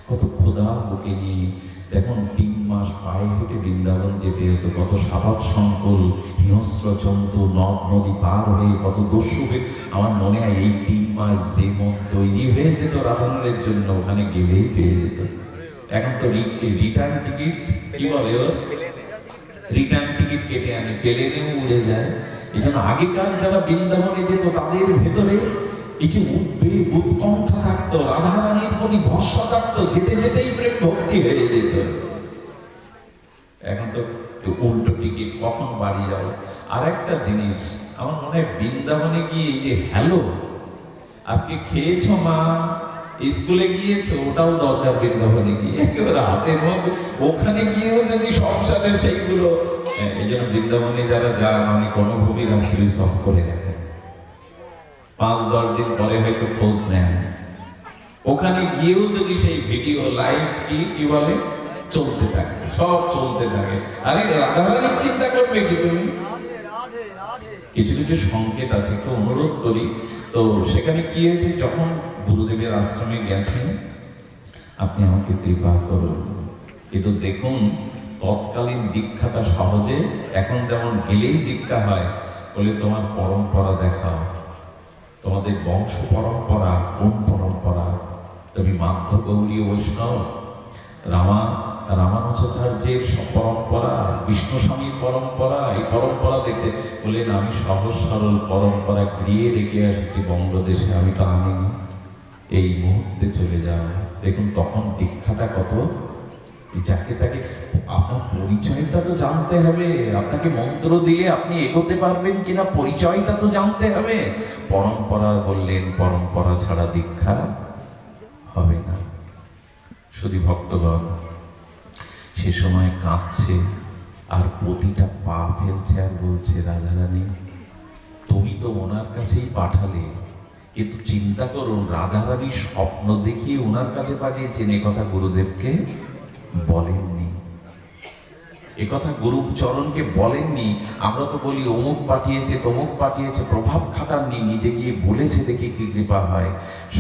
কত ক্ষুধা বুকে নিয়ে দেখুন 3 মাস পায়ে হেঁটে বৃন্দাবন যেতে হতো। কত স্বভাব সংকুল হিংস্র জন্তু নদ নদী পার হয়ে কত দস্যুকে। আমার মনে হয় এই 3 মাস যে মন তৈরি হয়ে যেত রাধারণের জন্য, ওখানে গেলেই পেয়ে যেত। এখন তো রিটার্ন টিকিট কি বলে, রিটার্ন টিকিট কেটে আনে, প্লেনেও উড়ে যায়। এই জন্য আগেকার যারা বৃন্দাবনে যেত তাদের ভেতরে এই যে উদ্বেগ উৎকণ্ঠা থাকতো, রাধারানীর প্রতি ভরসা থাকতো, যেতে যেতেই প্রেম ভক্তি হয়ে যেত। এখন তো উল্টো টিকিট, কখন বাড়ি যাবো। আর একটা জিনিস আমার মনে হয় বৃন্দাবনে গিয়ে এই যে হ্যালো আজকে খেয়েছো মা, স্কুলে গিয়েছো, ওটাও দরকার বৃন্দাবনে গিয়ে। একেবারে হাতের মধ্যে ওখানে গিয়েও যদি সংসারের সেইগুলো। এই জন্য বৃন্দাবনে যারা যান অনেক অনুভূতির আশ্রয় সব করে রাখেন। 5-10 দিন পরে হয়তো খোঁজ নেন। ওখানে গিয়েও যদি সেই ভিডিও লাইভ কি বলে চলতে থাকে, সব চলতে থাকে। আরে রাধারানীর চিন্তা করবে কি তুমি? কিছু কিছু সংকেত আছে, একটু অনুরোধ করি। তো সেখানে কি হয়েছে, যখন গুরুদেবের আশ্রমে গেছেন, আপনি আমাকে কৃপা করুন। কিন্তু দেখুন তৎকালীন দীক্ষাটা সহজে, এখন যেমন গেলেই দীক্ষা হয়। বলে তোমার পরম্পরা দেখাও, তোমাদের বংশ পরম্পরা কোন পরম্পরা? তুমি মাধ্য গৌরী বৈষ্ণব, রামানুজাচার্যের পরম্পরা, বিষ্ণু স্বামীর পরম্পরা, এই পরম্পরা দেখতে। বললেন আমি সহজ সরল পরম্পরা গৃহে রেখে আসছি বঙ্গদেশে, আমি তো আনিনি, এই মুহূর্তে চলে যাও। দেখুন তখন দীক্ষাটা কত, যাকে তাকে আপনার পরিচয়টা তো জানতে হবে। আপনাকে মন্ত্র দিলে আপনি এগোতে পারবেন কিনা পরিচয়টা তো জানতে হবে। পরম্পরা বললেন পরম্পরা ছাড়া দীক্ষা হবে না। শুধু ভক্তগণ সে সময় কাঁদছে আর প্রতিটা পা ফেলছে আর বলছে রাধারানী তুমি তো ওনার কাছেই পাঠালে, কিন্তু চিন্তা করুন রাধারানী স্বপ্ন দেখিয়ে ওনার কাছে পাঠিয়েছেন, একথা গুরুদেবকে বলেননি, একথা গুরু চরণকে বলেননি। আমরা তো বলি অমুক পাঠিয়েছে তমুক পাঠিয়েছে, প্রভাব খাটাননি, নিজে গিয়ে বলেছে দেখি কি কৃপা হয়।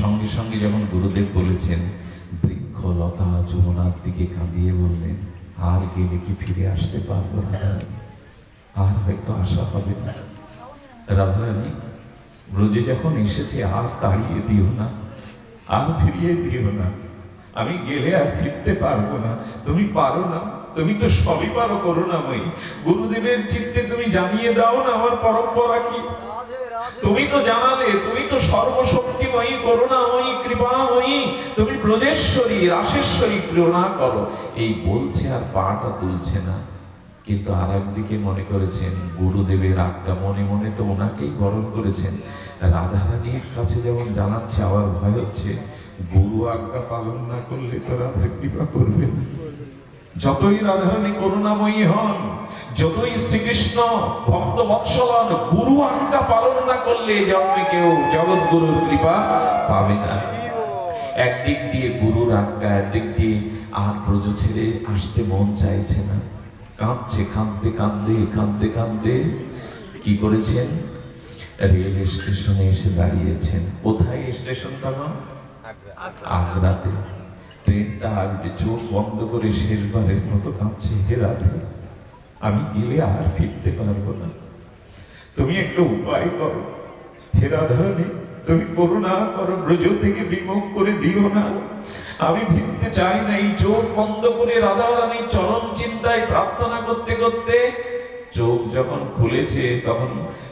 সঙ্গে সঙ্গে যখন গুরুদেব বলেছেন, বৃক্ষ লতা যমুনার দিকে কাঁদিয়ে বললেন আর গেলে কি ফিরে আসতে পারবো রাধারানী, আর হয়তো আশা হবে না। রাধারানী ব্রজে যখন এসেছে আর তাড়িয়ে দিও না, আর ফিরিয়ে দিও না, আমি গেলে আর ফিরতে পারবো না। তুমি পারো না, তুমি তো সবই পারো করুণাময়ী। গুরুদেবের চিত্তে তুমি জানিয়ে দাও না আমার পরম্পরা কি। তুমি তো জানালে, তুমি তো সর্বশক্তিময়ী করুণাময়ী কৃপাময়ী, তুমি ব্রজেশ্বরী রাসেশ্বরী, করুণা করো। এই বলছে আর পাটা তুলছে না। কিন্তু আর একদিকে মনে করেছেন গুরুদেবের আজ্ঞা, মনে মনে তো ওনাকেই বরণ করেছেন। রাধারানীর কাছে যেমন জানাচ্ছে, আবার ভয় হচ্ছে গুরু আজ্ঞা পালন না করলে তো রাধা কৃপা করবে না। যতই রাধারানী করুণাময়ী হন, যতই শ্রীকৃষ্ণ ভক্ত বৎসল হন, গুরু আজ্ঞা পালন না করলে জন্মে কেউ জগৎ গুরুর কৃপা পাবে না। একদিক দিয়ে গুরুর আজ্ঞা, একদিক দিয়ে আর ব্রজ ছেড়ে আসতে মন চাইছে না, কাঁদছে, কাঁদতে কাঁদতে কাঁদতে কাঁদতে কি করেছেন, রেল স্টেশনে এসে দাঁড়িয়েছেন। কোথায় স্টেশনটা? আগ্রাতে। ট্রেনটা আসবে, চোখ বন্ধ করে শেষবারের মতো কাঁদছে, হে রাধে, আমি গেলে আর ফিরতে পারবো না, তুমি একটু উপায় করো, হে রাধারানী তুমি করুণা করো, ব্রজ থেকে বিমুখ করে দিও না, আমি ফিরতে চাই না। এই চোখ বন্ধ করে রাধারানীর চরণ চিন্তায় প্রার্থনা করতে করতে চোখ যখন খুলেছে, তখন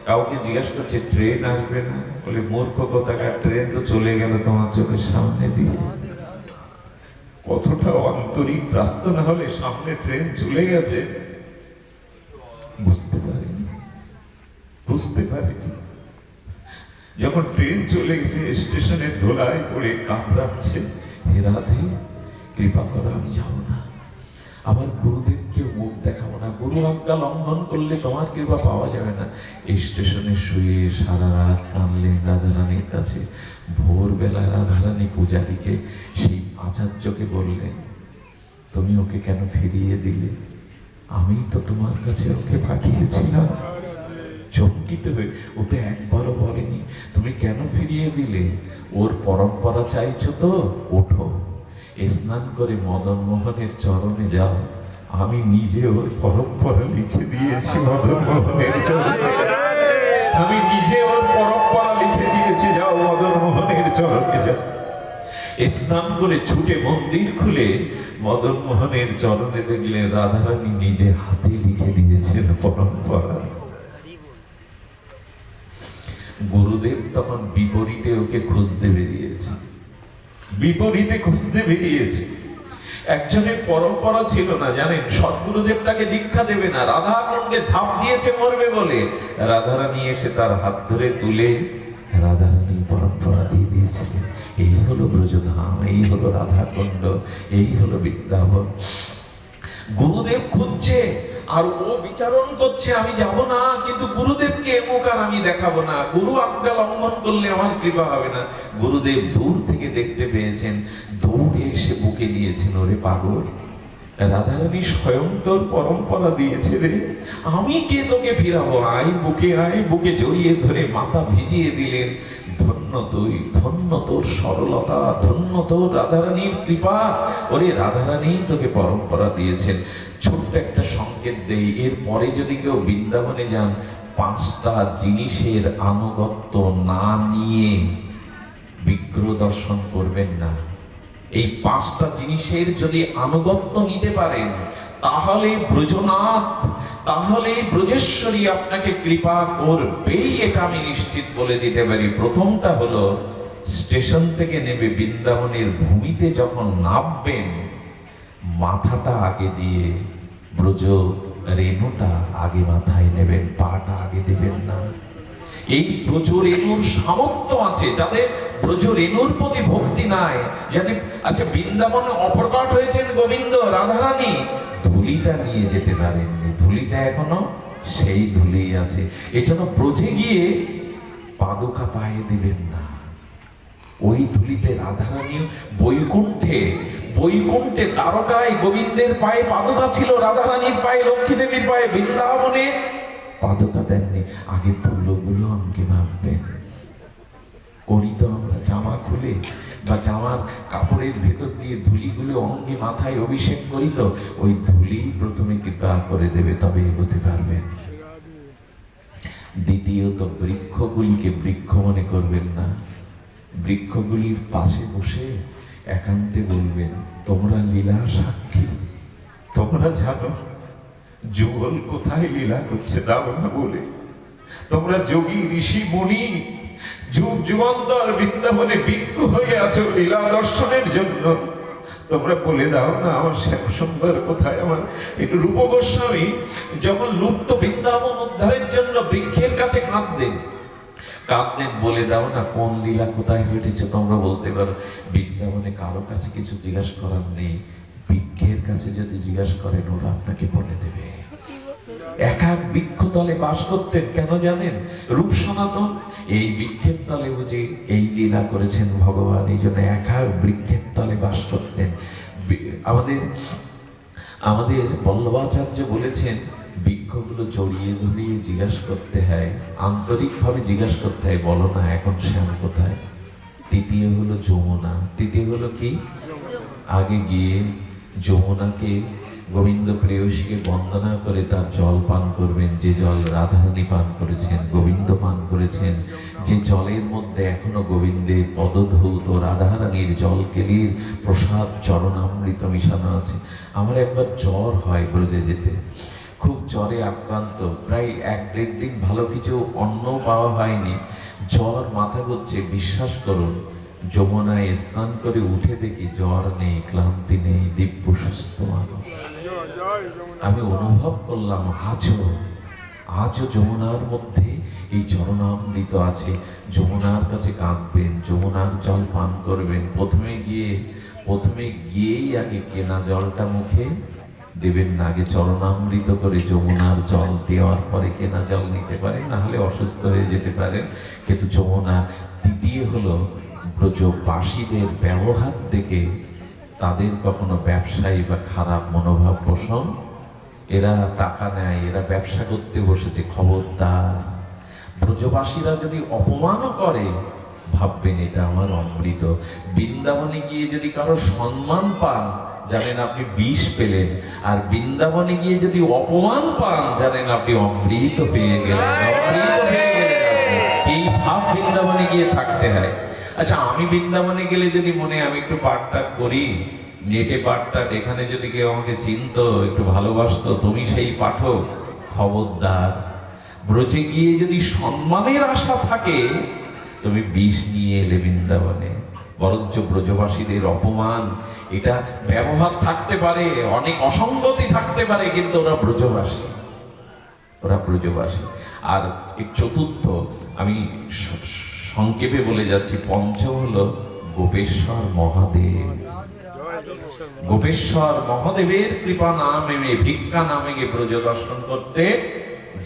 কাউকে জিজ্ঞাসা করছে ট্রেন আসবে না? বলে মূর্খ কোথাকার, ট্রেন তো চলে গেল তোমার চোখের সামনে দিয়ে। কতটা আন্তরিক প্রার্থনা হলে সামনে ট্রেন চলে গেছে বুঝতে পারিনি, বুঝতে পারিনি। যখন ট্রেন চলে গেছে, স্টেশনে ধোলায় পড়ে কাঁপড়াচ্ছে, হে রাধে কৃপা করো, আমি যাবো না, আবার গুরুদেবকে মুখ দেখাবো না, গুরু আজ্ঞা লঙ্ঘন করলে তোমার কৃপা পাওয়া যাবে না। স্টেশনে শুয়ে সারা রাত কাঁদলেন রাধারানীর কাছে। ভোরবেলা রাধারানী পূজারীকে, সেই আচার্যকে বললেন, তুমি ওকে কেন ফিরিয়ে দিলে? আমি তো তোমার কাছে ওকে পাঠিয়েছিলাম। চমকিত হয়ে, ও তো একবারও বলেনি তুমি কেন ফিরিয়ে দিলে, ওর পরম্পরা চাইছো তো, ওঠো স্নান করে মদন মোহনের চরণে যাও, আমি নিজে ওর পরম্পরা লিখে দিয়েছি মদন মোহনের চরণে, আমি নিজে ওর পরম্পরা লিখে দিয়েছি, যাও মদন মোহনের চরণে যাও। স্নান করে ছুটে মন্দির খুলে মদন মোহনের চরণে দেখলে রাধারানী নিজে হাতে লিখে দিয়েছেন পরম্পরা। গুরুদেব তখন বিপরীতে ওকে খুঁজতে বেরিয়েছে, বিপরীতে খুঁজতে বেরিয়েছে। একজনের পরম্পরা ছিল না, জানেন, সদ্গুরুদেব তাকে দীক্ষা দেবে না, রাধাকুণ্ডে ঝাঁপ দিয়েছে মরবে বলে, রাধারানী এসে তার হাত ধরে তুলে রাধারানী পরম্পরা দিয়ে দিয়েছিলেন। এই হলো ব্রজধাম, এই হলো রাধাকুণ্ড, এই হলো বৃন্দাবন। গুরুদেব খুঁজছে আর ও বিচারণ করছে, আমি যাব না, কিন্তু গুরুদেবকে মুখ আর আমি দেখাবো না, গুরু আজ্ঞা লঙ্ঘন করলে আমার কৃপা হবে না। গুরুদেব দূর থেকে দেখতে পেয়েছেন, দৌড়ে এসে বুকে নিয়েছেন, ওরে পাগল, রাধারানী স্বয়ং তোর পরম্পরা দিয়েছে রে, আমি কে তোকে ফিরাবো, আয় বুকে আয়, বুকে জড়িয়ে ধরে মাথা ভিজিয়ে দিলেন। ধন্য তুই, ধন্য তোর সরলতা, ধন্য তোর রাধারানীর কৃপা, ওরে রাধারানী তোকে পরম্পরা দিয়েছেন। ছোট্ট একটা সংকেত দেই, এরপরে যদি কেউ বৃন্দাবনে যান, 5টা জিনিসের আনুগত্য না নিয়ে বিগ্রহ দর্শন করবেন না। এই 5টা জিনিসের যদি আনুগত্য নিতে পারেন, তাহলে ব্রজনাথ, তাহলে ব্রজেশ্বরী আপনাকে কৃপা করবেই, এটা আমি নিশ্চিত বলে দিতে পারি। প্রথমটা হলো, স্টেশন থেকে নেমে বৃন্দাবনের ভূমিতে যখন নামবেন, মাথাটা আগে দিয়ে ব্রজ রেণুটা আগে মাথায় নেবেন, পাটা আগে দেবেন না। এই ব্রজ রেণুর সামর্থ্য আছে, যাদের ব্রজ রেণুর প্রতি ভক্তি নাই, যাদের, আচ্ছা বৃন্দাবনে অপ্রকট হয়েছেন গোবিন্দ, রাধারানী ধুলিটা নিয়ে যেতে পারেননি, ধুলিটা এখনো সেই ধুলি আছে। এজন্য ব্রজে গিয়ে পাদুকা পায়ে দিবেন না, ওই ধুলিতে রাধারানী বৈকুণ্ঠে, বৈকুণ্ঠে দ্বারকায় গোবিন্দের পায়ে পাদুকা ছিল, রাধারানীর পায়ে, লক্ষ্মী দেবীর পায়ে, বৃন্দাবনে পাদুকা দেননি। আগে ধুলোগুলো অঙ্গে ভাববেন। করি তো আমরা, জামা খুলে বা জামার কাপড়ের ভেতর দিয়ে ধুলিগুলো অঙ্গে মাথায় অভিষেক করি, তো ওই ধুলি প্রথমে কৃপা করে দেবে, তবে এগোতে পারবেন। দ্বিতীয়ত, বৃক্ষগুলিকে বৃক্ষ মনে করবেন না, বৃক্ষগুলির পাশে বসে একান্তে বলবেন, তোমরা লীলা সাক্ষী, তোমরা জানো যুগল কোথায় লীলা করছে দাও না বলে, তোমরা যোগী ঋষি মুনি যুগ যুগান্তর বৃন্দাবনে বিজ্ঞ হয়ে আছো লীলা দর্শনের জন্য, তোমরা বলে দাও না আমার শ্যাম সুন্দর কোথায়। আমার রূপ গোস্বামী যখন লুপ্ত বৃন্দাবন উদ্ধারের জন্য বৃক্ষের কাছে কাঁদতেন, কাঁদলেন, বলে দাও না কোন লীলা কোথায় ঘটেছে, তোমরা বলতে পারো। বৃন্দাবনে কারো কাছে কিছু জিজ্ঞাসা করার নেই, বৃক্ষের কাছে যদি জিজ্ঞাসা করেন ওরা আপনাকে বলে দেবে। এক এক বৃক্ষতলে বাস করতেন, কেন জানেন? রূপ সনাতন। এই বৃক্ষের তলে বুঝি এই লীলা করেছেন ভগবান, এই জন্য এক এক বৃক্ষের তলে বাস করতেন। আমাদের বল্লভাচার্য বলেছেন, বৃক্ষগুলো জড়িয়ে ধরিয়ে জিজ্ঞাসা করতে হয়, আন্তরিকভাবে জিজ্ঞাসা করতে হয়, বলো না এখন শ্যাম কোথায়। তৃতীয় হলো যমুনা। তৃতীয় হলো কি? আগে গিয়ে যমুনাকে, গোবিন্দ প্রেয়সীকে বন্দনা করে তার জল পান করবেন, যে জল রাধারানী পান করেছেন, গোবিন্দ পান করেছেন, যে জলের মধ্যে এখনো গোবিন্দের পদধৌত রাধারানীর জল কেলির প্রসাদ চরণামৃত মিশানো আছে। আমার একবার জ্বর হয় ব্রজে যেতে, খুব জ্বরে আক্রান্ত, প্রায় 1-1.5 দিন ভালো কিছু অন্ন পাওয়া হয়নি, জ্বর মাথা ঘুরছে। বিশ্বাস করুন, যমুনায় স্নান করে উঠে দেখি জ্বর নেই, ক্লান্তি নেই, দিব্য সুস্থ মানুষ। আমি অনুভব করলাম আজও যমুনার মধ্যে এই চরণামৃত আছে। যমুনার কাছে কাঁদবেন, যমুনার জল পান করবেন। প্রথমে গিয়েই আগে কেনা জলটা মুখে দেবেন না, আগে চরণামৃত করে যমুনার জল দেওয়ার পরে কেনা জল নিতে পারেন, না হলে অসুস্থ হয়ে যেতে পারেন। কিন্তু যমুনা। দ্বিতীয় হলো ব্রজবাসীদের ব্যবহার দেখে তাদের কখনো ব্যবসায়ী বা খারাপ মনোভাব পোষণ, এরা টাকা নেয়, এরা ব্যবসা করতে বসেছে, খবরদার। ব্রজবাসীরা যদি অপমানও করে, ভাববেন এটা আমার অমৃত। বৃন্দাবনে গিয়ে যদি কারো সম্মান পান, জানেন আপনি বিষ পেলেন। আর বৃন্দাবনে গিয়ে যদি অপমান পান, জানেন আপনি অমৃত পেয়ে গেলেন, অমৃত পেয়ে গেলেন আপনি। এই ভাব বৃন্দাবনে গিয়ে থাকতে হয়। আচ্ছা, আমি বৃন্দাবনে গেলে যদি মনে আমি একটু পাঠটাট করি, নেটে পাঠটাট, এখানে যদি কেউ আমাকে চিনতো, একটু ভালোবাসতো, তুমি সেই পাঠক, খবরদার। ব্রজে গিয়ে যদি সম্মানের আশা থাকে, তুমি বিষ নিয়ে এলে বৃন্দাবনে। বরঞ্চ ব্রজবাসীদের অপমান, এটা ব্যবহার থাকতে পারে, অনেক অসঙ্গতি থাকতে পারে, কিন্তু ওরা ব্রজবাসী। আর চতুর্থ আমি সংক্ষেপে বলে যাচ্ছি, পঞ্চম হলো গোপেশ্বর মহাদেব। গোপেশ্বর মহাদেবের কৃপা না মেমে, ভিক্ষা না মেগে ব্রজ দর্শন করতে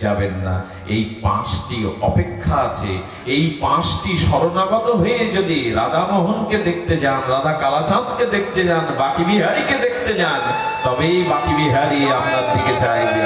যাবেন না। এই 5টি অপেক্ষা আছে। এই 5টি শরণাগত হয়ে যদি রাধা মোহনকে দেখতে যান, রাধা কালাচাঁদকে দেখতে যান, বাকি বিহারীকে দেখতে যান, তবেই বাকি বিহারী আপনার দিকে চাইবে।